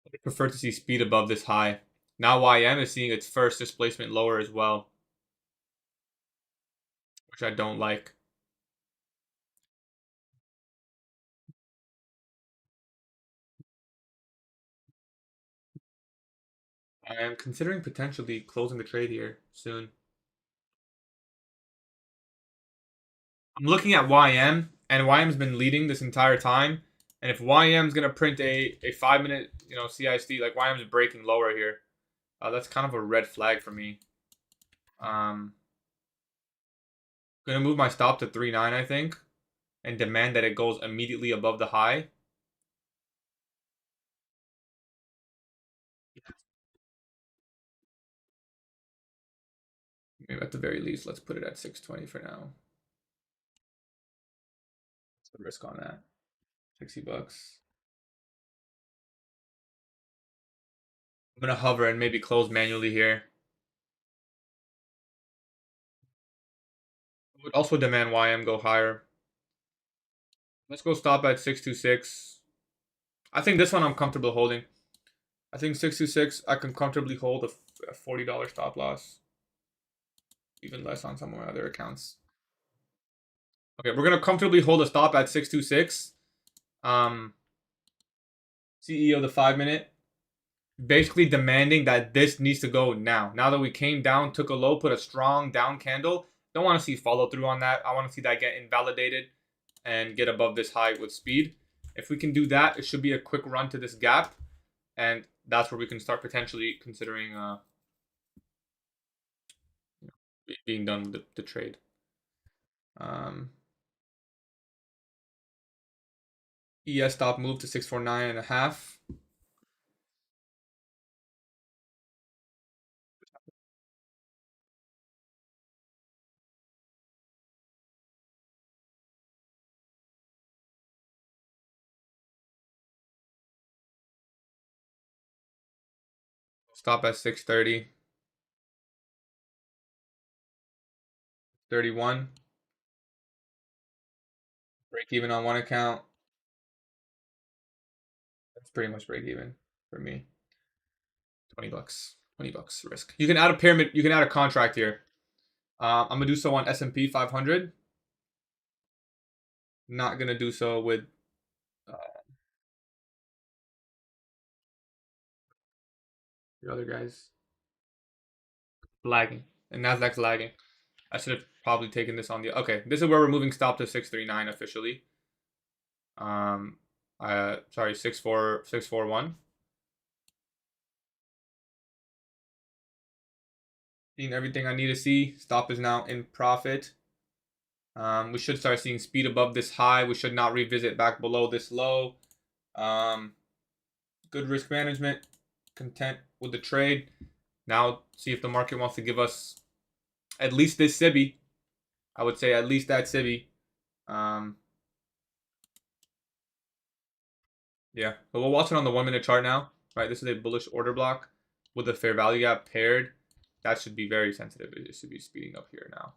I prefer to see speed above this high. Now YM is seeing its first displacement lower as well, which I don't like. I am considering potentially closing the trade here soon. I'm looking at YM, and YM's been leading this entire time. And if YM's gonna print a 5 minute, CISD, like YM's breaking lower here, that's kind of a red flag for me. Gonna move my stop to 3.9, I think, and demand that it goes immediately above the high. Maybe at the very least, let's put it at 620 for now. What's the risk on that? 60 bucks. I'm gonna hover and maybe close manually here. I would also demand YM go higher. Let's go stop at 626. I think this one I'm comfortable holding. I think 626, I can comfortably hold a $40 stop loss. Even less on some of my other accounts. Okay, we're gonna comfortably hold a stop at 626. CEO the 5 minute. Basically demanding that this needs to go now. Now that we came down, took a low, put a strong down candle. Don't want to see follow through on that. I want to see that get invalidated and get above this high with speed. If we can do that, it should be a quick run to this gap. And that's where we can start potentially considering being done with the trade. ES stop move to 649.5. Stop at 630. 31. Break even on one account. That's pretty much break even for me. 20 bucks. 20 bucks risk. You can add a pyramid. You can add a contract here. I'm gonna do so on S&P 500. Not gonna do so with the other guys. Lagging. And Nasdaq's lagging. I should have probably taken this on the. Okay, this is where we're moving stop to 639 officially. Sorry, 641. Seeing everything I need to see. Stop is now in profit. We should start seeing speed above this high. We should not revisit back below this low. Good risk management. Content with the trade. Now see if the market wants to give us at least this SIBI. I would say at least that SIBI. Yeah, but we'll watch it on the 1 minute chart now. Right, this is a bullish order block with a fair value gap paired. That should be very sensitive. It should be speeding up here now.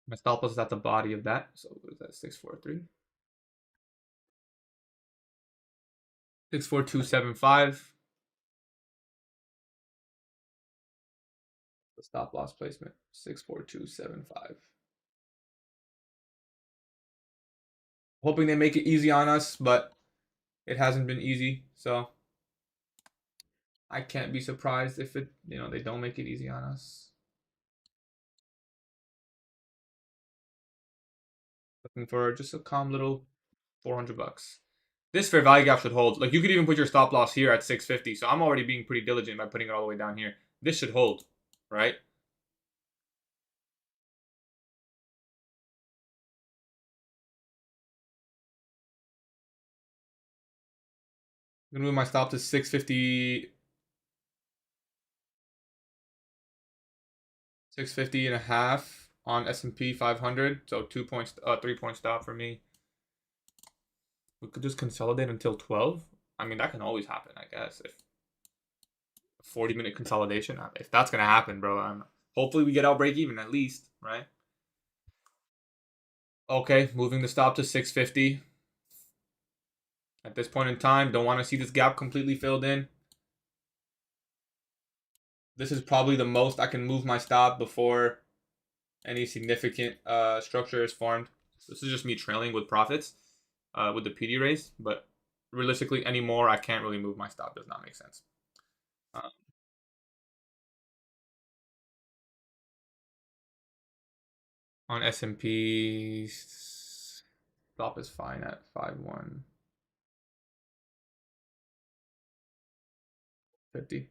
My stop loss is at the body of that. So what is that? 643. 64275. The stop loss placement. 64275. Hoping they make it easy on us, but it hasn't been easy. So I can't be surprised if they don't make it easy on us. Looking for just a calm little 400 bucks. This fair value gap should hold. Like, you could even put your stop loss here at 650. So I'm already being pretty diligent by putting it all the way down here. This should hold, right? I'm gonna move my stop to 650. 650 and a half on S&P 500. So 3 point stop for me. We could just consolidate until 12. I mean, that can always happen, I guess. If 40-minute consolidation, if that's gonna happen, bro. Hopefully we get out break even at least, right? Okay, moving the stop to 650. At this point in time, don't want to see this gap completely filled in. This is probably the most I can move my stop before any significant structure is formed. This is just me trailing with profits with the PD raise, but realistically, anymore, I can't really move my stop. Does not make sense. On S&P, stop is fine at 5.150.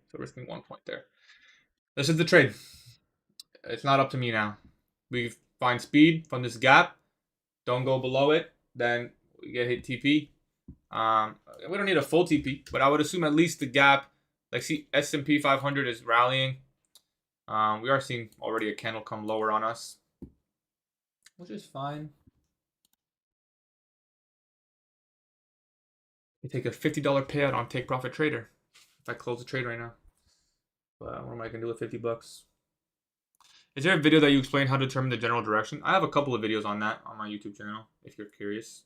So risking 1 point there. This is the trade. It's not up to me now. We find speed from this gap. Don't go below it. Then we get hit TP. We don't need a full TP, but I would assume at least the gap. Like, see, S&P 500 is rallying. We are seeing already a candle come lower on us, which is fine. We take a $50 payout on Take Profit Trader if I close the trade right now. But what am I gonna do with 50 bucks? Is there a video that you explain how to determine the general direction? I have a couple of videos on that on my YouTube channel if you're curious.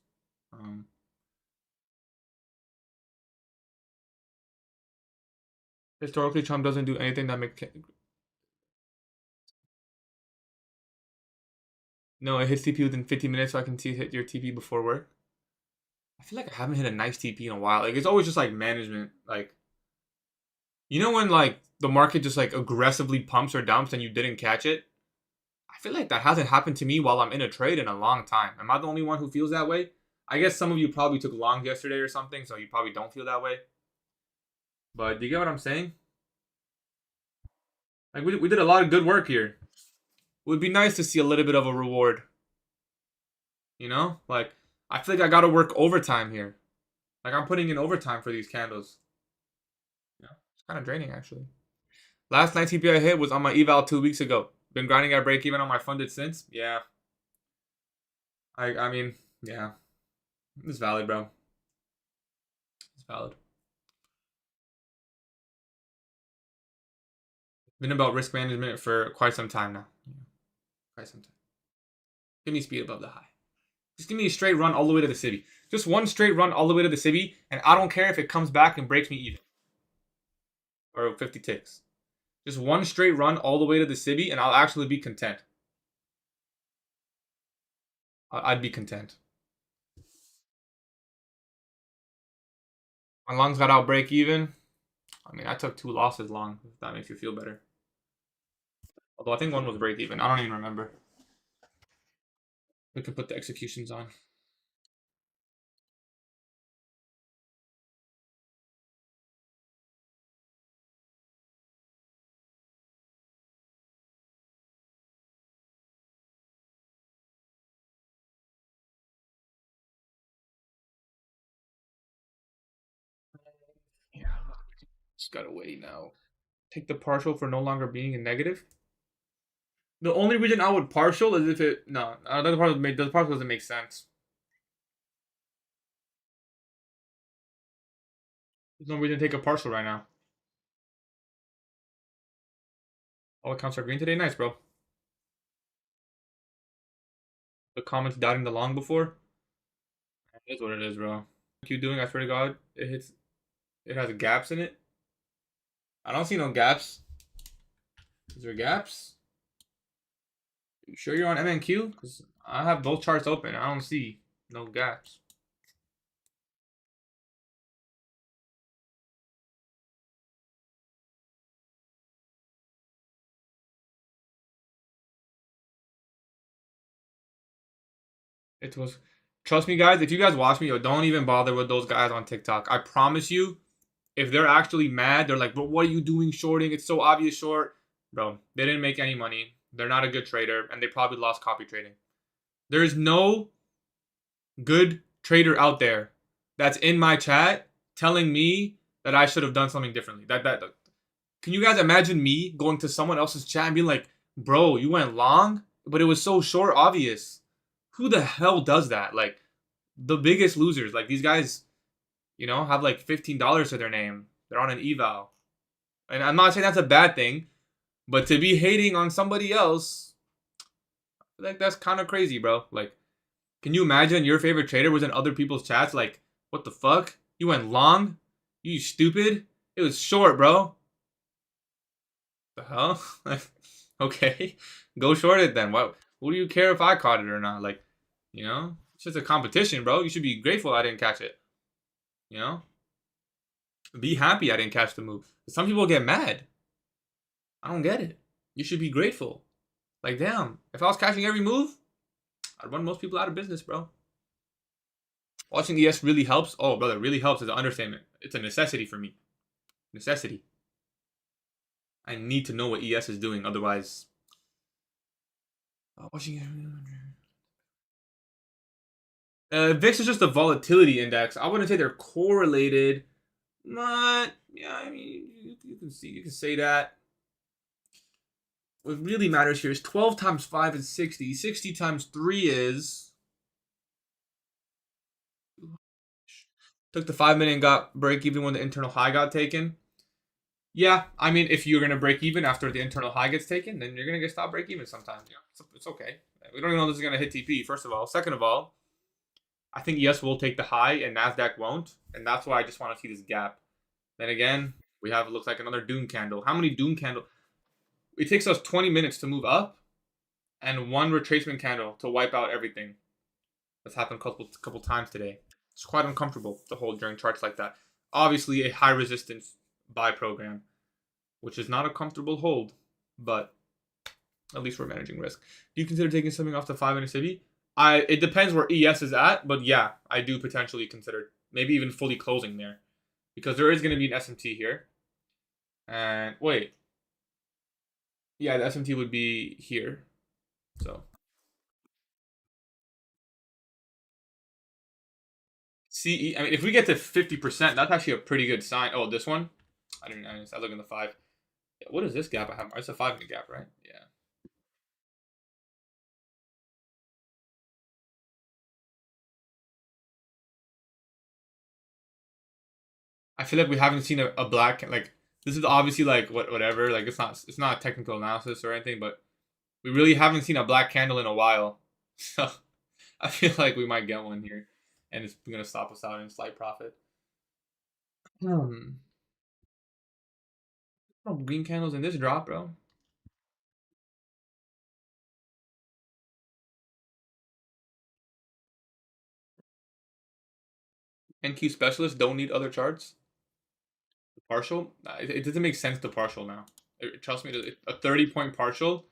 Historically, Trump doesn't do anything that makes. No, it hits TP within 15 minutes, so I can see it hit your TP before work. I feel like I haven't hit a nice TP in a while. Like, it's always just like management. Like, you know when like the market just like aggressively pumps or dumps and you didn't catch it? I feel like that hasn't happened to me while I'm in a trade in a long time. Am I the only one who feels that way? I guess some of you probably took long yesterday or something, so you probably don't feel that way. But do you get what I'm saying? Like, we did a lot of good work here. It would be nice to see a little bit of a reward. You know? Like, I feel like I gotta work overtime here. Like, I'm putting in overtime for these candles. Yeah, it's kind of draining, actually. Last night TP I hit was on my eval 2 weeks ago. Been grinding at break even on my funded since. Yeah. I mean, yeah, it's valid, bro. It's valid. Been about risk management for quite some time now. Yeah, quite some time. Give me speed above the high. Just give me a straight run all the way to the city. Just one straight run all the way to the city, and I don't care if it comes back and breaks me even or 50 ticks. Just one straight run all the way to the city, and I'll actually be content. I'd be content. My lungs got out break even. I mean, I took 2 losses long. If that makes you feel better. Although I think one was break even. I don't even remember. We could put the executions on. Yeah. Just gotta wait now. Take the partial for no longer being a negative. The only reason I would partial is if it no, the partial doesn't make sense. There's no reason to take a partial right now. All accounts are green today. Nice, bro. The comments doubting the long before. It is what it is, bro. Keep doing. I swear to God, it hits. It has gaps in it. I don't see no gaps. Is there gaps? You sure you're on MNQ? Because I have both charts open. I don't see no gaps. It was. Trust me, guys. If you guys watch me, yo, don't even bother with those guys on TikTok. I promise you, if they're actually mad, they're like, "But what are you doing shorting? It's so obvious short." Bro, they didn't make any money. They're not a good trader, and they probably lost copy trading. There's no good trader out there that's in my chat telling me that I should have done something differently. That can you guys imagine me going to someone else's chat and being like, "Bro, you went long, but it was so short, obvious." Who the hell does that? Like the biggest losers. Like these guys, have like $15 to their name. They're on an eval. And I'm not saying that's a bad thing, but to be hating on somebody else, like that's kind of crazy, bro. Like, can you imagine your favorite trader was in other people's chats? Like, what the fuck? You went long? You stupid? It was short, bro. The hell? Like, okay, go short it then. What do you care if I caught it or not? Like, it's just a competition, bro. You should be grateful I didn't catch it. You know, be happy I didn't catch the move. Some people get mad. I don't get it. You should be grateful. Like, damn, if I was catching every move, I'd run most people out of business, bro. Watching ES really helps. Oh, brother, really helps is an understatement. It's a necessity for me. Necessity. I need to know what ES is doing, otherwise. Watching. VIX is just a volatility index. I wouldn't say they're correlated, but yeah, I mean, you can say that. What really matters here is 12 times 5 is 60. 60 times 3 is. Took the 5 minute and got break even when the internal high got taken. Yeah, I mean, if you're gonna break even after the internal high gets taken, then you're gonna get stop break even sometimes. Yeah, it's okay. We don't even know this is gonna hit TP. First of all, second of all, I think ES will take the high and Nasdaq won't, and that's why I just want to see this gap. Then again, we have it looks like another doom candle. How many doom candle? It takes us 20 minutes to move up, and one retracement candle to wipe out everything. That's happened a couple times today. It's quite uncomfortable to hold during charts like that. Obviously, a high resistance buy program, which is not a comfortable hold, but at least we're managing risk. Do you consider taking something off the 5 minute civvy? It depends where ES is at, but yeah, I do potentially consider maybe even fully closing there because there is going to be an SMT here. And wait, yeah, the SMT would be here. So CE. I mean, if we get to 50%, that's actually a pretty good sign. Oh, this one. I didn't. I look in the 5. Yeah, what is this gap I have? It's a 5 minute gap, right? Yeah. I feel like we haven't seen a black like this is obviously like whatever like it's not a technical analysis or anything, but we really haven't seen a black candle in a while. So I feel like we might get one here, and it's gonna stop us out in slight profit. Hmm. No green candles in this drop, bro. NQ specialists don't need other charts. Partial, it doesn't make sense to partial now. Trust me, a 30-point partial,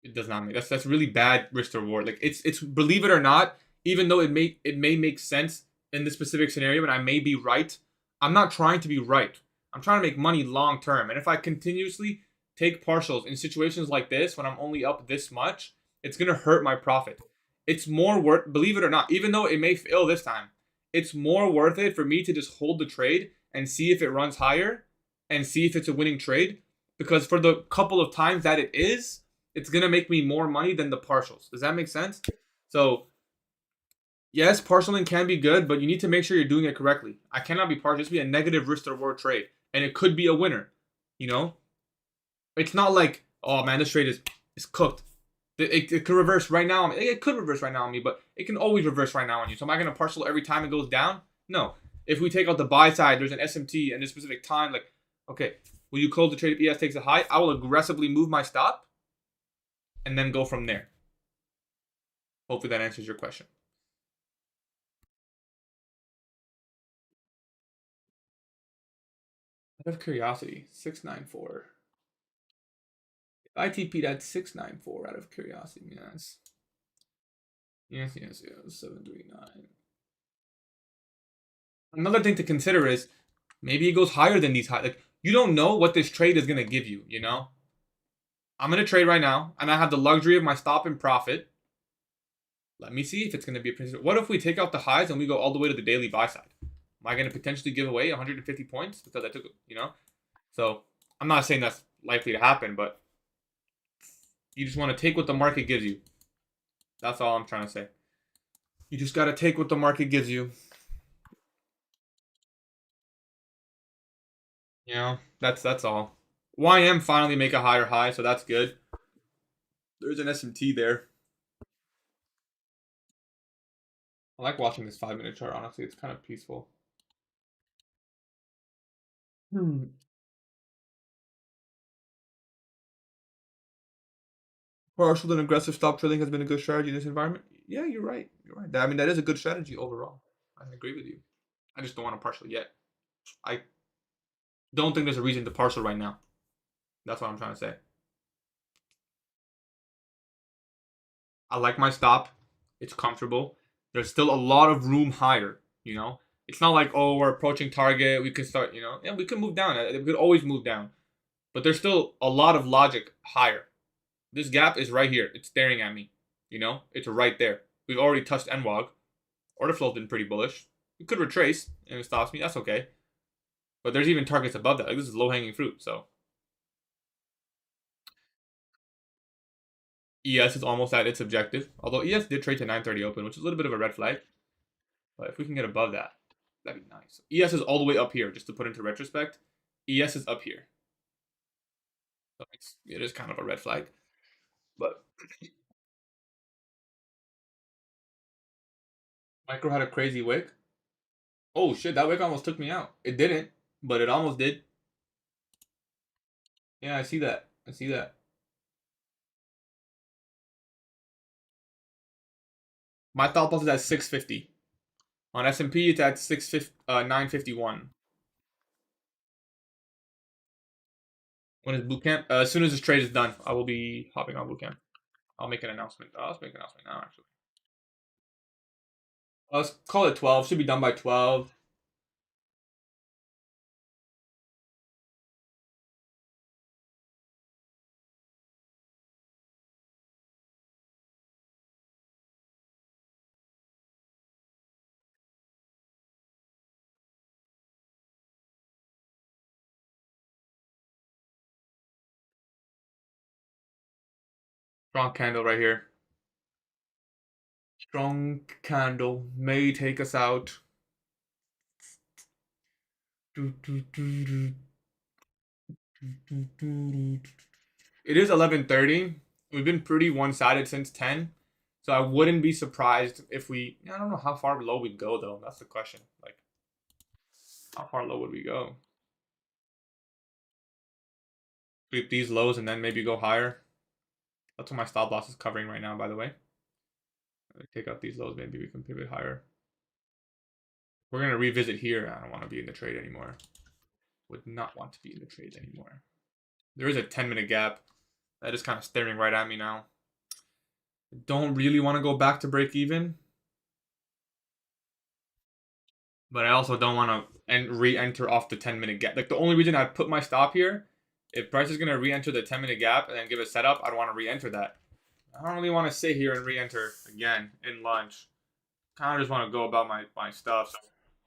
it does not make that's really bad risk to reward. Like it's believe it or not, even though it may make sense in this specific scenario, and I may be right. I'm not trying to be right. I'm trying to make money long term, and if I continuously take partials in situations like this when I'm only up this much, it's gonna hurt my profit. It's more worth, believe it or not, even though it may fail this time, it's more worth it for me to just hold the trade and see if it runs higher and see if it's a winning trade, because for the couple of times that it is, it's gonna make me more money than the partials. Does that make sense? So yes, partialing can be good, but you need to make sure you're doing it correctly. I cannot be partial. Just be a negative risk to reward trade, and it could be a winner. You know, it's not like oh man, this trade is cooked. It could reverse right now. It could reverse right now on me, but it can always reverse right now on you. So am I gonna partial every time it goes down? No. If we take out the buy side, there's an SMT and this specific time. Like, okay, will you close the trade if ES takes a high? I will aggressively move my stop and then go from there. Hopefully that answers your question. Out of curiosity, 694. ITP at 694 out of curiosity. Yes. Yes. 739. Another thing to consider is maybe it goes higher than these high. Like you don't know what this trade is gonna give you, you know? I'm gonna trade right now, and I have the luxury of my stop and profit. Let me see if it's gonna be a principal. What if we take out the highs and we go all the way to the daily buy side? Am I gonna potentially give away 150 points because I took, you know? So I'm not saying that's likely to happen, but you just want to take what the market gives you. That's all I'm trying to say. You just gotta take what the market gives you. You know, that's all. YM finally make a higher high, so that's good. There's an SMT there. I like watching this 5 minute chart. Honestly, it's kind of peaceful. Hmm. Partial and aggressive stop trading has been a good strategy in this environment. Yeah, you're right. You're right. I mean, that is a good strategy overall. I agree with you. I just don't want to partial yet. I don't think there's a reason to partial right now. That's what I'm trying to say. I like my stop. It's comfortable. There's still a lot of room higher, you know? It's not like, oh, we're approaching target. We can start, you know? Yeah, we can move down. We could always move down. But there's still a lot of logic higher. This gap is right here. It's staring at me. You know? It's right there. We've already touched NWOG. Order flow's been pretty bullish. We could retrace and it stops me. That's okay. But there's even targets above that. Like this is low hanging fruit. So ES is almost at its objective. Although ES did trade to 930 open, which is a little bit of a red flag. But if we can get above that, that'd be nice. ES is all the way up here, just to put into retrospect. ES is up here. So it is kind of a red flag. But Micro had a crazy wick. Oh shit, that wick almost took me out. It didn't, but it almost did. Yeah, I see that. I see that. My thought pulse is at 650. On S&P, it's at 951. When is boot camp? As soon as this trade is done, I will be hopping on boot camp. I'll make an announcement. Let's make an announcement now, actually. Let's call it 12. Should be done by 12. Strong candle right here. Strong candle may take us out. It is 11:30. We've been pretty one-sided since 10. So I wouldn't be surprised if I don't know how far low we'd go though. That's the question. Like, how far low would we go? Sweep these lows and then maybe go higher. That's what my stop loss is covering right now, by the way. Take out these lows, maybe we can pivot higher. We're gonna revisit here. I don't want to be in the trade anymore. Would not want to be in the trade anymore. There is a 10-minute gap that is kind of staring right at me now. I don't really want to go back to break even, but I also don't want to re-enter off the 10-minute gap. Like, the only reason I'd put my stop here, if price is gonna re-enter the 10-minute gap and then give a setup, I'd want to re-enter that. I don't really want to sit here and re-enter again in lunch. Kind of just want to go about my stuff. So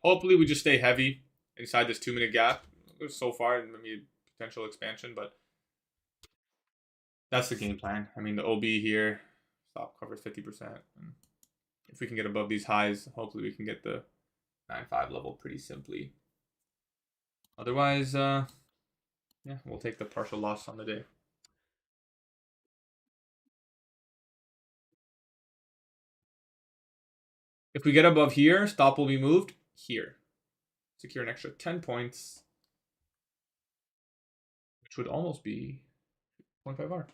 hopefully we just stay heavy inside this 2-minute gap. So far, maybe potential expansion, but that's the game plan. I mean, the OB here, stop covers 50%. And if we can get above these highs, hopefully we can get the 9.5 level pretty simply. Otherwise, yeah, we'll take the partial loss on the day. If we get above here, stop will be moved here. Secure an extra 10 points, which would almost be 0.5R.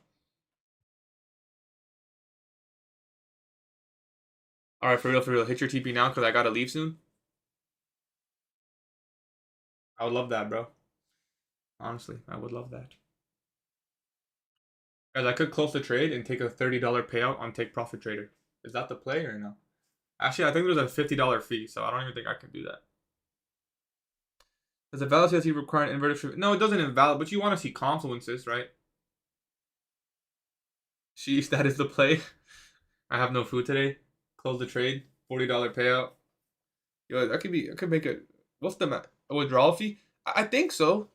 All right, for real, hit your TP now because I gotta leave soon. I would love that, bro. Honestly, I would love that. Guys, I could close the trade and take a $30 payout on Take Profit Trader. Is that the play or no? Actually, I think there's a $50 fee, so I don't even think I can do that. Does a valid CLC require an inverted? No, it doesn't invalid, but you want to see confluences, right? Sheesh, that is the play. I have no food today. Close the trade. $40 payout. Yo, that could be. I could make a. What's the withdrawal fee? I think so.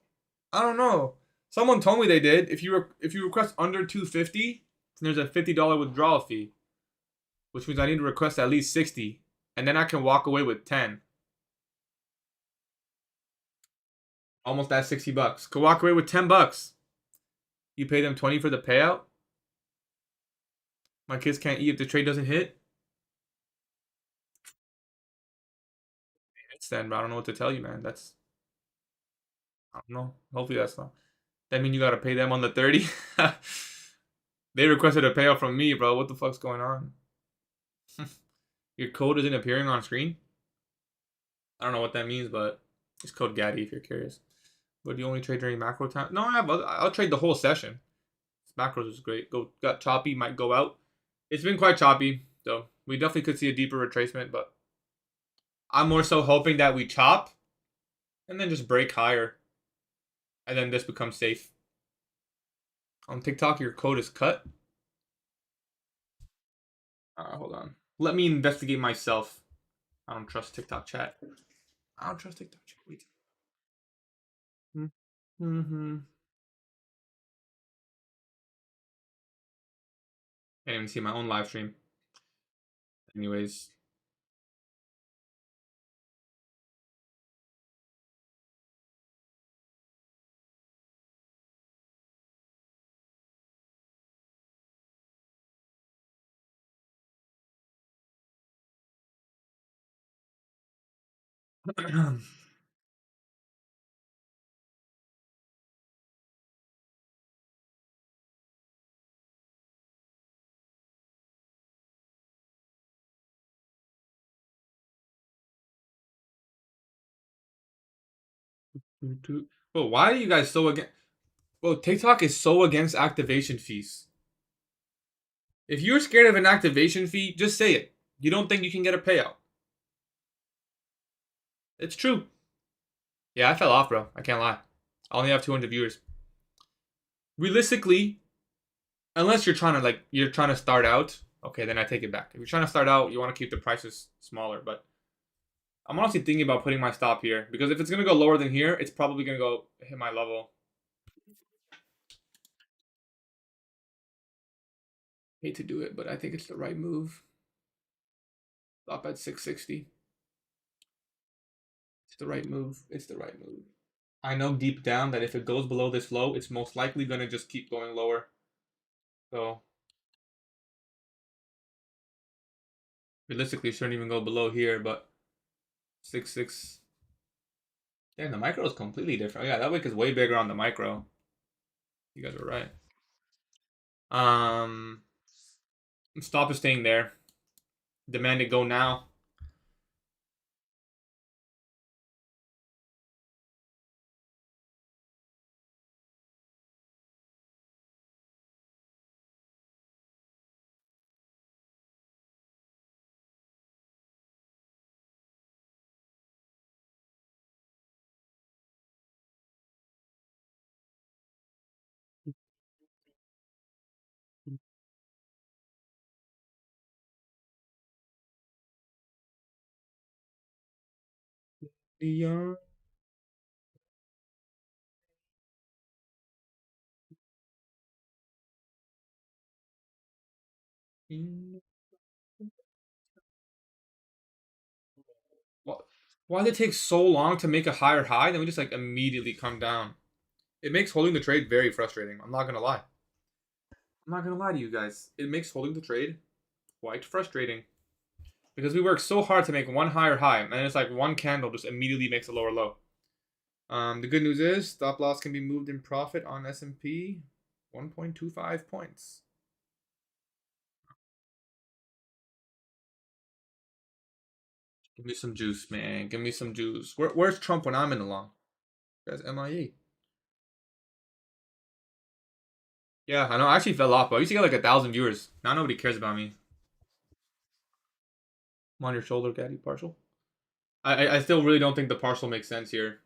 I don't know. Someone told me they did. If you request under 250, then there's a $50 withdrawal fee, which means I need to request at least 60, and then I can walk away with 10. Almost at $60. Could walk away with $10. You pay them 20 for the payout. My kids can't eat if the trade doesn't hit. It's then, but I don't know what to tell you, man. That's, I don't know. Hopefully that's not. That means you gotta pay them on the 30. They requested a payout from me, bro. What the fuck's going on? Your code isn't appearing on screen. I don't know what that means, but it's code Gatie if you're curious. But do you only trade during macro time? No, I'll trade the whole session. Macros is great. Got choppy, might go out. It's been quite choppy, so we definitely could see a deeper retracement, but I'm more so hoping that we chop and then just break higher. And then this becomes safe. On TikTok, your code is cut. Hold on. Let me investigate myself. I don't trust TikTok chat. I don't trust TikTok chat. Wait. Mm-hmm. Can't even see my own live stream. Anyways. Well, why are you guys so against? Well, TikTok is so against activation fees. If you're scared of an activation fee, just say it. You don't think you can get a payout. It's true. Yeah, I fell off, bro. I can't lie. I only have 200 viewers. Realistically, unless you're trying to start out, okay, then I take it back. If you're trying to start out, you want to keep the prices smaller, but I'm honestly thinking about putting my stop here because if it's gonna go lower than here, it's probably gonna go hit my level. Hate to do it, but I think it's the right move. Stop at 660. It's the right move. It's the right move. I know deep down that if it goes below this low, it's most likely going to just keep going lower. So realistically, it shouldn't even go below here, but 6-6. Damn, the micro is completely different. Oh, yeah, that wick is way bigger on the micro. You guys are right. Stop is staying there. Demand it go now. Leon. What? Why did it take so long to make a higher high? Then we just like immediately come down. It makes holding the trade very frustrating. I'm not gonna lie. I'm not gonna lie to you guys. It makes holding the trade quite frustrating because we work so hard to make one higher high, and it's like one candle just immediately makes a lower low. The good news is stop loss can be moved in profit on S&P, 1.25 points. Give me some juice, man. Give me some juice. Where's Trump when I'm in the long? That's MIE. Yeah, I know. I actually fell off, but I used to get like 1,000 viewers. Now nobody cares about me. I'm on your shoulder, Gaddy. Partial. I still really don't think the partial makes sense here.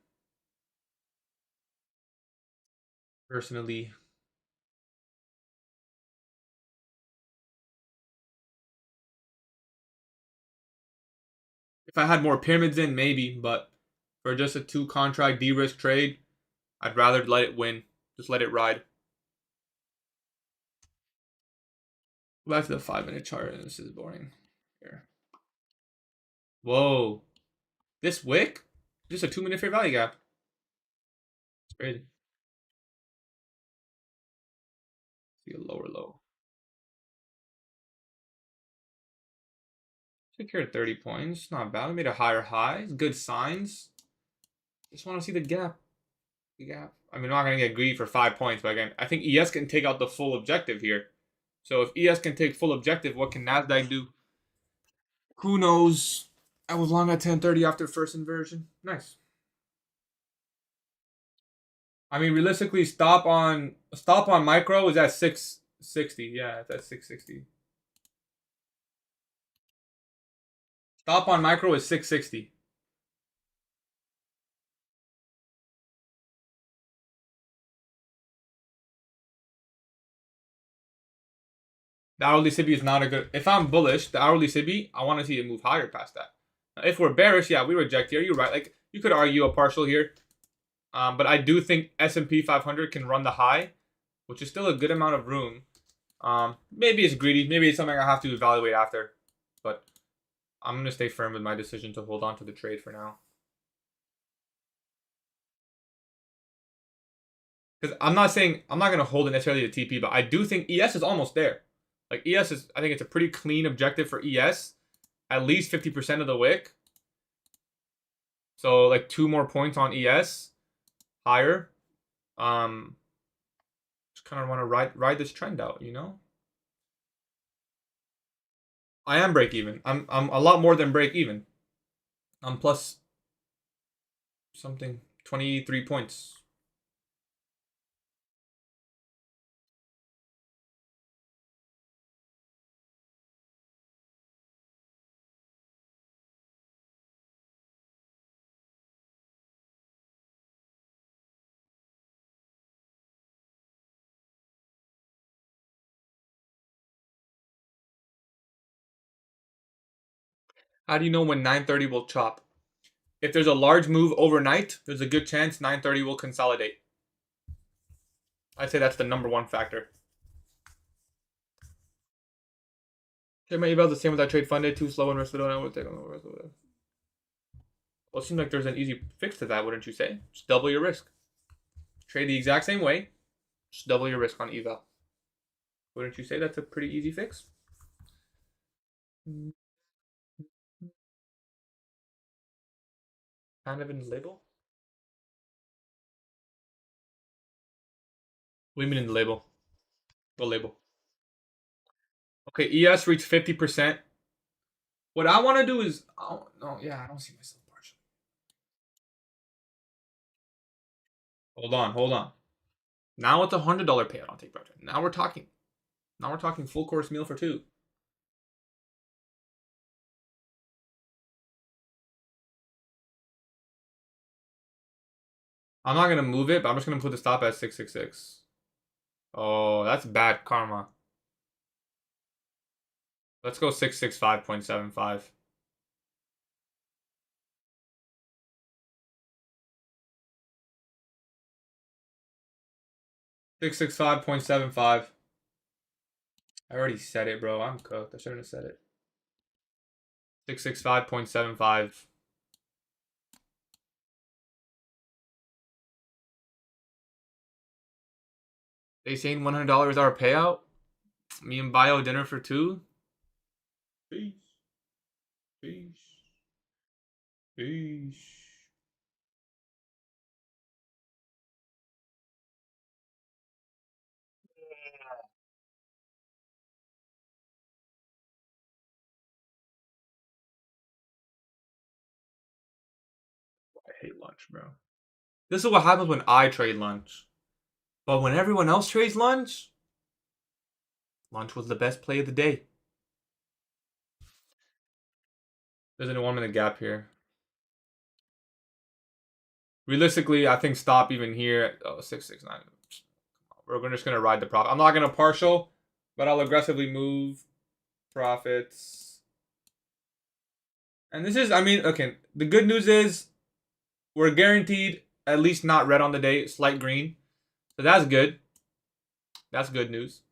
Personally. If I had more pyramids in, maybe, but for just a 2 contract de-risk trade, I'd rather let it win. Just let it ride. Back to the 5-minute chart. This is boring. Here. Whoa. This wick? Just a 2-minute fair value gap. It's crazy. See a lower low. Secured 30 points. Not bad. We made a higher high. Good signs. Just want to see the gap. The gap. I mean, I'm not going to get greedy for 5 points, but again, I think ES can take out the full objective here. So if ES can take full objective, what can NASDAQ do? Who knows? I was long at 10:30 after first inversion. Nice. I mean, realistically, stop on micro is at 660. Yeah, it's at 660. Stop on micro is 660. The hourly CB is not a good. If I'm bullish, the hourly CB, I want to see it move higher past that. If we're bearish, yeah, we reject here. You're right. Like you could argue a partial here, but I do think S&P 500 can run the high, which is still a good amount of room. Maybe it's greedy. Maybe it's something I have to evaluate after, but I'm gonna stay firm with my decision to hold on to the trade for now. Because I'm not saying I'm not gonna hold it necessarily to TP, but I do think ES is almost there. Like ES is, I think it's a pretty clean objective for ES, at least 50% of the wick. So like 2 more points on ES, higher. Just kind of want to ride this trend out, you know. I am break even. I'm a lot more than break even. I'm plus something 23 points. How do you know when 930 will chop? If there's a large move overnight, there's a good chance 930 will consolidate. I'd say that's the number 1 factor. Okay, my eval the same with that trade funded, too slow and risk. I would take on the rest of it. Well, it seems like there's an easy fix to that, wouldn't you say? Just double your risk. Trade the exact same way. Just double your risk on eval. Wouldn't you say that's a pretty easy fix? Kind of in the label. What do you mean in the label? What label? Okay, ES reached 50%. What I want to do is, oh no, yeah, I don't see myself partial. Hold on. Now it's $100 payout on take profit. Now we're talking. Now we're talking full course meal for two. I'm not gonna move it, but I'm just gonna put the stop at 666. Oh, that's bad karma. Let's go 665.75. 665.75. I already said it, bro. I'm cooked. I shouldn't have said it. 665.75. They saying $100 our payout? Me and Bio dinner for two? Peace. Peace. Peace. I hate lunch, bro. This is what happens when I trade lunch. But when everyone else trades lunch, lunch was the best play of the day. There's a 1 minute gap here. Realistically, I think stop even here at 669. We're just gonna ride the profit. I'm not gonna partial, but I'll aggressively move profits. And this is, I mean, okay. The good news is we're guaranteed at least not red on the day, slight green. So that's good. That's good news.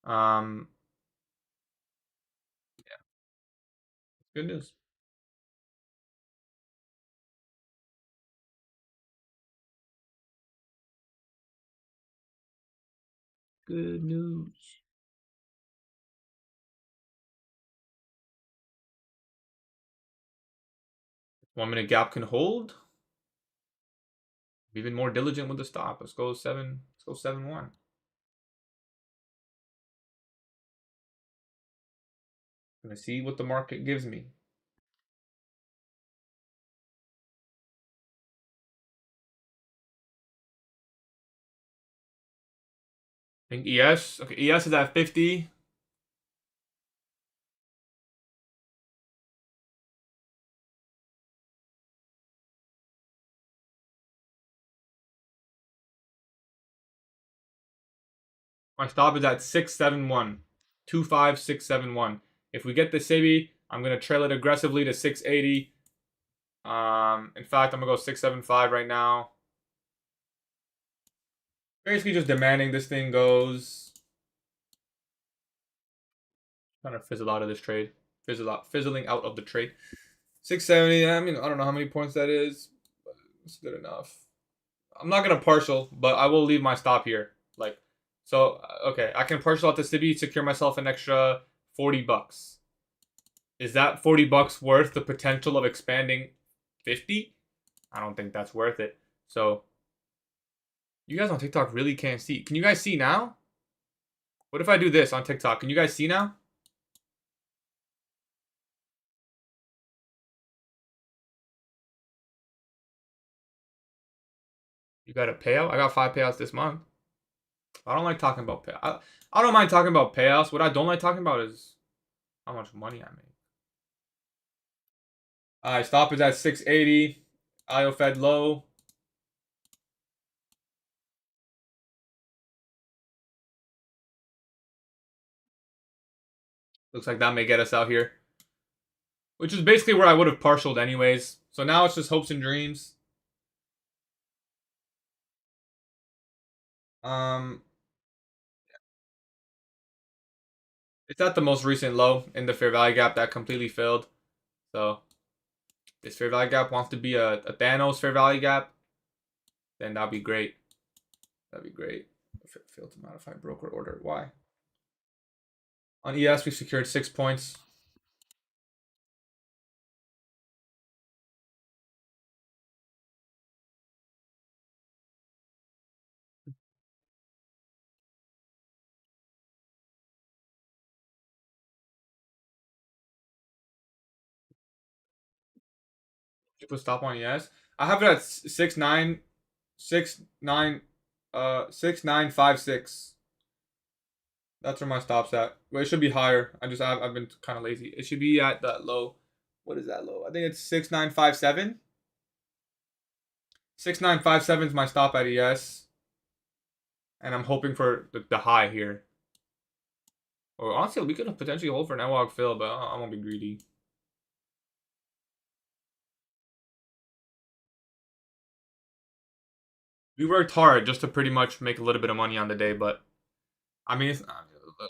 Yeah, good news. Good news. 1 minute gap can hold. Even more diligent with the stop. Let's go 7. Let's go 7-1. Gonna see what the market gives me. I think ES. Okay, ES is at 50. My stop is at 671. 25671. If we get the SIBI, I'm gonna trail it aggressively to 680. In fact, I'm gonna go 675 right now. Basically just demanding this thing goes. Trying to fizzle out of this trade. Fizzling out of the trade. 670. I mean, I don't know how many points that is, but it's good enough. I'm not gonna partial, but I will leave my stop here. Like, so okay, I can partial out the SIBI, secure myself an extra $40. Is that $40 worth the potential of expanding 50? I don't think that's worth it. So you guys on TikTok really can't see. Can you guys see now? What if I do this on TikTok? Can you guys see now? You got a payout? I got 5 payouts this month. I don't like talking about payouts. I don't mind talking about payouts. What I don't like talking about is how much money I make. Alright, stop is at 680. IO fed low. Looks like that may get us out here. Which is basically where I would have partialed anyways. So now it's just hopes and dreams. Um, it's at the most recent low in the fair value gap that completely failed. So this fair value gap wants to be a Thanos fair value gap, then that'd be great. That'd be great. Failed to modify broker order. Why? On ES, we secured 6 points. You put stop on ES. I have it at 6-9, 6-9, 6-9-5-6. That's where my stop's at. Well, it should be higher. I've been kind of lazy. It should be at that low. What is that low? I think it's 6-9-5-7. 6-9-5-7 is my stop at ES. And I'm hoping for the high here. Or honestly, we could potentially hold for an analog fill, but I won't be greedy. We worked hard just to pretty much make a little bit of money on the day, but I mean,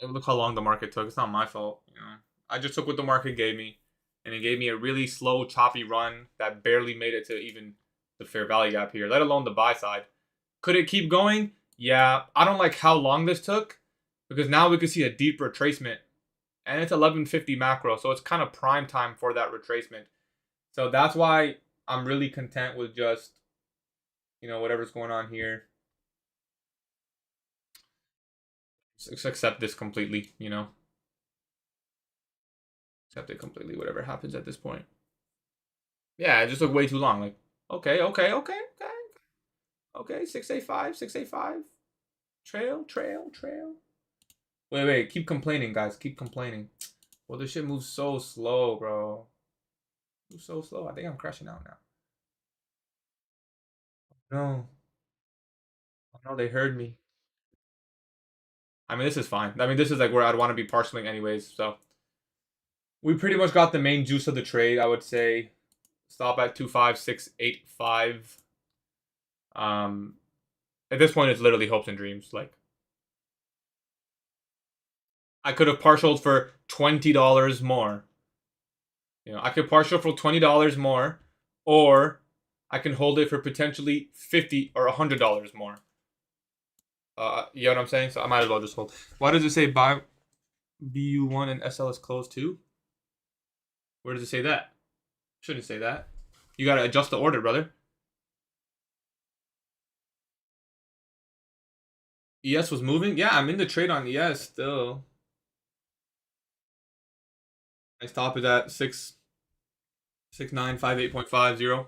look how long the market took. It's not my fault, you know. I just took what the market gave me, and it gave me a really slow, choppy run that barely made it to even the fair value gap here, let alone the buy side. Could it keep going? Yeah. I don't like how long this took because now we could see a deep retracement, and it's 11:50 macro, so it's kind of prime time for that retracement. So that's why I'm really content with just, whatever's going on here. Just accept this completely, Accept it completely, whatever happens at this point. Yeah, it just took way too long. Like, okay. 685, 685. Trail. Wait. Keep complaining, guys. Keep complaining. Well, this shit moves so slow, bro. Moves so slow. I think I'm crashing out now. No. Oh, no, they heard me. I mean, this is fine. I mean, this is like where I'd want to be parceling anyways. So we pretty much got the main juice of the trade, I would say. Stop at 25685. At this point, it's literally hopes and dreams. Like, I could have partialed for $20 more. I could partial for $20 more, or I can hold it for potentially $50 or $100 more. You know what I'm saying? So I might as well just hold. Why does it say buy BU1 and SL is closed too? Where does it say that? Shouldn't say that. You gotta adjust the order, brother. ES was moving? Yeah, I'm in the trade on ES still. My stop is at 6.958.50.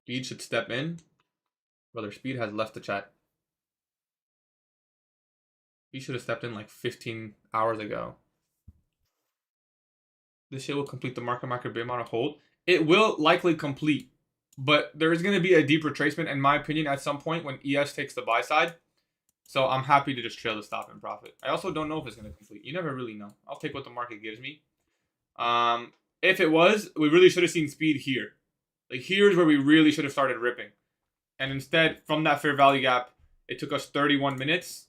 Speed should step in. Brother, Speed has left the chat. He should have stepped in like 15 hours ago. This shit will complete the market bear amount of hold. It will likely complete, but there is going to be a deep retracement, in my opinion, at some point when ES takes the buy side. So I'm happy to just trail the stop and profit. I also don't know if it's going to complete. You never really know. I'll take what the market gives me. If it was, we really should have seen Speed here. Like, here's where we really should have started ripping. And instead, from that fair value gap, it took us 31 minutes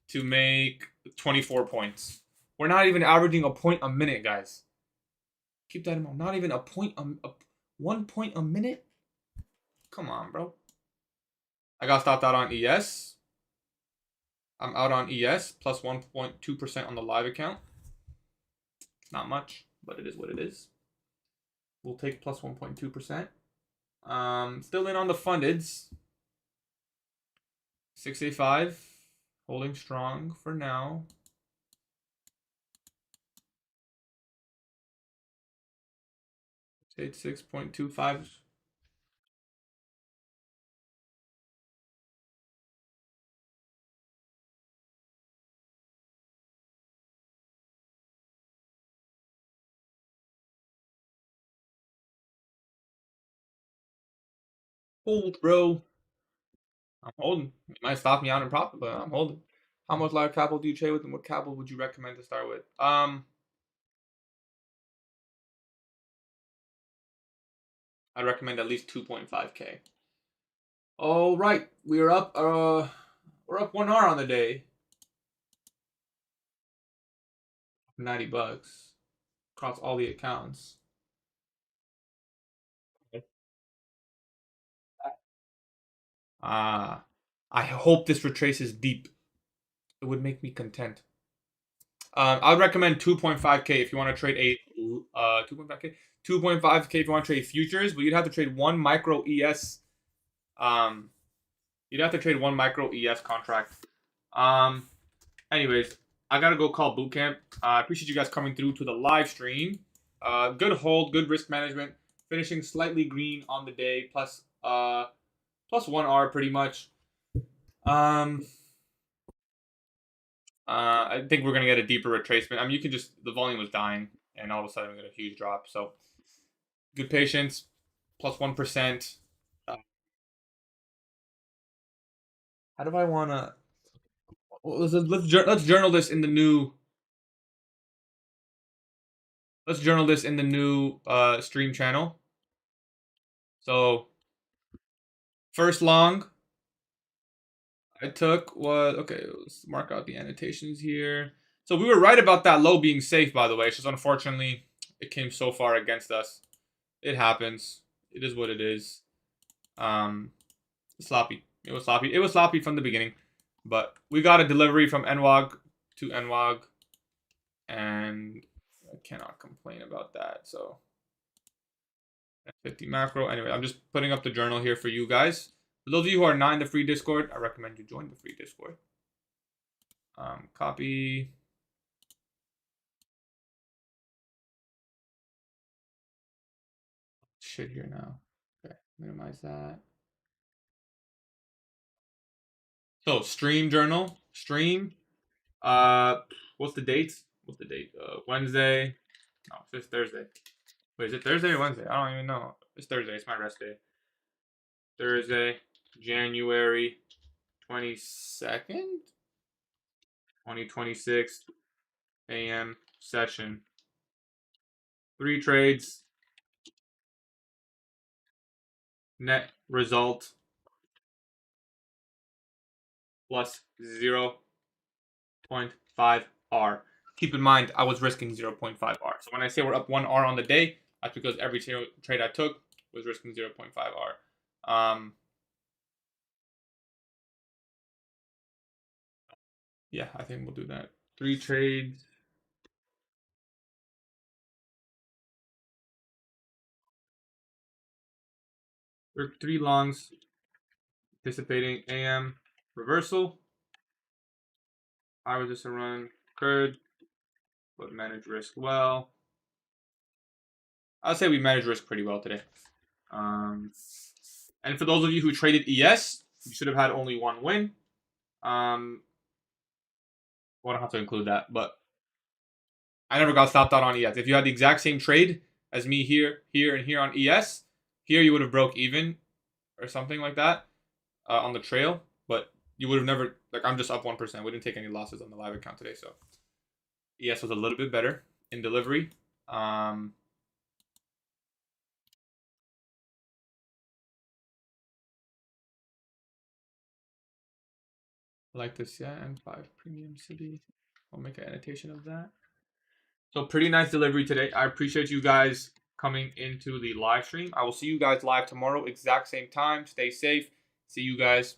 to make 24 points. We're not even averaging a point a minute, guys. Keep that in mind. Not even a point, 1 point a minute? Come on, bro. I got stopped out on ES. I'm out on ES, plus 1.2% on the live account. Not much, but it is what it is. We'll take plus 1.2%. Still in on the fundeds. 685. Holding strong for now. It's 6.25. Hold, bro. I'm holding. It might stop me out in profit, but I'm holding. How much live capital do you trade with, and what capital would you recommend to start with? I'd recommend at least 2.5K. All right, we're up 1 hour on the day. $90 across all the accounts. I hope this retraces deep. It would make me content. I would recommend 2.5K if you want to trade a 2.5K. 2.5K if you want to trade futures, but you'd have to trade one micro ES. You'd have to trade one micro ES contract. Anyways, I gotta go call boot camp. I appreciate you guys coming through to the live stream. Good hold, good risk management. Finishing slightly green on the day, plus 1R pretty much. I think we're gonna get a deeper retracement. I mean, you can just the volume was dying, and all of a sudden we get a huge drop. So good patience, plus 1%. How do I wanna? Let's journal this in the new. Let's journal this in the new stream channel. So first long I took was okay. Let's mark out the annotations here. So we were right about that low being safe, by the way. It's just unfortunately it came so far against us. It happens. It is what it is. Sloppy. It was sloppy. It was sloppy from the beginning, but we got a delivery from NWAG to NWAG, and I cannot complain about that. So 50 macro. Anyway, I'm just putting up the journal here for you guys. For those of you who are not in the free Discord, I recommend you join the free Discord. Copy. Shit here now. Okay, minimize that. So stream journal. Stream. What's the date? What's the date? Wednesday. No, it's Thursday. Wait, is it Thursday or Wednesday? I don't even know. It's Thursday. It's my rest day. Thursday, January 22nd, 2026 a.m. session. 3 trades. Net result plus 0.5 R. Keep in mind, I was risking 0.5 R. So when I say we're up 1 R on the day, that's because every trade I took was risking 0.5 R. Yeah, I think we'll do that. 3 trades. There are 3 longs. Anticipating AM reversal. I was just a run curd, but manage risk well. I'll say we managed risk pretty well today. And for those of you who traded ES, you should have had only 1 win. Well, I don't have to include that, but I never got stopped out on ES. If you had the exact same trade as me here, and here on ES, here you would have broke even or something like that on the trail, but you would have never, like, I'm just up 1%. We didn't take any losses on the live account today, so ES was a little bit better in delivery. Like this, yeah, M5 Premium City. I'll make an annotation of that. So pretty nice delivery today. I appreciate you guys coming into the live stream. I will see you guys live tomorrow, exact same time. Stay safe. See you guys.